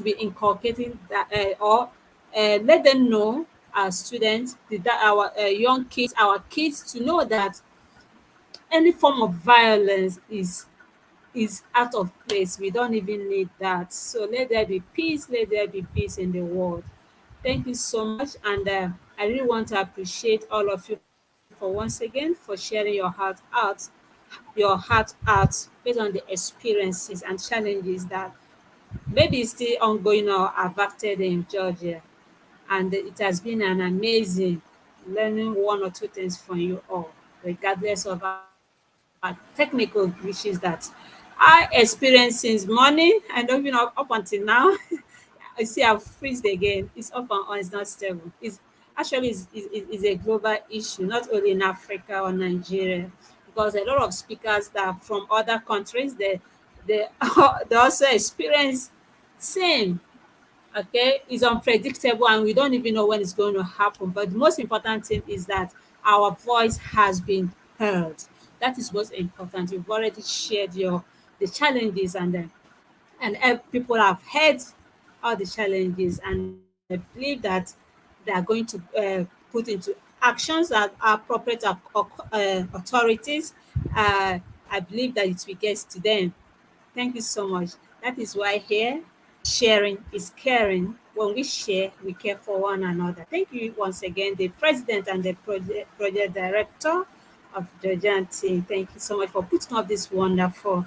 be inculcating that or let them know, our students, that our young kids, our kids, to know that any form of violence is out of place. We don't even need that. So let there be peace, let there be peace in the world. Thank you so much. And I really want to appreciate all of you for once again for sharing your heart out based on the experiences and challenges that maybe still ongoing or averted in Georgia. And it has been an amazing learning one or two things from you all, regardless of our technical glitches that I experienced since morning and even up until now. I see I've freezed again. It's up and on, it's not stable. It's actually is a global issue, not only in Africa or Nigeria, because a lot of speakers that are from other countries, they they also experience same. Okay, it's unpredictable and we don't even know when it's going to happen. But the most important thing is that our voice has been heard. That is what's important. You've already shared your the challenges and people have heard all the challenges, and I believe that they are going to put into actions that are appropriate authorities. I believe that it will get to them. Thank you so much. That is why here sharing is caring. When we share, we care for one another. Thank you once again, the president and the project director of Georgian team. Thank you so much for putting up this wonderful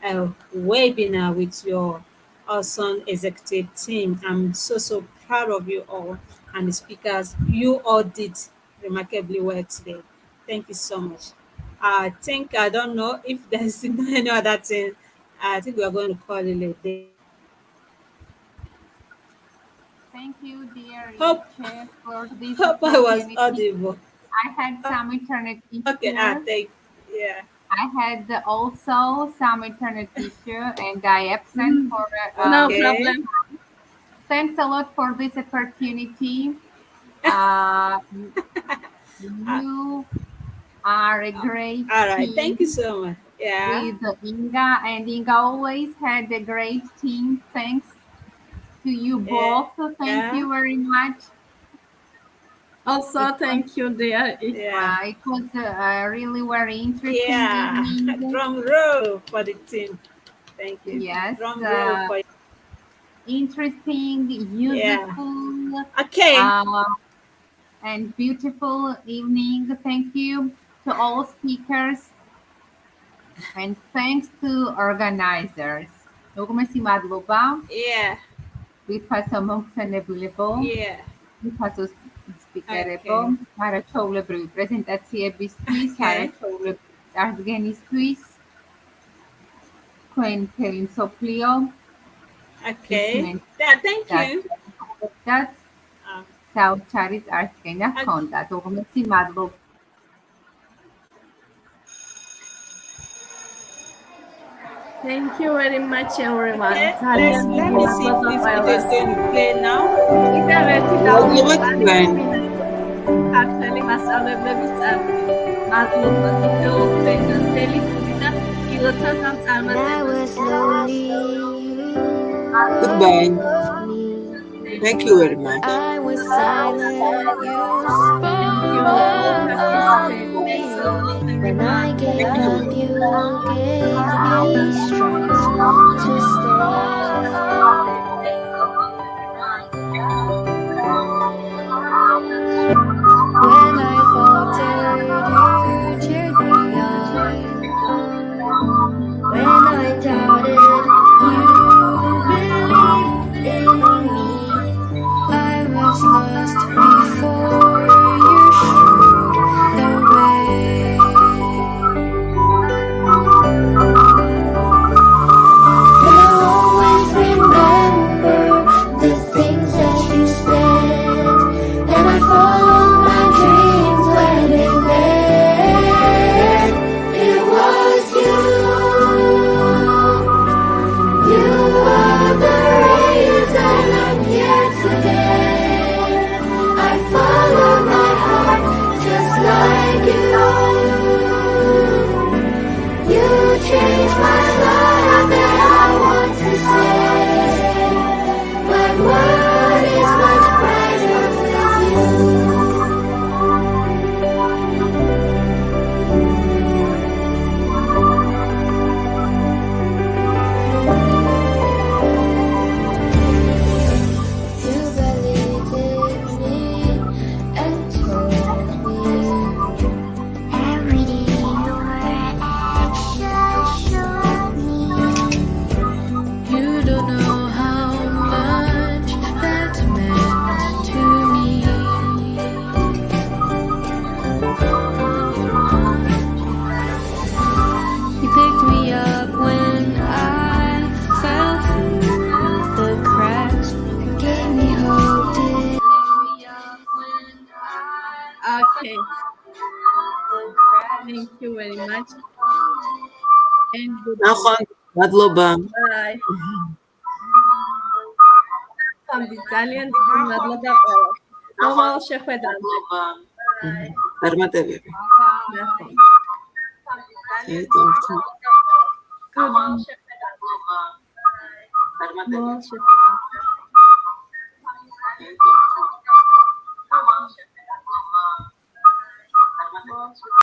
webinar with your awesome executive team. I'm so proud of you all and the speakers. You all did remarkably well today. Thank you so much. I don't know if there's any other thing. I think we are going to call it a day. Thank you, dear Hope- Chair, for this Hope I was opportunity. audible. I had some internet issue. Okay, yeah. I had also some internet issue and I absent for No Okay. problem. thanks a lot for this opportunity. You are a great All right. team Thank you so much. Yeah. with Inga, and Inga always had a great team. Thanks to you both. Thank you very much. Also, thank you, dear. Yeah. It was really very interesting Yeah. evening. Drum roll for the team. Thank you. Yes, Drum roll for interesting, useful, Okay. and beautiful evening. Thank you to all speakers, and thanks to organizers. 녹음했으면 მადლობა. Yeah. ვიფასო მომხსენებლებო, Yeah. ვიფასო სპიკერებო, Okay. არაჩვეულებრივი პრეზენტაციებისთვის, Okay. არაჩვეულებრივი წარდგენისთვის, თქვენ მთელი მსოფლიო Okay. Yeah, thank you. და Um, საოცარი წარდგენა ჰქონდათ. უღმესი მადლობა. Thank you very much, everyone. okay. ძალიან Let დიდი me see if მადლობა this video is ყველას. going to play now. კიდევ ერთი მადლობა დავუვარი თქვენ. ქართული მასწავლებლების წარდგენა. მადლობა დიდხანს მთელი ხუთი და ილოცავთ ამ I წარმატებას. was lonely. Goodbye. Me. Thank you very much. I was silent. You Thank you spoke all for of participating. me. Thanks a lot, When everyone. I gave up, you gave me strength to stay. When I faltered, you cheered me on. When I doubted, you believed in me. I was lost before you showed the way. When Thank you very much. And ნახონ, მადლობა. goodbye. ძალიან დიდი მადლობა ყველას. მომავალ შეხვედრამდე. მადლობა. წარმატებები. ნახონ. Good. Good. წარმატებები. მომავალ შეხვედრამდე.